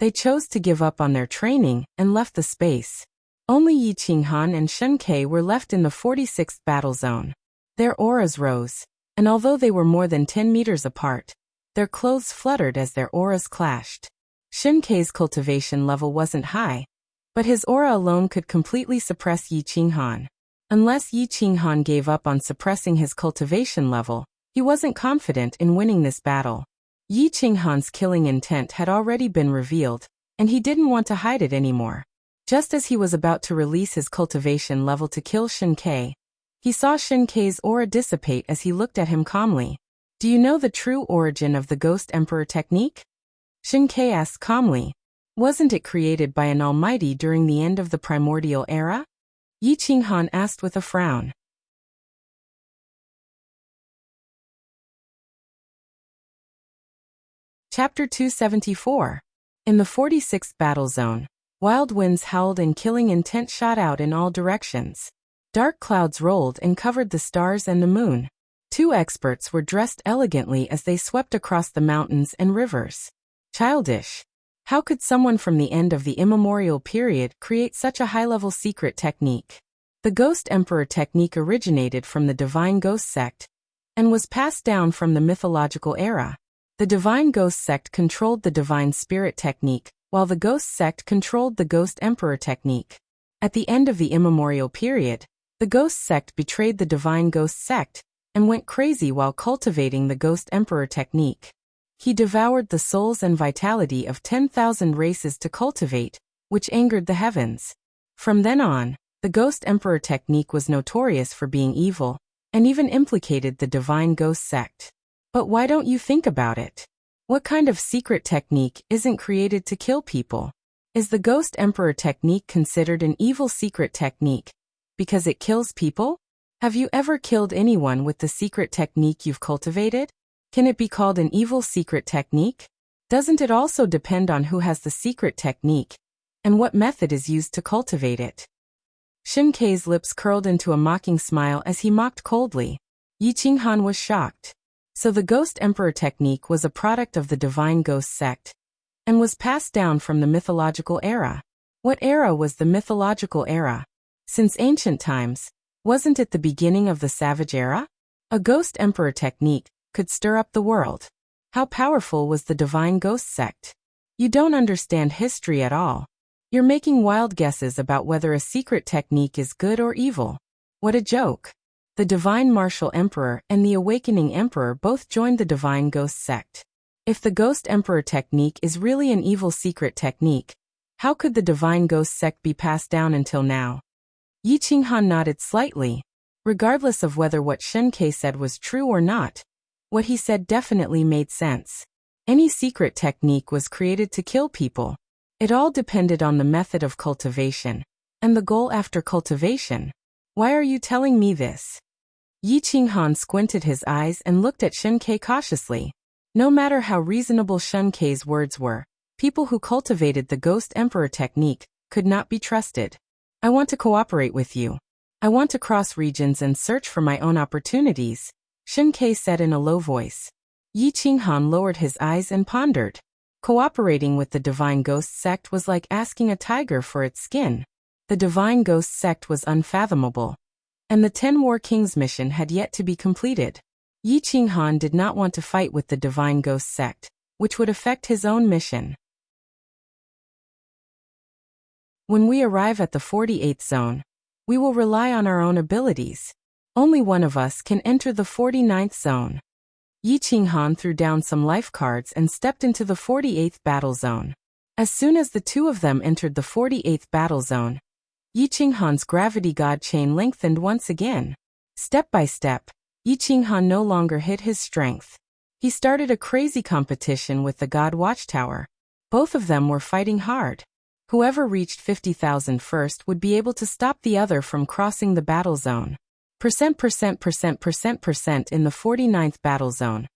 They chose to give up on their training and left the space. Only Yi Qinghan and Shen Ke were left in the 46th battle zone. Their auras rose, and although they were more than 10 meters apart, their clothes fluttered as their auras clashed. Shen Ke's cultivation level wasn't high. But his aura alone could completely suppress Yi Qinghan. Unless Yi Qinghan gave up on suppressing his cultivation level, he wasn't confident in winning this battle. Yi Qinghan's killing intent had already been revealed, and he didn't want to hide it anymore. Just as he was about to release his cultivation level to kill Shen Ke, he saw Shen Ke's aura dissipate as he looked at him calmly. Do you know the true origin of the Ghost Emperor technique? Shen Ke asked calmly. Wasn't it created by an almighty during the end of the primordial era? Yi Qinghan asked with a frown. Chapter 274. In the 46th battle zone, wild winds howled and killing intent shot out in all directions. Dark clouds rolled and covered the stars and the moon. Two experts were dressed elegantly as they swept across the mountains and rivers. Childish. How could someone from the end of the immemorial period create such a high-level secret technique? The Ghost Emperor technique originated from the Divine Ghost sect and was passed down from the mythological era. The Divine Ghost sect controlled the Divine Spirit technique, while the Ghost sect controlled the Ghost Emperor technique. At the end of the immemorial period, the Ghost sect betrayed the Divine Ghost sect and went crazy while cultivating the Ghost Emperor technique. He devoured the souls and vitality of 10,000 races to cultivate, which angered the heavens. From then on, the Ghost Emperor technique was notorious for being evil, and even implicated the Divine Ghost sect. But why don't you think about it? What kind of secret technique isn't created to kill people? Is the Ghost Emperor technique considered an evil secret technique because it kills people? Have you ever killed anyone with the secret technique you've cultivated? Can it be called an evil secret technique? Doesn't it also depend on who has the secret technique and what method is used to cultivate it? Shen Ke's lips curled into a mocking smile as he mocked coldly. Yi Qinghan was shocked. So the Ghost Emperor technique was a product of the Divine Ghost sect and was passed down from the mythological era. What era was the mythological era? Since ancient times, wasn't it the beginning of the Savage era? A Ghost Emperor technique could stir up the world. How powerful was the Divine Ghost sect? You don't understand history at all. You're making wild guesses about whether a secret technique is good or evil. What a joke. The Divine Martial Emperor and the Awakening Emperor both joined the Divine Ghost sect. If the Ghost Emperor technique is really an evil secret technique, how could the Divine Ghost sect be passed down until now? Yi Qinghan nodded slightly. Regardless of whether what Shen Ke said was true or not, what he said definitely made sense. Any secret technique was created to kill people. It all depended on the method of cultivation and the goal after cultivation. Why are you telling me this? Yi Qinghan squinted his eyes and looked at Shen Ke cautiously. No matter how reasonable Shen Ke's words were, people who cultivated the Ghost Emperor technique could not be trusted. I want to cooperate with you. I want to cross regions and search for my own opportunities, Shen Ke said in a low voice. Yi Qinghan lowered his eyes and pondered. Cooperating with the Divine Ghost sect was like asking a tiger for its skin. The Divine Ghost sect was unfathomable, and the 10 War Kings mission had yet to be completed. Yi Qinghan did not want to fight with the Divine Ghost sect, which would affect his own mission. When we arrive at the 48th zone, we will rely on our own abilities. Only one of us can enter the 49th zone. Yi Qinghan threw down some life cards and stepped into the 48th battle zone. As soon as the two of them entered the 48th battle zone, Yi Qinghan's gravity god chain lengthened once again. Step by step, Yi Qinghan no longer hid his strength. He started a crazy competition with the God Watchtower. Both of them were fighting hard. Whoever reached 50,000 first would be able to stop the other from crossing the battle zone. Percent in the 49th battle zone.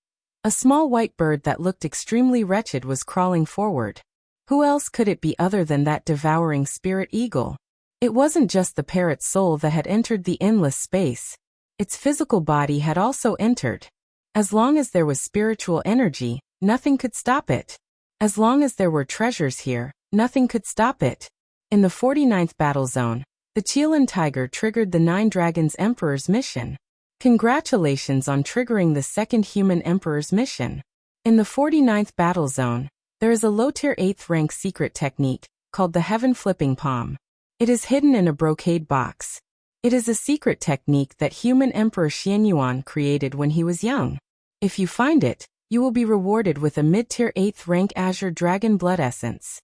A small white bird that looked extremely wretched was crawling forward. Who else could it be other than that devouring spirit eagle? It wasn't just the parrot's soul that had entered the endless space. Its physical body had also entered. As long as there was spiritual energy, nothing could stop it. As long as there were treasures here, nothing could stop it. In the 49th battle zone, the Qilin Tiger triggered the 9 Dragons Emperor's mission. Congratulations on triggering the second Human Emperor's mission. In the 49th battle zone, there is a low-tier 8th rank secret technique called the heaven flipping palm. It is hidden in a brocade box. It is a secret technique that human Emperor Xianyuan created when he was young. If you find it, you will be rewarded with a mid-tier 8th rank Azure Dragon Blood Essence.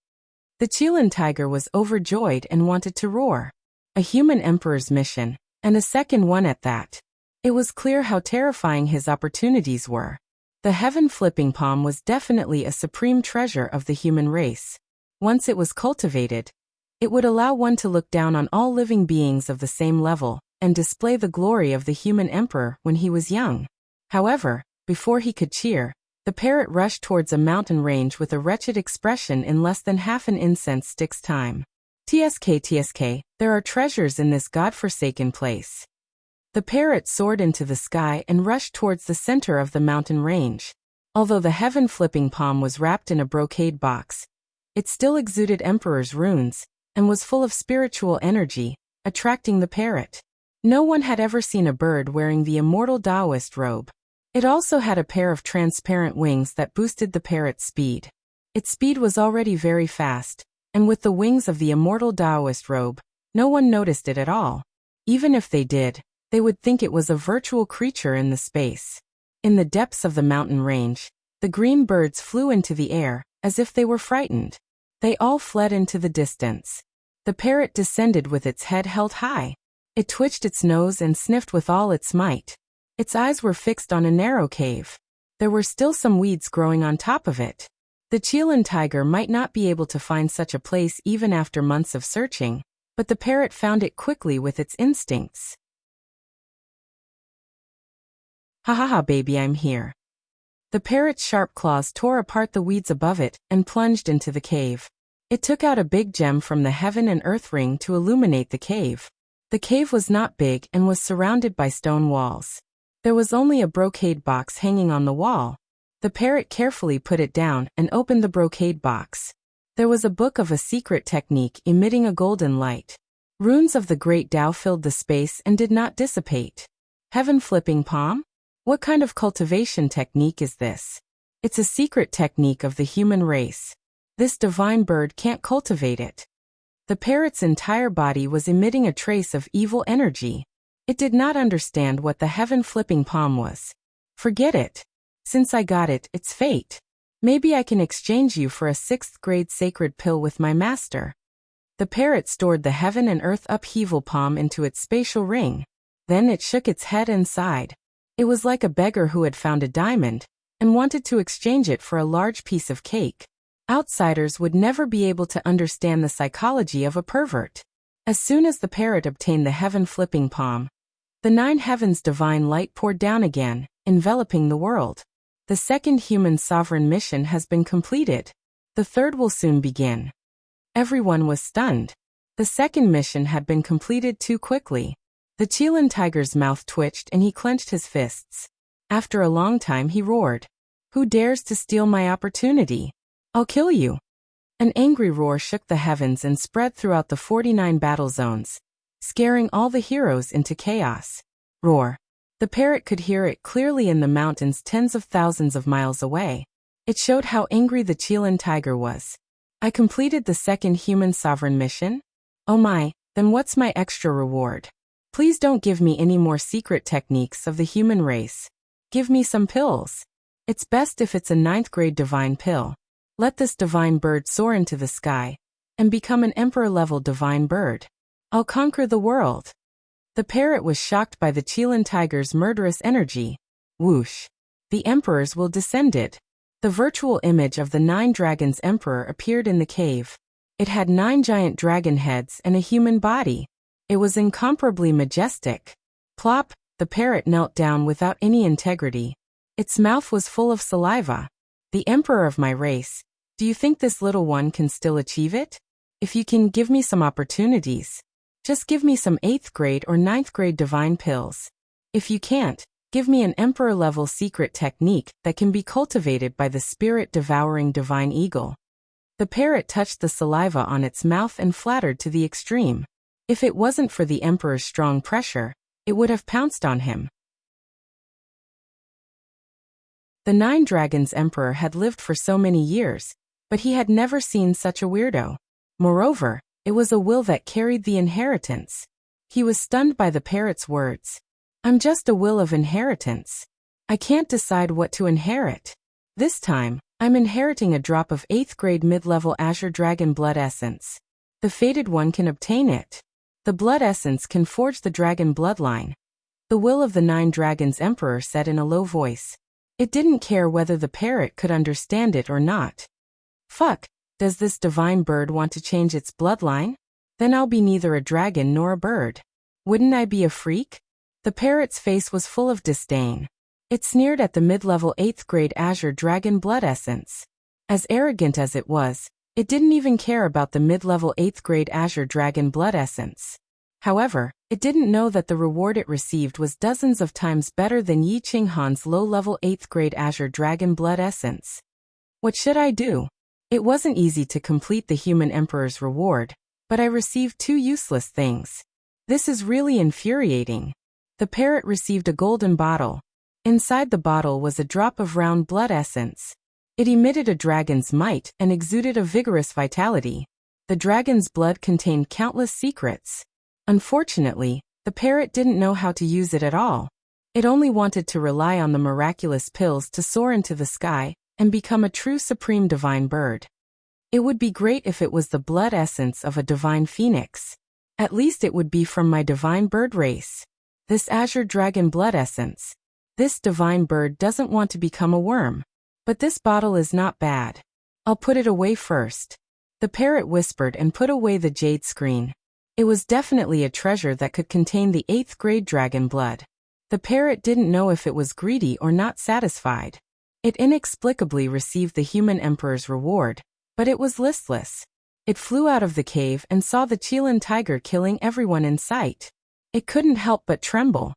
The Qilin tiger was overjoyed and wanted to roar. A human emperor's mission, and a second one at that. It was clear how terrifying his opportunities were. The heaven flipping palm was definitely a supreme treasure of the human race. Once it was cultivated, it would allow one to look down on all living beings of the same level and display the glory of the human emperor when he was young. However, before he could cheer, the parrot rushed towards a mountain range with a wretched expression in less than half an incense stick's time. TSK, there are treasures in this godforsaken place. The parrot soared into the sky and rushed towards the center of the mountain range. Although the heaven flipping palm was wrapped in a brocade box, it still exuded emperor's runes and was full of spiritual energy, attracting the parrot. No one had ever seen a bird wearing the immortal Taoist robe. It also had a pair of transparent wings that boosted the parrot's speed. Its speed was already very fast, and with the wings of the immortal Taoist robe, no one noticed it at all. Even if they did, they would think it was a virtual creature in the space. In the depths of the mountain range, the green birds flew into the air, as if they were frightened. They all fled into the distance. The parrot descended with its head held high. It twitched its nose and sniffed with all its might. Its eyes were fixed on a narrow cave. There were still some weeds growing on top of it. The Qilin tiger might not be able to find such a place even after months of searching, but the parrot found it quickly with its instincts. Ha ha ha, baby, I'm here. The parrot's sharp claws tore apart the weeds above it and plunged into the cave. It took out a big gem from the heaven and earth ring to illuminate the cave. The cave was not big and was surrounded by stone walls. There was only a brocade box hanging on the wall. The parrot carefully put it down and opened the brocade box. There was a book of a secret technique emitting a golden light. Runes of the great Tao filled the space and did not dissipate. Heaven flipping palm? What kind of cultivation technique is this? It's a secret technique of the human race. This divine bird can't cultivate it. The parrot's entire body was emitting a trace of evil energy. It did not understand what the heaven flipping palm was. Forget it. Since I got it, it's fate. Maybe I can exchange you for a 6th grade sacred pill with my master. The parrot stored the heaven and earth upheaval palm into its spatial ring. Then it shook its head and sighed. It was like a beggar who had found a diamond and wanted to exchange it for a large piece of cake. Outsiders would never be able to understand the psychology of a pervert. As soon as the parrot obtained the heaven flipping palm, the 9 heavens divine light poured down again, enveloping the world. The second human sovereign mission has been completed. The third will soon begin. Everyone was stunned. The second mission had been completed too quickly. The Qilin tiger's mouth twitched and he clenched his fists. After a long time he roared. Who dares to steal my opportunity? I'll kill you. An angry roar shook the heavens and spread throughout the 49 battle zones, scaring all the heroes into chaos. Roar. The parrot could hear it clearly in the mountains tens of thousands of miles away. It showed how angry the Qilin tiger was. I completed the second human sovereign mission? Oh my, then what's my extra reward? Please don't give me any more secret techniques of the human race. Give me some pills. It's best if it's a 9th grade divine pill. Let this divine bird soar into the sky and become an emperor-level divine bird. I'll conquer the world. The parrot was shocked by the Qilin tiger's murderous energy. Whoosh. The emperor's will descended. The virtual image of the 9 dragons emperor appeared in the cave. It had 9 giant dragon heads and a human body. It was incomparably majestic. Plop, the parrot knelt down without any integrity. Its mouth was full of saliva. The emperor of my race, do you think this little one can still achieve it? If you can give me some opportunities, just give me some 8th grade or 9th grade divine pills. If you can't, give me an emperor-level secret technique that can be cultivated by the spirit-devouring divine eagle. The parrot touched the saliva on its mouth and flattered to the extreme. If it wasn't for the emperor's strong pressure, it would have pounced on him. The 9 dragons emperor had lived for so many years, but he had never seen such a weirdo. Moreover, it was a will that carried the inheritance. He was stunned by the parrot's words. I'm just a will of inheritance. I can't decide what to inherit. This time, I'm inheriting a drop of 8th grade mid-level Azure Dragon Blood Essence. The fated one can obtain it. The blood essence can forge the dragon bloodline. The will of the 9 dragons emperor said in a low voice. It didn't care whether the parrot could understand it or not. Fuck, does this divine bird want to change its bloodline? Then I'll be neither a dragon nor a bird. Wouldn't I be a freak? The parrot's face was full of disdain. It sneered at the mid-level 8th grade Azure Dragon Blood Essence. As arrogant as it was, it didn't even care about the mid-level 8th grade Azure Dragon Blood Essence. However, it didn't know that the reward it received was dozens of times better than Yi Qinghan's low-level 8th grade Azure Dragon Blood Essence. What should I do? It wasn't easy to complete the human emperor's reward, but I received 2 useless things. This is really infuriating. The parrot received a golden bottle. Inside the bottle was a drop of round blood essence. It emitted a dragon's might and exuded a vigorous vitality. The dragon's blood contained countless secrets. Unfortunately, the parrot didn't know how to use it at all. It only wanted to rely on the miraculous pills to soar into the sky and become a true supreme divine bird. It would be great if it was the blood essence of a divine phoenix. At least it would be from my divine bird race. This Azure Dragon Blood Essence. This divine bird doesn't want to become a worm. But this bottle is not bad. I'll put it away first. The parrot whispered and put away the jade screen. It was definitely a treasure that could contain the 8th grade dragon blood. The parrot didn't know if it was greedy or not satisfied. It inexplicably received the human emperor's reward, but it was listless. It flew out of the cave and saw the Qilin tiger killing everyone in sight. It couldn't help but tremble.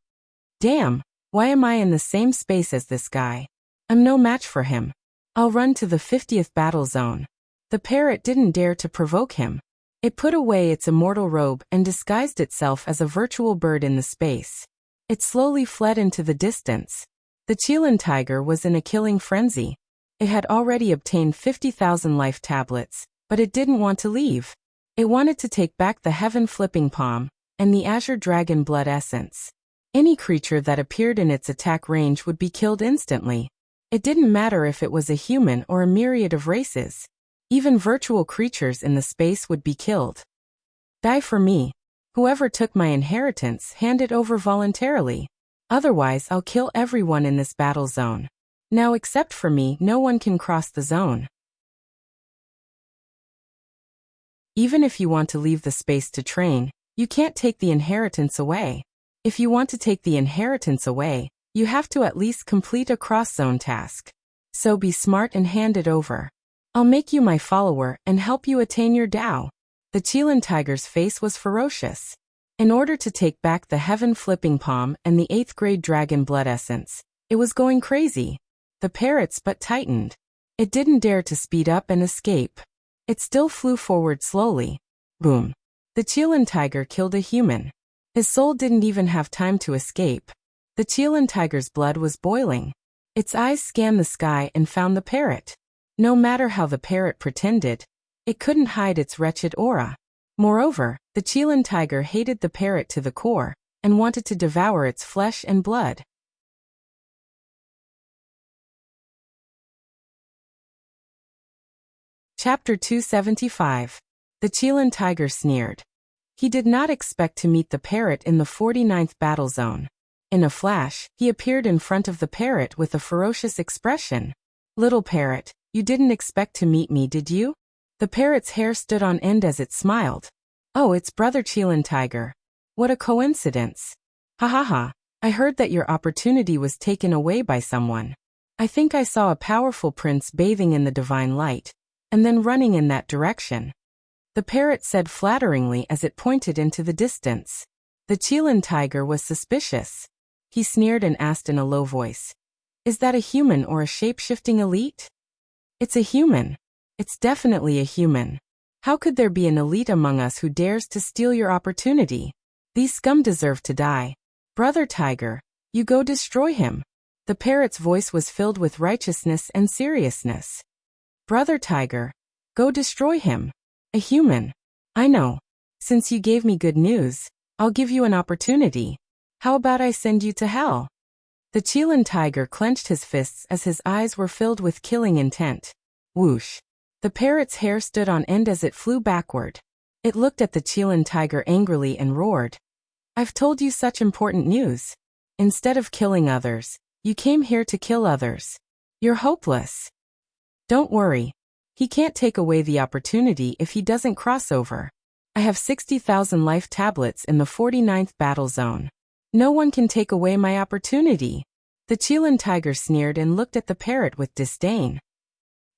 Damn, why am I in the same space as this guy? I'm no match for him. I'll run to the 50th battle zone. The parrot didn't dare to provoke him. It put away its immortal robe and disguised itself as a virtual bird in the space. It slowly fled into the distance. The Qilin tiger was in a killing frenzy. It had already obtained 50,000 life tablets, but it didn't want to leave. It wanted to take back the heaven flipping palm and the Azure Dragon Blood Essence. Any creature that appeared in its attack range would be killed instantly. It didn't matter if it was a human or a myriad of races. Even virtual creatures in the space would be killed. Die for me. Whoever took my inheritance, hand it over voluntarily. Otherwise, I'll kill everyone in this battle zone. Now, except for me, no one can cross the zone. Even if you want to leave the space to train, you can't take the inheritance away. If you want to take the inheritance away, you have to at least complete a cross-zone task. So be smart and hand it over. I'll make you my follower and help you attain your Tao. The Qilin tiger's face was ferocious. In order to take back the heaven flipping palm and the 8th grade dragon blood essence, it was going crazy. The parrot's butt tightened. It didn't dare to speed up and escape. It still flew forward slowly. Boom. The Qilin tiger killed a human. His soul didn't even have time to escape. The Qilin tiger's blood was boiling. Its eyes scanned the sky and found the parrot. No matter how the parrot pretended, it couldn't hide its wretched aura. Moreover, the Qilin tiger hated the parrot to the core and wanted to devour its flesh and blood. Chapter 275. The Qilin tiger sneered. He did not expect to meet the parrot in the 49th battle zone. In a flash, he appeared in front of the parrot with a ferocious expression. Little parrot, you didn't expect to meet me, did you? The parrot's hair stood on end as it smiled. Oh, it's brother Qilin tiger. What a coincidence. Ha ha ha, I heard that your opportunity was taken away by someone. I think I saw a powerful prince bathing in the divine light, and then running in that direction. The parrot said flatteringly as it pointed into the distance. The Qilin tiger was suspicious. He sneered and asked in a low voice. Is that a human or a shape-shifting elite? It's a human. It's definitely a human. How could there be an elite among us who dares to steal your opportunity? These scum deserve to die. Brother tiger, you go destroy him. The parrot's voice was filled with righteousness and seriousness. Brother tiger, go destroy him. A human. I know. Since you gave me good news, I'll give you an opportunity. How about I send you to hell? The Qilin tiger clenched his fists as his eyes were filled with killing intent. Whoosh. The parrot's hair stood on end as it flew backward. It looked at the Qilin tiger angrily and roared. I've told you such important news. Instead of killing others, you came here to kill others. You're hopeless. Don't worry. He can't take away the opportunity if he doesn't cross over. I have 60,000 life tablets in the 49th battle zone. No one can take away my opportunity. The Qilin tiger sneered and looked at the parrot with disdain.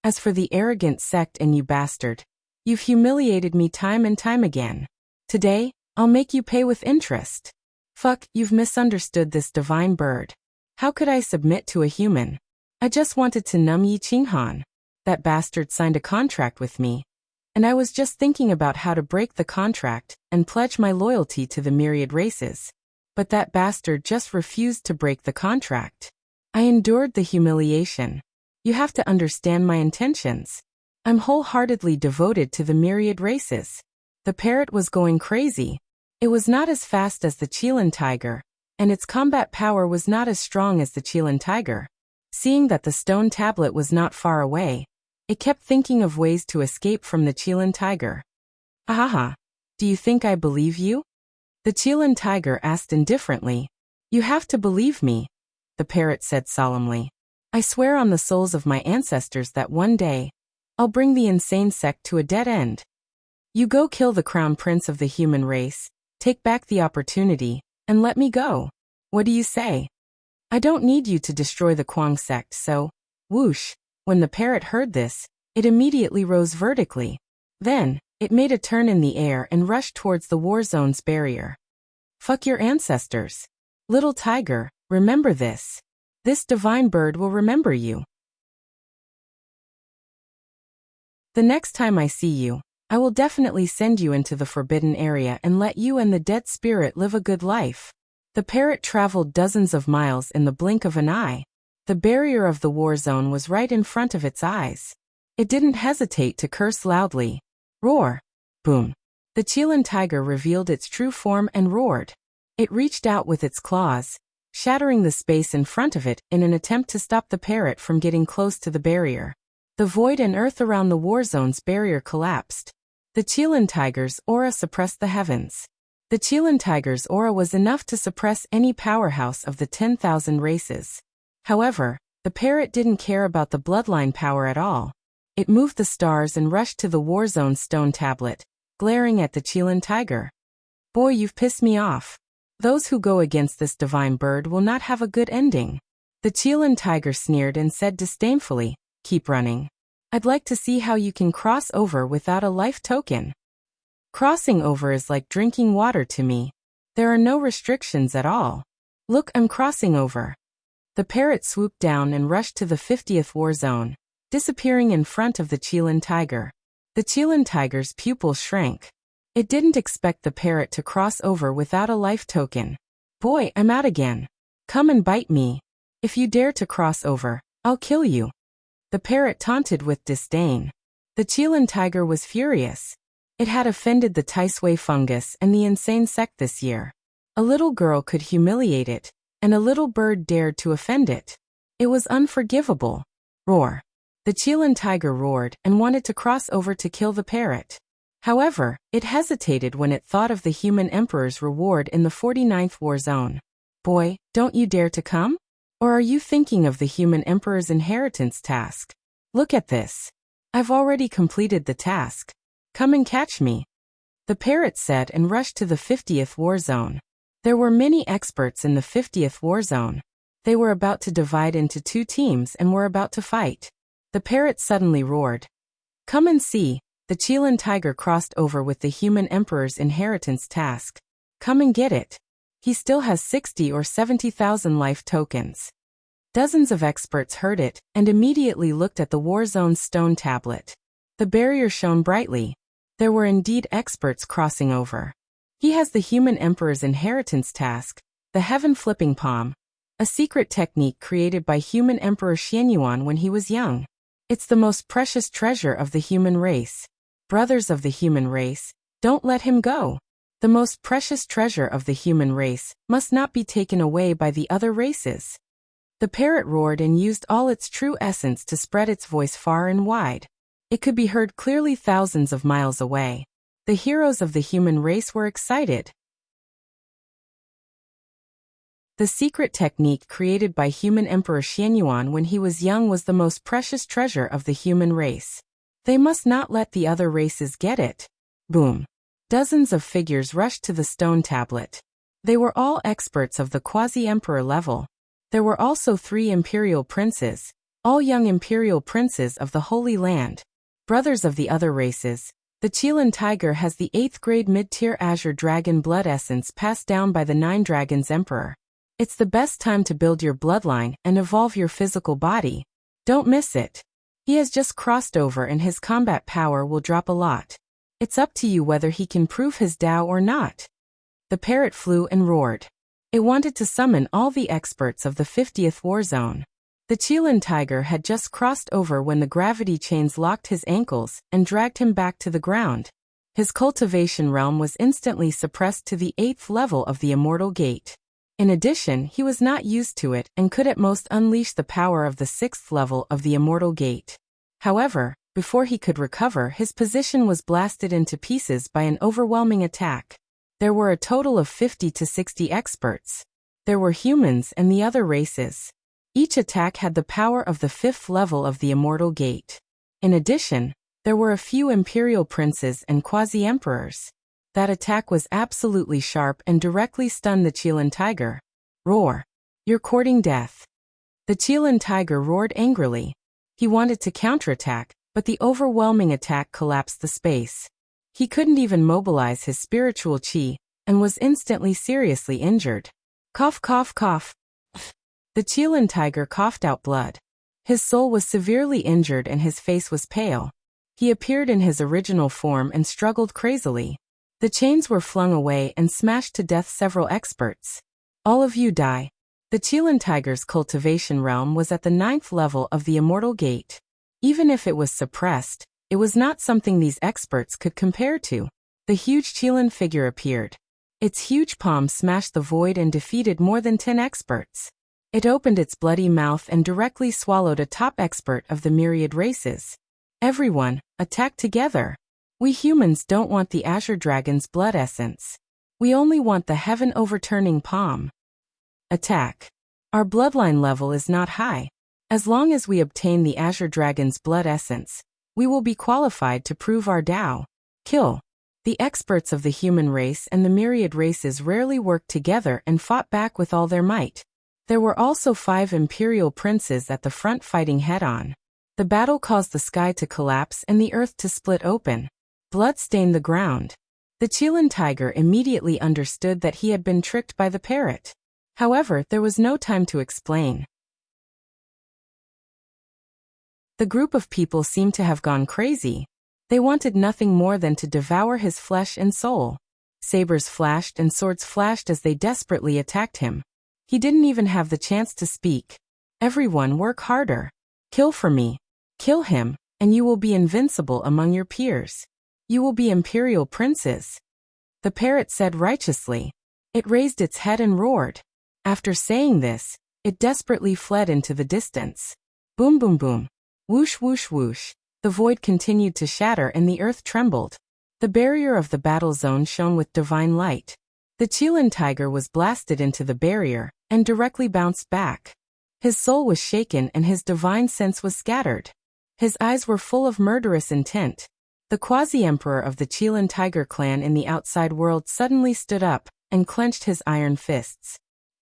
As for the arrogant sect and you bastard, you've humiliated me time and time again. Today, I'll make you pay with interest. Fuck, you've misunderstood this divine bird. How could I submit to a human? I just wanted to numb Yi Qinghan. That bastard signed a contract with me. And I was just thinking about how to break the contract and pledge my loyalty to the myriad races. But that bastard just refused to break the contract. I endured the humiliation. You have to understand my intentions. I'm wholeheartedly devoted to the myriad races. The parrot was going crazy. It was not as fast as the Qilin tiger, and its combat power was not as strong as the Qilin tiger. Seeing that the stone tablet was not far away, it kept thinking of ways to escape from the Qilin tiger. Ahaha. Do you think I believe you? The Qilin tiger asked indifferently. You have to believe me, the parrot said solemnly. I swear on the souls of my ancestors that one day, I'll bring the insane sect to a dead end. You go kill the crown prince of the human race, take back the opportunity, and let me go. What do you say? I don't need you to destroy the Kuang sect, so, whoosh. When the parrot heard this, it immediately rose vertically. Then, it made a turn in the air and rushed towards the war zone's barrier. Fuck your ancestors. Little tiger, remember this. This divine bird will remember you. The next time I see you, I will definitely send you into the forbidden area and let you and the dead spirit live a good life. The parrot traveled dozens of miles in the blink of an eye. The barrier of the war zone was right in front of its eyes. It didn't hesitate to curse loudly. Roar. Boom. The Qilin tiger revealed its true form and roared. It reached out with its claws, shattering the space in front of it in an attempt to stop the parrot from getting close to the barrier. The void and earth around the war zone's barrier collapsed. The Qilin tiger's aura suppressed the heavens. The Qilin tiger's aura was enough to suppress any powerhouse of the 10,000 races. However, the parrot didn't care about the bloodline power at all. It moved the stars and rushed to the war zone's stone tablet, glaring at the Qilin tiger. Boy, you've pissed me off. Those who go against this divine bird will not have a good ending. The Qilin tiger sneered and said disdainfully, keep running. I'd like to see how you can cross over without a life token. Crossing over is like drinking water to me. There are no restrictions at all. Look, I'm crossing over. The parrot swooped down and rushed to the 50th war zone, disappearing in front of the Qilin tiger. The Qilin tiger's pupils shrank. It didn't expect the parrot to cross over without a life token. Boy, I'm out again. Come and bite me. If you dare to cross over, I'll kill you. The parrot taunted with disdain. The Qilin tiger was furious. It had offended the Taisui fungus and the insane sect this year. A little girl could humiliate it, and a little bird dared to offend it. It was unforgivable. Roar. The Qilin tiger roared and wanted to cross over to kill the parrot. However, it hesitated when it thought of the human emperor's reward in the 49th war zone. Boy, don't you dare to come? Or are you thinking of the human emperor's inheritance task? Look at this. I've already completed the task. Come and catch me. The parrot said and rushed to the 50th war zone. There were many experts in the 50th war zone. They were about to divide into two teams and were about to fight. The parrot suddenly roared. Come and see. The Qilin tiger crossed over with the human emperor's inheritance task. Come and get it. He still has 60 or 70,000 life tokens. Dozens of experts heard it and immediately looked at the war zone's stone tablet. The barrier shone brightly. There were indeed experts crossing over. He has the human emperor's inheritance task, the heaven flipping palm, a secret technique created by human emperor Xianyuan when he was young. It's the most precious treasure of the human race. Brothers of the human race, Don't let him go. The most precious treasure of the human race must not be taken away by the other races. The parrot roared and used all its true essence to spread its voice far and wide. It could be heard clearly thousands of miles away. The heroes of the human race were excited. The secret technique created by human Emperor Xianyuan when he was young was the most precious treasure of the human race. They must not let the other races get it. Boom. Dozens of figures rushed to the stone tablet. They were all experts of the quasi-emperor level. There were also 3 imperial princes, all young imperial princes of the Holy Land. Brothers of the other races. The Qilin tiger has the 8th grade mid-tier azure dragon blood essence passed down by the 9 dragons emperor. It's the best time to build your bloodline and evolve your physical body. Don't miss it. He has just crossed over and his combat power will drop a lot. It's up to you whether he can prove his Tao or not. The parrot flew and roared. It wanted to summon all the experts of the 50th war zone. The Qilin tiger had just crossed over when the gravity chains locked his ankles and dragged him back to the ground. His cultivation realm was instantly suppressed to the 8th level of the immortal gate. In addition, he was not used to it and could at most unleash the power of the 6th level of the immortal gate. However, before he could recover, his position was blasted into pieces by an overwhelming attack. There were a total of 50 to 60 experts. There were humans and the other races. Each attack had the power of the 5th level of the immortal gate. In addition, there were a few imperial princes and quasi-emperors. That attack was absolutely sharp and directly stunned the Qilin tiger. Roar. You're courting death. The Qilin tiger roared angrily. He wanted to counterattack, but the overwhelming attack collapsed the space. He couldn't even mobilize his spiritual qi, and was instantly seriously injured. Cough cough cough. The Qilin tiger coughed out blood. His soul was severely injured and his face was pale. He appeared in his original form and struggled crazily. The chains were flung away and smashed to death several experts. All of you die. The Qilin tiger's cultivation realm was at the 9th level of the immortal gate. Even if it was suppressed, it was not something these experts could compare to. The huge Qilin figure appeared. Its huge palm smashed the void and defeated more than 10 experts. It opened its bloody mouth and directly swallowed a top expert of the myriad races. Everyone, attack together. We humans don't want the Azure Dragon's blood essence. We only want the heaven-overturning palm. Attack. Our bloodline level is not high. As long as we obtain the Azure Dragon's blood essence, we will be qualified to prove our Tao. Kill. The experts of the human race and the myriad races rarely worked together and fought back with all their might. There were also 5 imperial princes at the front fighting head-on. The battle caused the sky to collapse and the earth to split open. Blood stained the ground. The Qilin tiger immediately understood that he had been tricked by the parrot. However, there was no time to explain. The group of people seemed to have gone crazy. They wanted nothing more than to devour his flesh and soul. Sabers flashed and swords flashed as they desperately attacked him. He didn't even have the chance to speak. Everyone work harder. Kill for me. Kill him, and you will be invincible among your peers. You will be imperial princes. The parrot said righteously. It raised its head and roared. After saying this, it desperately fled into the distance. Boom boom boom. Whoosh whoosh whoosh. The void continued to shatter and the earth trembled. The barrier of the battle zone shone with divine light. The Qilin tiger was blasted into the barrier and directly bounced back. His soul was shaken and his divine sense was scattered. His eyes were full of murderous intent. The quasi-emperor of the Qilin tiger clan in the outside world suddenly stood up and clenched his iron fists.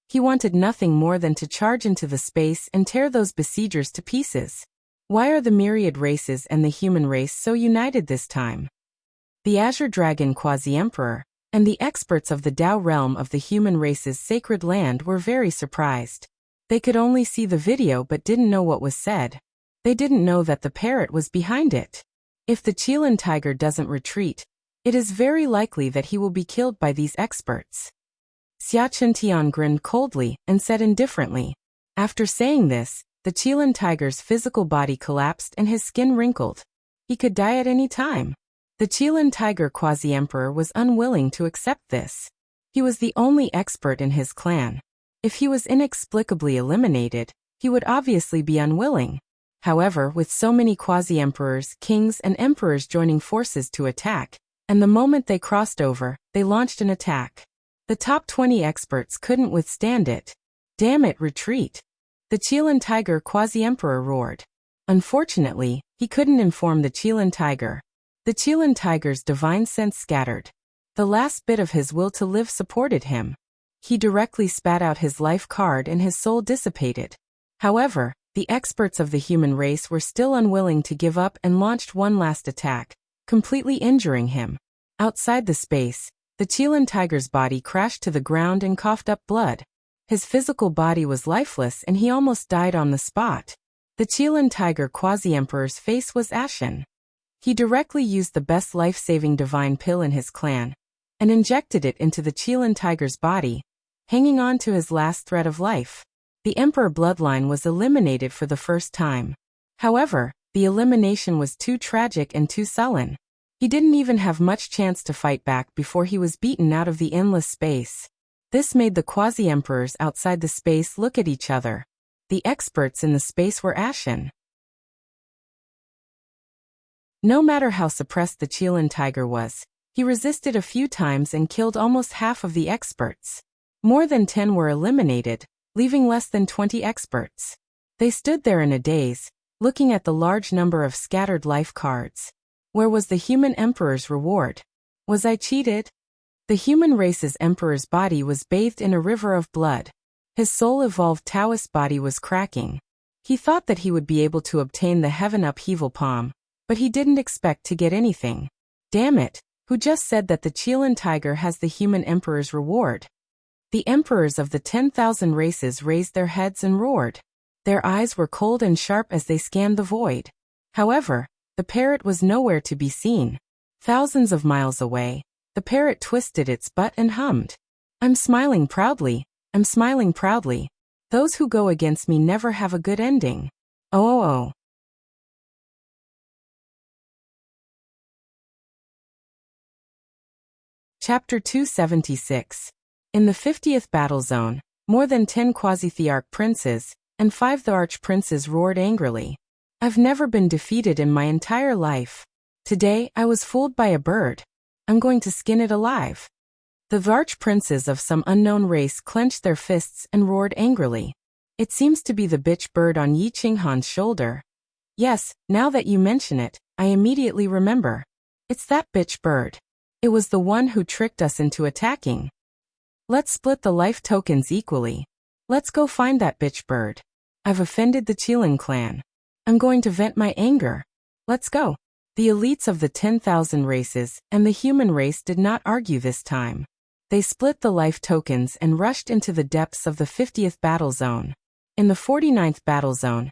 He wanted nothing more than to charge into the space and tear those besiegers to pieces. Why are the myriad races and the human race so united this time? The Azure Dragon quasi-emperor and the experts of the Tao realm of the human race's sacred land were very surprised. They could only see the video but didn't know what was said. They didn't know that the parrot was behind it. If the Qilin tiger doesn't retreat, it is very likely that he will be killed by these experts. Xia Chuntian grinned coldly and said indifferently. After saying this, the Qilin tiger's physical body collapsed and his skin wrinkled. He could die at any time. The Qilin Tiger Quasi-Emperor was unwilling to accept this. He was the only expert in his clan. If he was inexplicably eliminated, he would obviously be unwilling. However, with so many quasi-emperors, kings, and emperors joining forces to attack, and the moment they crossed over, they launched an attack. The top 20 experts couldn't withstand it. Damn it, retreat! The Qilin Tiger Quasi-Emperor roared. Unfortunately, he couldn't inform the Qilin Tiger. The Qilin Tiger's divine sense scattered. The last bit of his will to live supported him. He directly spat out his life card and his soul dissipated. However, the experts of the human race were still unwilling to give up and launched one last attack, completely injuring him. Outside the space, the Qilin Tiger's body crashed to the ground and coughed up blood. His physical body was lifeless and he almost died on the spot. The Qilin Tiger Quasi-Emperor's face was ashen. He directly used the best life-saving divine pill in his clan and injected it into the Qilin Tiger's body, hanging on to his last thread of life. The Emperor bloodline was eliminated for the first time. However, the elimination was too tragic and too sullen. He didn't even have much chance to fight back before he was beaten out of the endless space. This made the quasi-emperors outside the space look at each other. The experts in the space were ashen. No matter how suppressed the Qilin Tiger was, he resisted a few times and killed almost half of the experts. More than 10 were eliminated, leaving less than 20 experts. They stood there in a daze, looking at the large number of scattered life cards. Where was the human emperor's reward? Was I cheated? The human race's emperor's body was bathed in a river of blood. His soul-evolved Taoist body was cracking. He thought that he would be able to obtain the heaven upheaval palm, but he didn't expect to get anything. Damn it, who just said that the Qilin Tiger has the human emperor's reward? The emperors of the 10,000 races raised their heads and roared. Their eyes were cold and sharp as they scanned the void. However, the parrot was nowhere to be seen. Thousands of miles away, the parrot twisted its butt and hummed. I'm smiling proudly, I'm smiling proudly. Those who go against me never have a good ending. Oh. Chapter 276. In the 50th battle zone, more than 10 quasi-thearch princes and 5 the arch-princes roared angrily. I've never been defeated in my entire life. Today, I was fooled by a bird. I'm going to skin it alive. The arch-princes of some unknown race clenched their fists and roared angrily. It seems to be the bitch bird on Yi Qinghan's shoulder. Yes, now that you mention it, I immediately remember. It's that bitch bird. It was the one who tricked us into attacking. Let's split the life tokens equally. Let's go find that bitch bird. I've offended the Qilin clan. I'm going to vent my anger. Let's go. The elites of the 10,000 races and the human race did not argue this time. They split the life tokens and rushed into the depths of the 50th battle zone. In the 49th battle zone,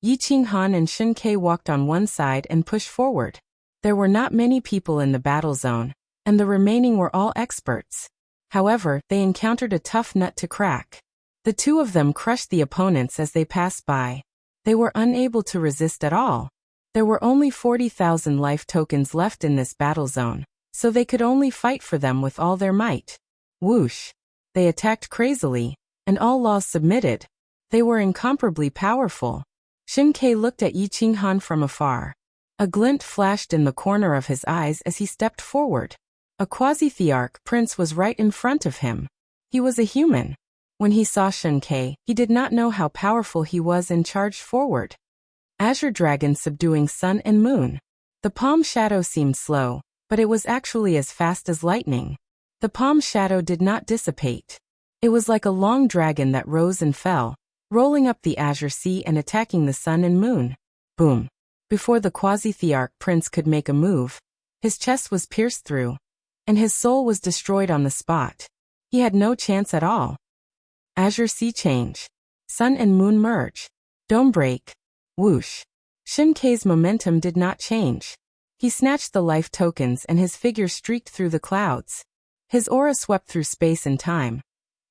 Yi Qinghan and Shen Ke walked on one side and pushed forward. There were not many people in the battle zone, and the remaining were all experts. However, they encountered a tough nut to crack. The two of them crushed the opponents as they passed by. They were unable to resist at all. There were only 40,000 life tokens left in this battle zone, so they could only fight for them with all their might. Whoosh! They attacked crazily, and all laws submitted. They were incomparably powerful. Shen Ke looked at Yi Qinghan from afar. A glint flashed in the corner of his eyes as he stepped forward. A quasi-thearch prince was right in front of him. He was a human. When he saw Shen Ke, he did not know how powerful he was and charged forward. Azure Dragon subduing sun and moon. The palm shadow seemed slow, but it was actually as fast as lightning. The palm shadow did not dissipate. It was like a long dragon that rose and fell, rolling up the azure sea and attacking the sun and moon. Boom! Before the quasi-thearch prince could make a move, his chest was pierced through, and his soul was destroyed on the spot. He had no chance at all. Azure sea change. Sun and moon merge. Dome break. Whoosh. Shen Ke's momentum did not change. He snatched the life tokens and his figure streaked through the clouds. His aura swept through space and time.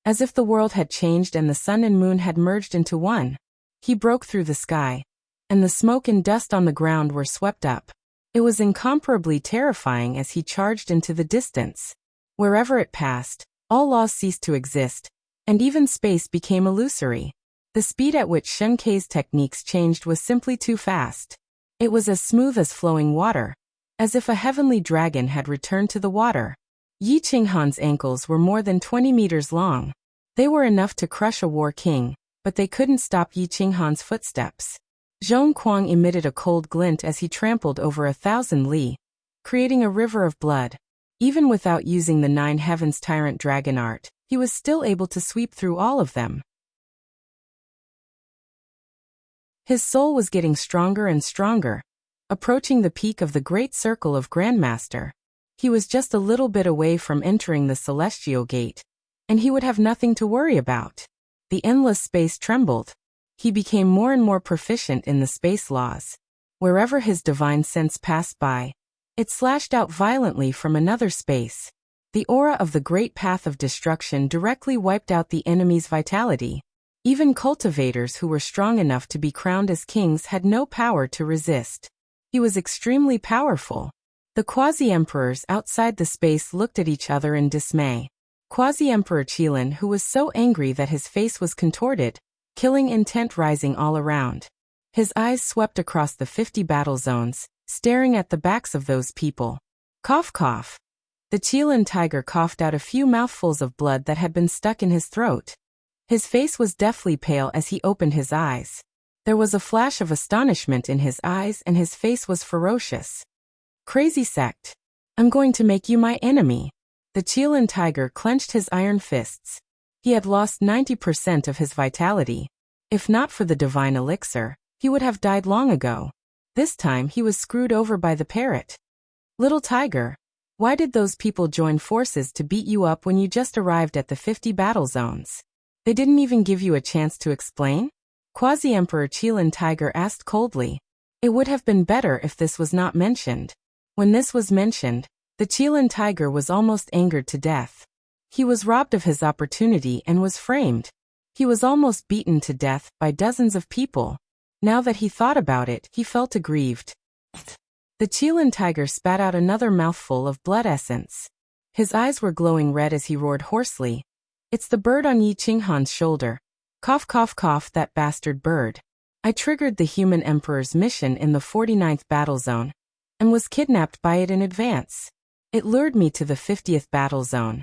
As if the world had changed and the sun and moon had merged into one. He broke through the sky, and the smoke and dust on the ground were swept up. It was incomparably terrifying as he charged into the distance. Wherever it passed, all laws ceased to exist, and even space became illusory. The speed at which Shen Kei's techniques changed was simply too fast. It was as smooth as flowing water, as if a heavenly dragon had returned to the water. Yi Qinghan's ankles were more than 20 meters long. They were enough to crush a war king, but they couldn't stop Yi Qinghan's footsteps. Zhong Kuang emitted a cold glint as he trampled over 1,000 li, creating a river of blood. Even without using the 9 Heavens Tyrant Dragon art, he was still able to sweep through all of them. His soul was getting stronger and stronger, approaching the peak of the Great Circle of Grandmaster. He was just a little bit away from entering the Celestial Gate, and he would have nothing to worry about. The endless space trembled. He became more and more proficient in the space laws. Wherever his divine sense passed by, it slashed out violently from another space. The aura of the Great Path of Destruction directly wiped out the enemy's vitality. Even cultivators who were strong enough to be crowned as kings had no power to resist. He was extremely powerful. The quasi-emperors outside the space looked at each other in dismay. Quasi-Emperor Qilin, who was so angry that his face was contorted, killing intent rising all around. His eyes swept across the 50 battle zones, staring at the backs of those people. Cough cough. The Qilin tiger coughed out a few mouthfuls of blood that had been stuck in his throat. His face was deathly pale as he opened his eyes. There was a flash of astonishment in his eyes and his face was ferocious. Crazy sect. I'm going to make you my enemy. The Qilin tiger clenched his iron fists. He had lost 90% of his vitality. If not for the divine elixir, he would have died long ago. This time he was screwed over by the parrot. Little tiger, why did those people join forces to beat you up when you just arrived at the 50 battle zones? They didn't even give you a chance to explain? Quasi-Emperor Qilin Tiger asked coldly. It would have been better if this was not mentioned. When this was mentioned, the Qilin Tiger was almost angered to death. He was robbed of his opportunity and was framed. He was almost beaten to death by dozens of people. Now that he thought about it, he felt aggrieved. The Qilin Tiger spat out another mouthful of blood essence. His eyes were glowing red as he roared hoarsely. It's the bird on Yi Qinghan's shoulder. Cough cough cough, that bastard bird. I triggered the human emperor's mission in the 49th battle zone, and was kidnapped by it in advance. It lured me to the 50th battle zone.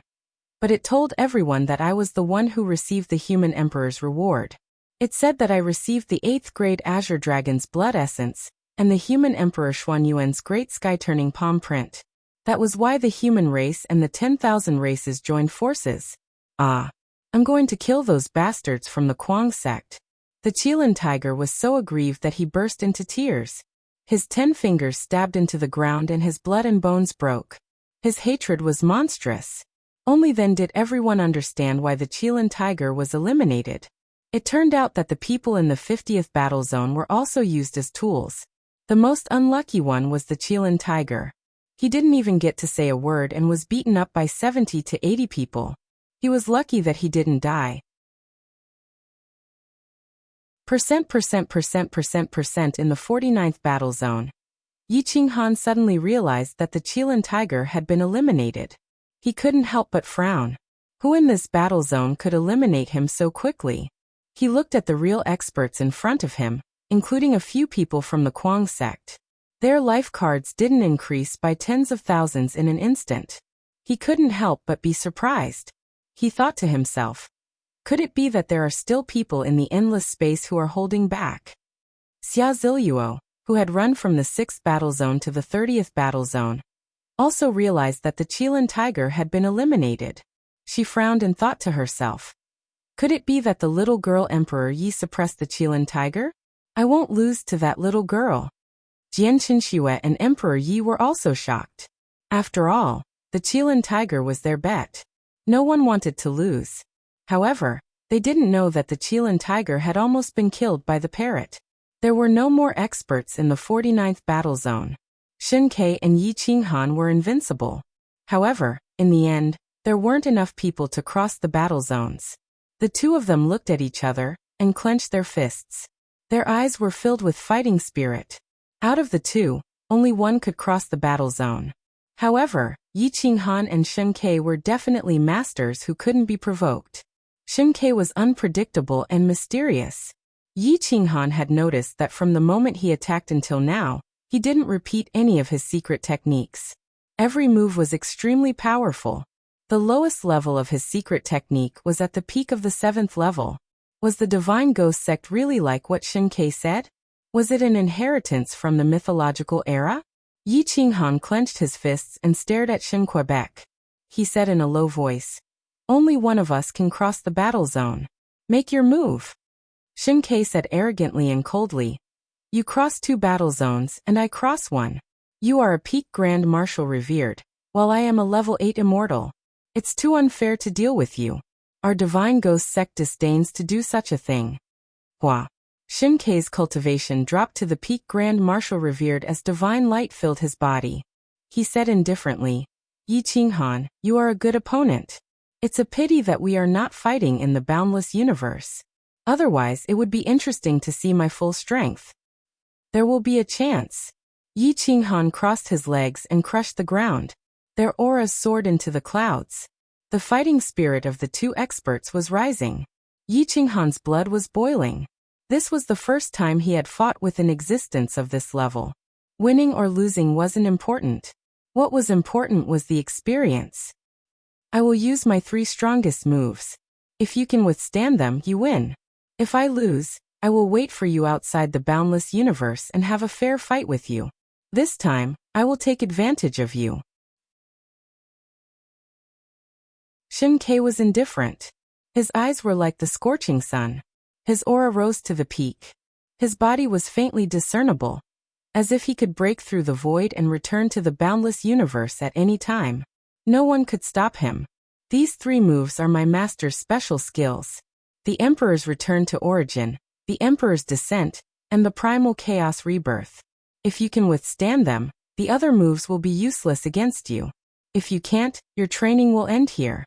But it told everyone that I was the one who received the human emperor's reward. It said that I received the 8th grade Azure Dragon's blood essence, and the human emperor Xuanyuan's great sky-turning palm print. That was why the human race and the 10,000 races joined forces. I'm going to kill those bastards from the Kuang sect. The Qilin tiger was so aggrieved that he burst into tears. His 10 fingers stabbed into the ground and his blood and bones broke. His hatred was monstrous. Only then did everyone understand why the Qilin tiger was eliminated. It turned out that the people in the 50th battle zone were also used as tools. The most unlucky one was the Qilin tiger. He didn't even get to say a word and was beaten up by 70 to 80 people. He was lucky that he didn't die. Percent in the 49th battle zone. Yi Qinghan suddenly realized that the Qilin tiger had been eliminated. He couldn't help but frown. Who in this battle zone could eliminate him so quickly? He looked at the real experts in front of him, including a few people from the Kuang sect. Their life cards didn't increase by tens of thousands in an instant. He couldn't help but be surprised. He thought to himself, could it be that there are still people in the endless space who are holding back? Xia Ziluo, who had run from the 6th battle zone to the 30th battle zone, also realized that the Qilin tiger had been eliminated. She frowned and thought to herself, could it be that the little girl Emperor Yi suppressed the Qilin tiger? I won't lose to that little girl. Jian Qinxue and Emperor Yi were also shocked. After all, the Qilin tiger was their bet. No one wanted to lose. However, they didn't know that the Qilin tiger had almost been killed by the parrot. There were no more experts in the 49th battle zone. Shen Kei and Yi Qinghan were invincible. However, in the end, there weren't enough people to cross the battle zones. The two of them looked at each other and clenched their fists. Their eyes were filled with fighting spirit. Out of the two, only one could cross the battle zone. However, Yi Qinghan and Shen Ke were definitely masters who couldn't be provoked. Shen Ke was unpredictable and mysterious. Yi Qinghan had noticed that from the moment he attacked until now, he didn't repeat any of his secret techniques. Every move was extremely powerful. The lowest level of his secret technique was at the peak of the 7th level. Was the Divine Ghost sect really like what Shen Ke said? Was it an inheritance from the mythological era? Yi Qinghan clenched his fists and stared at Shen Quebec. He said in a low voice, "Only one of us can cross the battle zone. Make your move." Shen Ke said arrogantly and coldly, "You cross 2 battle zones and I cross 1. You are a peak Grand Marshal revered, while I am a level 8 immortal. It's too unfair to deal with you. Our Divine Ghost sect disdains to do such a thing." Hua. Shen Ke's cultivation dropped to the peak Grand Marshal revered as divine light filled his body. He said indifferently, "Yi Qinghan, you are a good opponent. It's a pity that we are not fighting in the boundless universe. Otherwise, it would be interesting to see my full strength. There will be a chance." Yi Qinghan crossed his legs and crushed the ground. Their auras soared into the clouds. The fighting spirit of the 2 experts was rising. Yi Qinghan's blood was boiling. This was the first time he had fought with an existence of this level. Winning or losing wasn't important. What was important was the experience. "I will use my 3 strongest moves. If you can withstand them, you win. If I lose, I will wait for you outside the boundless universe and have a fair fight with you. This time, I will take advantage of you." Shen Ke was indifferent. His eyes were like the scorching sun. His aura rose to the peak. His body was faintly discernible, as if he could break through the void and return to the boundless universe at any time. No one could stop him. "These 3 moves are my master's special skills. The Emperor's return to origin, the Emperor's descent, and the primal chaos rebirth. If you can withstand them, the other moves will be useless against you. If you can't, your training will end here."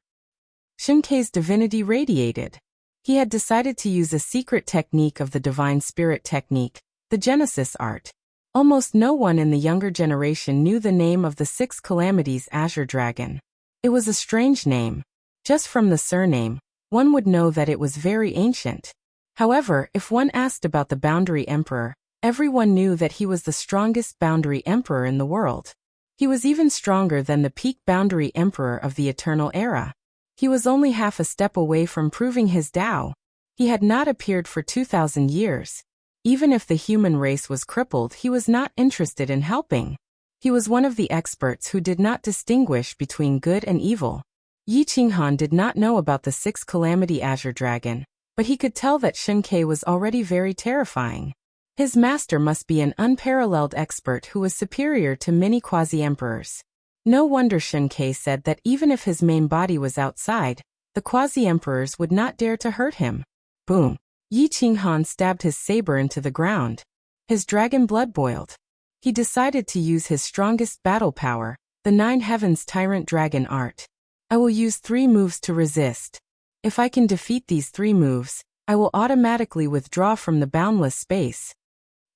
Shen Ke's divinity radiated. He had decided to use a secret technique of the Divine Spirit technique, the Genesis art. Almost no one in the younger generation knew the name of the 6 calamities Azure Dragon. It was a strange name. Just from the surname, one would know that it was very ancient. However, if one asked about the Boundary Emperor, everyone knew that he was the strongest Boundary Emperor in the world. He was even stronger than the peak Boundary Emperor of the Eternal Era. He was only half a step away from proving his Tao. He had not appeared for 2,000 years. Even if the human race was crippled, he was not interested in helping. He was one of the experts who did not distinguish between good and evil. Yi Qinghan did not know about the 6th calamity Azure Dragon, but he could tell that Shen Ke was already very terrifying. His master must be an unparalleled expert who was superior to many quasi-emperors. No wonder Shen Ke said that even if his main body was outside, the quasi-emperors would not dare to hurt him. Boom! Yi Qinghan stabbed his saber into the ground. His dragon blood boiled. He decided to use his strongest battle power, the 9 Heavens Tyrant Dragon art. "I will use 3 moves to resist. If I can defeat these 3 moves, I will automatically withdraw from the boundless space."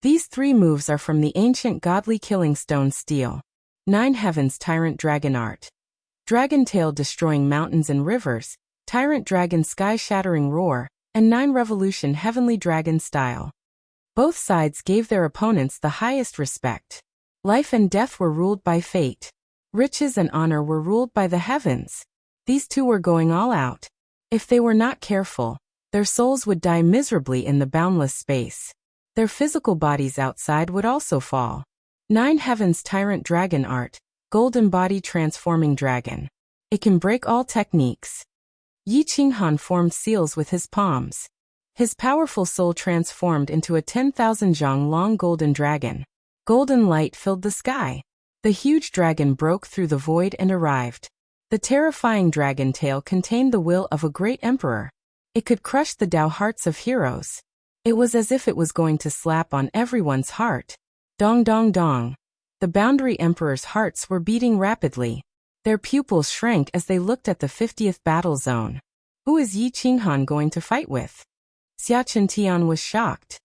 These 3 moves are from the ancient godly killing stone steel. 9 Heavens Tyrant Dragon art. Dragon Tail destroying mountains and rivers, Tyrant Dragon sky-shattering roar, and 9 Revolution Heavenly Dragon style. Both sides gave their opponents the highest respect. Life and death were ruled by fate. Riches and honor were ruled by the heavens. These 2 were going all out. If they were not careful, their souls would die miserably in the boundless space. Their physical bodies outside would also fall. 9 Heavens Tyrant Dragon art, Golden Body Transforming Dragon. It can break all techniques. Yi Qinghan formed seals with his palms. His powerful soul transformed into a 10,000 zhang long golden dragon. Golden light filled the sky. The huge dragon broke through the void and arrived. The terrifying dragon tail contained the will of a great emperor. It could crush the Tao hearts of heroes. It was as if it was going to slap on everyone's heart. Dong dong dong. The Boundary Emperor's hearts were beating rapidly. Their pupils shrank as they looked at the 50th battle zone. Who is Yi Qinghan going to fight with? Xia Tian was shocked.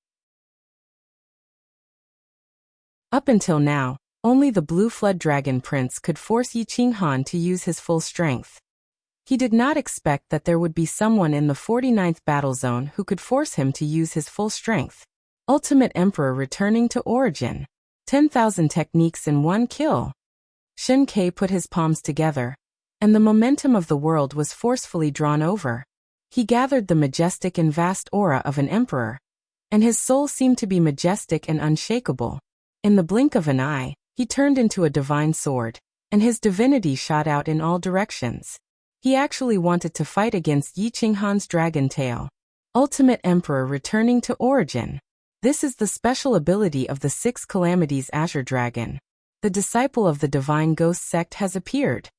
Up until now, Only the Blue Flood Dragon Prince could force Yi Qinghan to use his full strength. He did not expect that there would be someone in the 49th battle zone who could force him to use his full strength. Ultimate Emperor returning to origin. 10,000 techniques in one kill. Shen Ke put his palms together, and the momentum of the world was forcefully drawn over. He gathered the majestic and vast aura of an emperor, and his soul seemed to be majestic and unshakable. In the blink of an eye, he turned into a divine sword, and his divinity shot out in all directions. He actually wanted to fight against Yi Qinghan's dragon tail. Ultimate Emperor returning to origin. This is the special ability of the 6 Calamities Azure Dragon. The disciple of the Divine Ghost sect has appeared.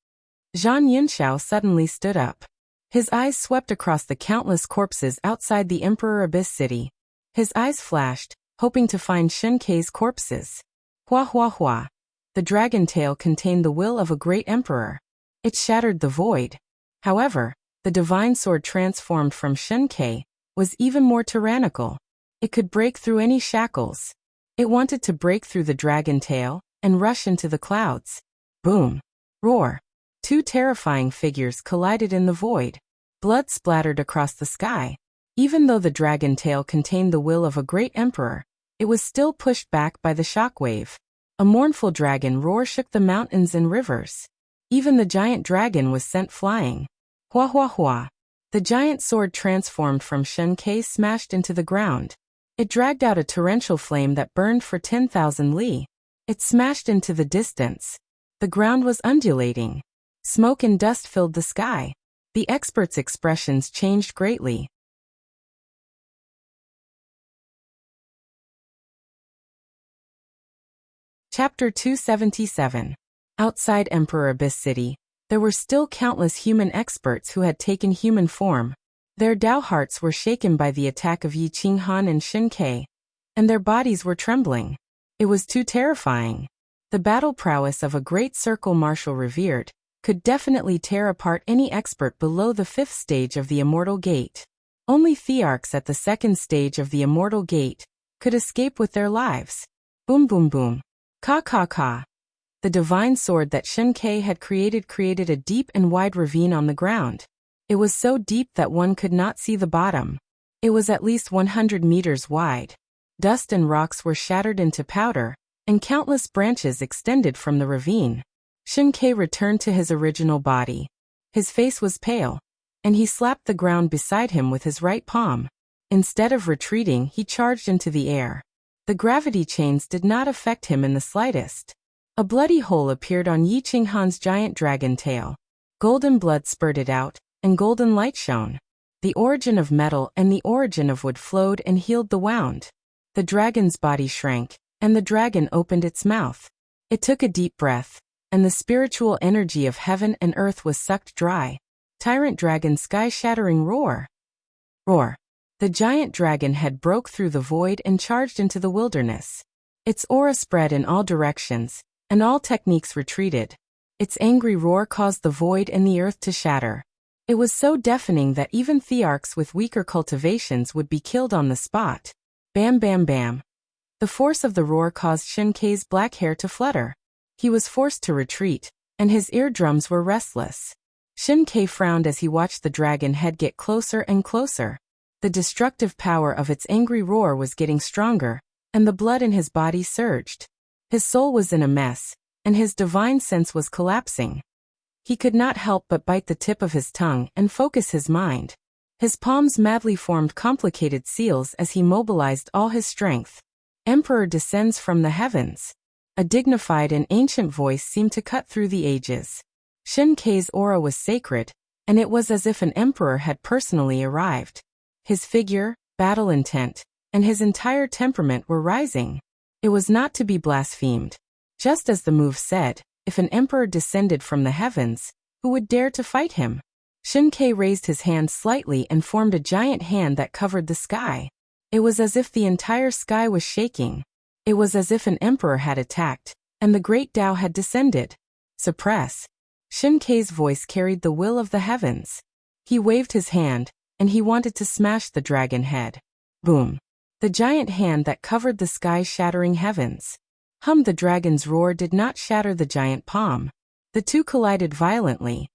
Zhang Yunxiao suddenly stood up. His eyes swept across the countless corpses outside the Emperor Abyss City. His eyes flashed, hoping to find Shen Ke's corpses. Hua hua hua. The dragon tail contained the will of a great emperor. It shattered the void. However, the divine sword transformed from Shen Ke was even more tyrannical. It could break through any shackles. It wanted to break through the dragon tail and rush into the clouds. Boom. Roar. 2 terrifying figures collided in the void. Blood splattered across the sky. Even though the dragon tail contained the will of a great emperor, it was still pushed back by the shockwave. A mournful dragon roar shook the mountains and rivers. Even the giant dragon was sent flying. Hua hua hua. The giant sword transformed from Shen Ke smashed into the ground. It dragged out a torrential flame that burned for 10,000 li. It smashed into the distance. The ground was undulating. Smoke and dust filled the sky. The experts' expressions changed greatly. Chapter 277. Outside Emperor Abyss City, there were still countless human experts who had taken human form. Their Dao hearts were shaken by the attack of Yi Qinghan and Shen Ke, and their bodies were trembling. It was too terrifying. The battle prowess of a great circle marshal revered could definitely tear apart any expert below the 5th stage of the Immortal Gate. Only Thearchs at the 2nd stage of the Immortal Gate could escape with their lives. Boom boom boom. Ka ka ka. The divine sword that Shen Ke had created a deep and wide ravine on the ground. It was so deep that one could not see the bottom. It was at least 100 meters wide. Dust and rocks were shattered into powder, and countless branches extended from the ravine. Shen Ke returned to his original body. His face was pale, and he slapped the ground beside him with his right palm. Instead of retreating, he charged into the air. The gravity chains did not affect him in the slightest. A bloody hole appeared on Yi Qinghan's giant dragon tail. Golden blood spurted out, and golden light shone. The origin of metal and the origin of wood flowed and healed the wound. The dragon's body shrank, and the dragon opened its mouth. It took a deep breath, and the spiritual energy of heaven and earth was sucked dry. Tyrant dragon sky-shattering roar. Roar. The giant dragon head broke through the void and charged into the wilderness. Its aura spread in all directions, and all techniques retreated. Its angry roar caused the void and the earth to shatter. It was so deafening that even Thearchs with weaker cultivations would be killed on the spot. Bam bam bam. The force of the roar caused Shen Ke's black hair to flutter. He was forced to retreat, and his eardrums were restless. Shen Ke frowned as he watched the dragon head get closer and closer. The destructive power of its angry roar was getting stronger, and the blood in his body surged. His soul was in a mess, and his divine sense was collapsing. He could not help but bite the tip of his tongue and focus his mind. His palms madly formed complicated seals as he mobilized all his strength. Emperor descends from the heavens. A dignified and ancient voice seemed to cut through the ages. Shen Ke's aura was sacred, and it was as if an emperor had personally arrived. His figure, battle intent, and his entire temperament were rising. It was not to be blasphemed. Just as the move said, if an emperor descended from the heavens, who would dare to fight him? Shen Ke raised his hand slightly and formed a giant hand that covered the sky. It was as if the entire sky was shaking. It was as if an emperor had attacked, and the great Tao had descended. Suppress. Shen Ke's voice carried the will of the heavens. He waved his hand, and he wanted to smash the dragon head. Boom. The giant hand that covered the sky shattering heavens. The dragon's roar did not shatter the giant palm. The two collided violently.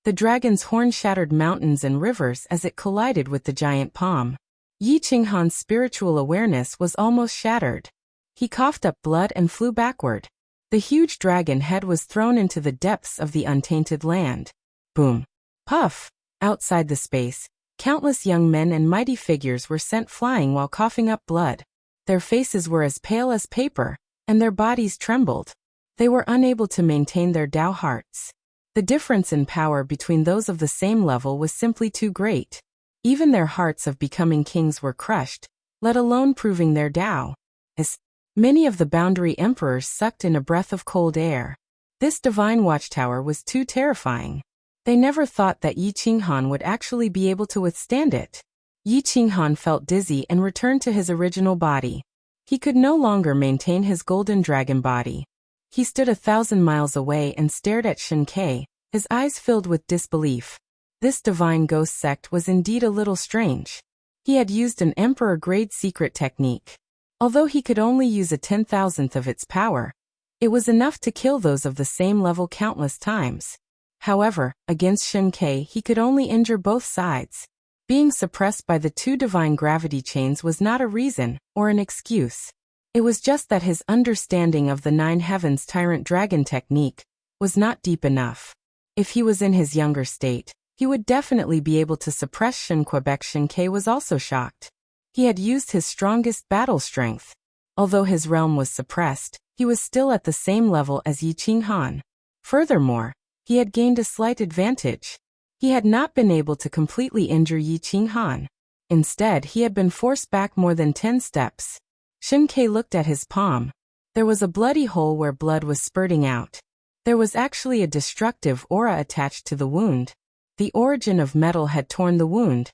The dragon's horn shattered mountains and rivers as it collided with the giant palm. Yi Qinghan's spiritual awareness was almost shattered. He coughed up blood and flew backward. The huge dragon head was thrown into the depths of the untainted land. Boom! Puff! Outside the space, countless young men and mighty figures were sent flying while coughing up blood. Their faces were as pale as paper, and their bodies trembled. They were unable to maintain their Tao hearts. The difference in power between those of the same level was simply too great. Even their hearts of becoming kings were crushed, let alone proving their Tao. As many of the boundary emperors sucked in a breath of cold air. This divine watchtower was too terrifying. They never thought that Yi Qinghan would actually be able to withstand it. Yi Qinghan felt dizzy and returned to his original body. He could no longer maintain his golden dragon body. He stood 1,000 miles away and stared at Shen Ke, his eyes filled with disbelief. This divine ghost sect was indeed a little strange. He had used an emperor-grade secret technique. Although he could only use a 10,000th of its power, it was enough to kill those of the same level countless times. However, against Shen Ke he could only injure both sides. Being suppressed by the two divine gravity chains was not a reason, or an excuse. It was just that his understanding of the Nine Heavens Tyrant Dragon technique was not deep enough. If he was in his younger state, he would definitely be able to suppress Shen Quebec. Shen Ke was also shocked. He had used his strongest battle strength. Although his realm was suppressed, he was still at the same level as Yi Qinghan. Furthermore, he had gained a slight advantage. He had not been able to completely injure Yi Qinghan. Instead, he had been forced back more than 10 steps. Shen Ke looked at his palm. There was a bloody hole where blood was spurting out. There was actually a destructive aura attached to the wound. The origin of metal had torn the wound,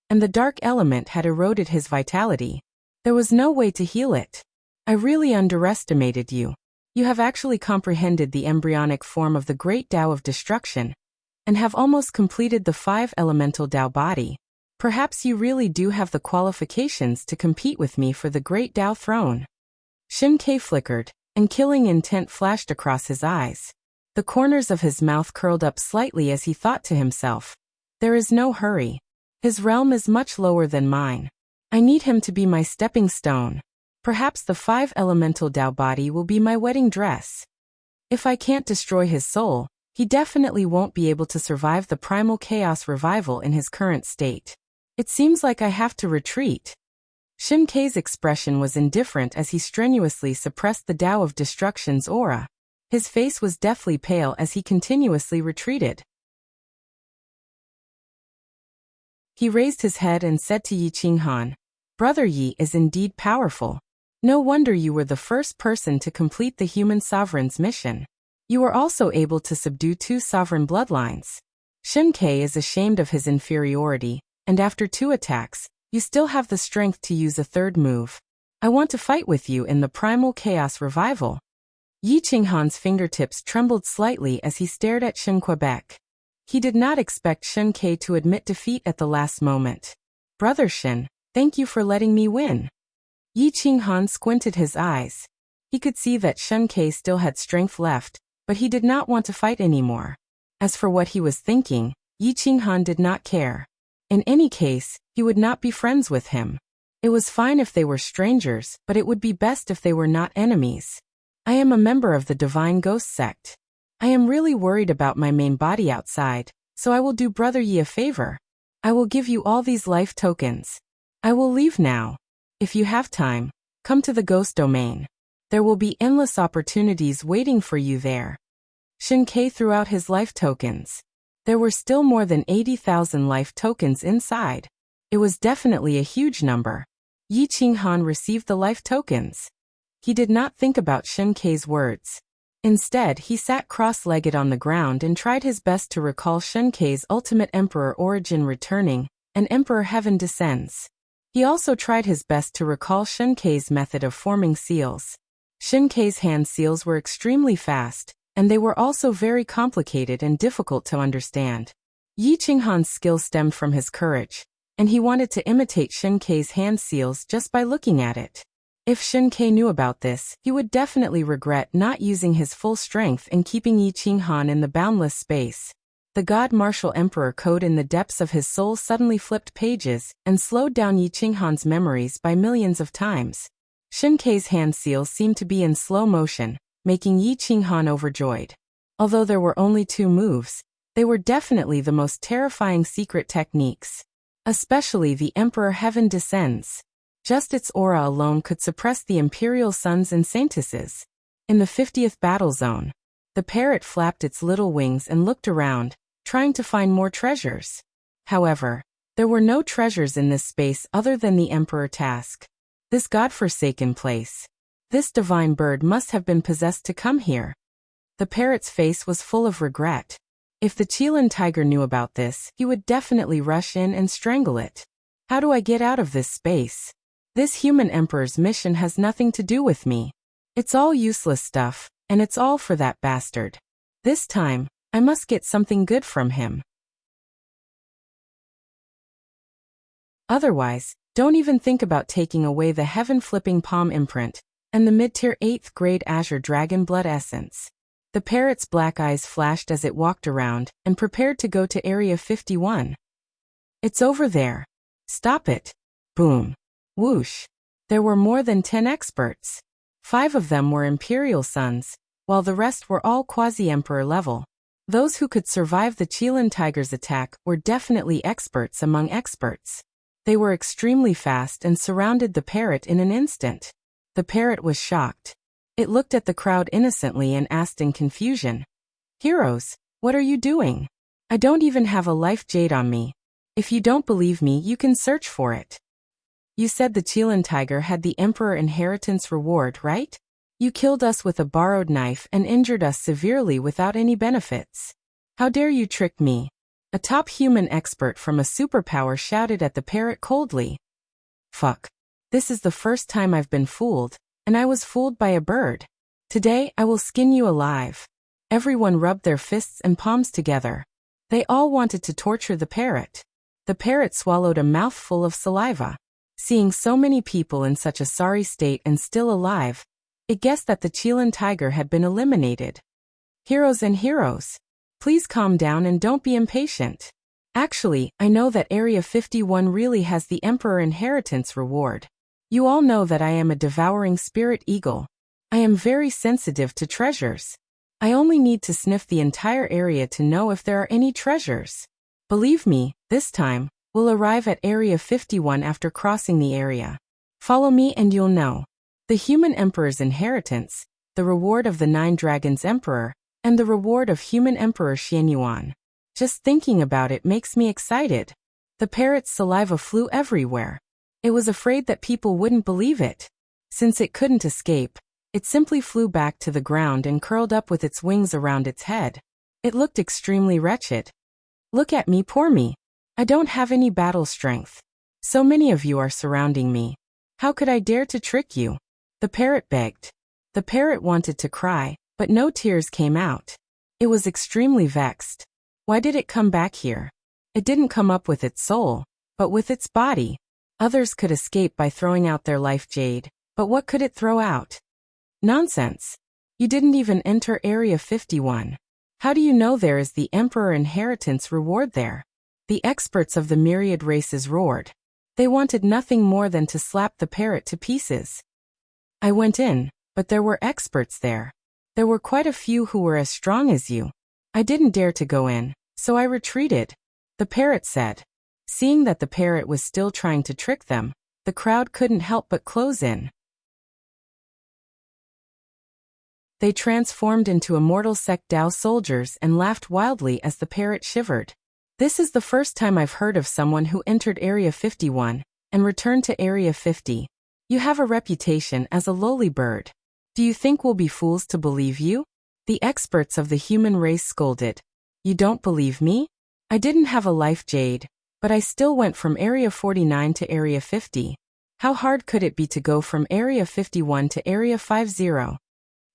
and the dark element had eroded his vitality. There was no way to heal it. I really underestimated you. You have actually comprehended the embryonic form of the great Tao of destruction, and have almost completed the 5 elemental Tao body. Perhaps you really do have the qualifications to compete with me for the great Tao throne. Shen Ke flickered, and killing intent flashed across his eyes. The corners of his mouth curled up slightly as he thought to himself, there is no hurry. His realm is much lower than mine. I need him to be my stepping stone. Perhaps the 5 elemental Tao body will be my wedding dress. If I can't destroy his soul, he definitely won't be able to survive the primal chaos revival in his current state. It seems like I have to retreat. Shen Ke's expression was indifferent as he strenuously suppressed the Tao of Destruction's aura. His face was deathly pale as he continuously retreated. He raised his head and said to Yi Qinghan, "Brother Yi is indeed powerful. No wonder you were the first person to complete the human sovereign's mission. You were also able to subdue 2 sovereign bloodlines. Shen Ke is ashamed of his inferiority, and after 2 attacks, you still have the strength to use a 3rd move. I want to fight with you in the primal chaos revival." Yi Qinghan's fingertips trembled slightly as he stared at Shen Quebec. He did not expect Shen Ke to admit defeat at the last moment. "Brother Shen, thank you for letting me win." Yi Qinghan squinted his eyes. He could see that Shen Ke still had strength left, but he did not want to fight anymore. As for what he was thinking, Yi Qinghan did not care. In any case, he would not be friends with him. It was fine if they were strangers, but it would be best if they were not enemies. I am a member of the Divine Ghost Sect. I am really worried about my main body outside, so I will do Brother Yi a favor. I will give you all these life tokens. I will leave now. If you have time, come to the Ghost Domain. There will be endless opportunities waiting for you there. Shen Ke threw out his life tokens. There were still more than 80,000 life tokens inside. It was definitely a huge number. Yi Qinghan received the life tokens. He did not think about Shen Ke's words. Instead, he sat cross-legged on the ground and tried his best to recall Shen Ke's ultimate emperor origin returning, and Emperor Heaven descends. He also tried his best to recall Shen Ke's method of forming seals. Shen Ke's hand seals were extremely fast, and they were also very complicated and difficult to understand. Yi Qinghan's skill stemmed from his courage, and he wanted to imitate Shen Ke's hand seals just by looking at it. If Shen-Kai knew about this, he would definitely regret not using his full strength and keeping Yi Qinghan in the boundless space. The God Martial Emperor code in the depths of his soul suddenly flipped pages and slowed down Yi Qinghan's memories by millions of times. Shen-Kai's hand seal seemed to be in slow motion, making Yi Qinghan overjoyed. Although there were only 2 moves, they were definitely the most terrifying secret techniques. Especially the Emperor Heaven Descends. Just its aura alone could suppress the Imperial Suns and Saintesses. In the 50th battle zone, the parrot flapped its little wings and looked around, trying to find more treasures. However, there were no treasures in this space other than the Emperor task. This godforsaken place. This divine bird must have been possessed to come here. The parrot's face was full of regret. If the Qilin tiger knew about this, he would definitely rush in and strangle it. How do I get out of this space? This human emperor's mission has nothing to do with me. It's all useless stuff, and it's all for that bastard. This time, I must get something good from him. Otherwise, don't even think about taking away the heaven-flipping palm imprint and the mid-tier 8th grade Azure Dragon Blood Essence. The parrot's black eyes flashed as it walked around and prepared to go to Area 51. It's over there. Stop it. Boom. Whoosh. There were more than 10 experts. 5 of them were Imperial Sons, while the rest were all quasi-emperor level. Those who could survive the Qilin tiger's attack were definitely experts among experts. They were extremely fast and surrounded the parrot in an instant. The parrot was shocked. It looked at the crowd innocently and asked in confusion, "Heroes, what are you doing? I don't even have a life jade on me. If you don't believe me, you can search for it. You said the Qilin tiger had the Emperor Inheritance reward, right? You killed us with a borrowed knife and injured us severely without any benefits. How dare you trick me?" A top human expert from a superpower shouted at the parrot coldly. "Fuck. This is the first time I've been fooled, and I was fooled by a bird. Today I will skin you alive." Everyone rubbed their fists and palms together. They all wanted to torture the parrot. The parrot swallowed a mouthful of saliva. Seeing so many people in such a sorry state and still alive, it guessed that the Qilin tiger had been eliminated. "Heroes and heroes, please calm down and don't be impatient. Actually, I know that Area 51 really has the Emperor Inheritance reward. You all know that I am a devouring spirit eagle. I am very sensitive to treasures. I only need to sniff the entire area to know if there are any treasures. Believe me, this time, we'll arrive at Area 51 after crossing the area. Follow me and you'll know. The human emperor's inheritance, the reward of the 9 dragons emperor, and the reward of human emperor Xianyuan. Just thinking about it makes me excited." The parrot's saliva flew everywhere. It was afraid that people wouldn't believe it. Since it couldn't escape, it simply flew back to the ground and curled up with its wings around its head. It looked extremely wretched. "Look at me, poor me. I don't have any battle strength. So many of you are surrounding me. How could I dare to trick you?" The parrot begged. The parrot wanted to cry, but no tears came out. It was extremely vexed. Why did it come back here? It didn't come up with its soul, but with its body. Others could escape by throwing out their life jade, but what could it throw out? Nonsense. You didn't even enter Area 51. How do you know there is the Emperor Inheritance reward there? The experts of the myriad races roared. They wanted nothing more than to slap the parrot to pieces. I went in, but there were experts there. There were quite a few who were as strong as you. I didn't dare to go in, so I retreated, the parrot said. Seeing that the parrot was still trying to trick them, the crowd couldn't help but close in. They transformed into immortal Sect Dao soldiers and laughed wildly as the parrot shivered. This is the first time I've heard of someone who entered Area 51 and returned to Area 50. You have a reputation as a lowly bird. Do you think we'll be fools to believe you? The experts of the human race scolded. You don't believe me? I didn't have a life jade, but I still went from Area 49 to Area 50. How hard could it be to go from Area 51 to Area 50?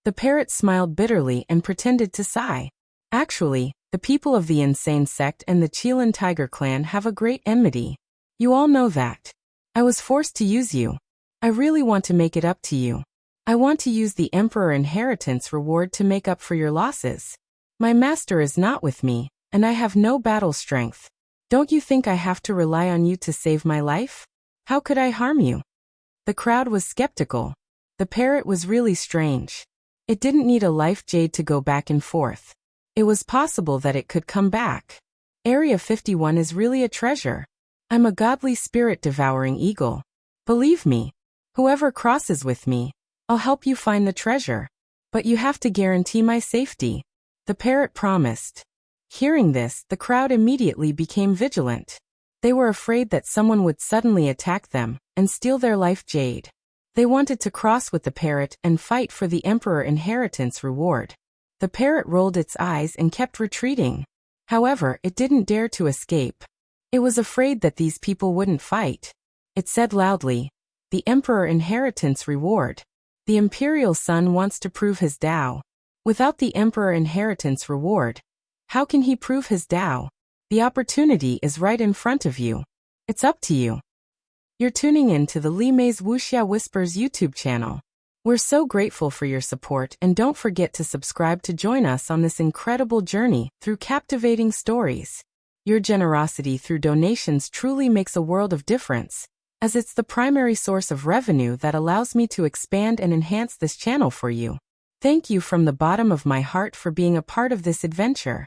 The parrot smiled bitterly and pretended to sigh. Actually, the people of the insane sect and the Qilin tiger clan have a great enmity. You all know that. I was forced to use you. I really want to make it up to you. I want to use the Emperor inheritance reward to make up for your losses. My master is not with me, and I have no battle strength. Don't you think I have to rely on you to save my life? How could I harm you?" The crowd was skeptical. The parrot was really strange. It didn't need a life jade to go back and forth. It was possible that it could come back. Area 51 is really a treasure. I'm a godly spirit-devouring eagle. Believe me, whoever crosses with me, I'll help you find the treasure. But you have to guarantee my safety. The parrot promised. Hearing this, the crowd immediately became vigilant. They were afraid that someone would suddenly attack them and steal their life jade. They wanted to cross with the parrot and fight for the Emperor inheritance reward. The parrot rolled its eyes and kept retreating. However, it didn't dare to escape. It was afraid that these people wouldn't fight. It said loudly, "The Emperor inheritance reward. The Imperial Son wants to prove his Tao. Without the Emperor inheritance reward, how can he prove his Tao? The opportunity is right in front of you. It's up to you." You're tuning in to the Li Mei's Wuxia Whispers YouTube channel. We're so grateful for your support, and don't forget to subscribe to join us on this incredible journey through captivating stories. Your generosity through donations truly makes a world of difference, as it's the primary source of revenue that allows me to expand and enhance this channel for you. Thank you from the bottom of my heart for being a part of this adventure.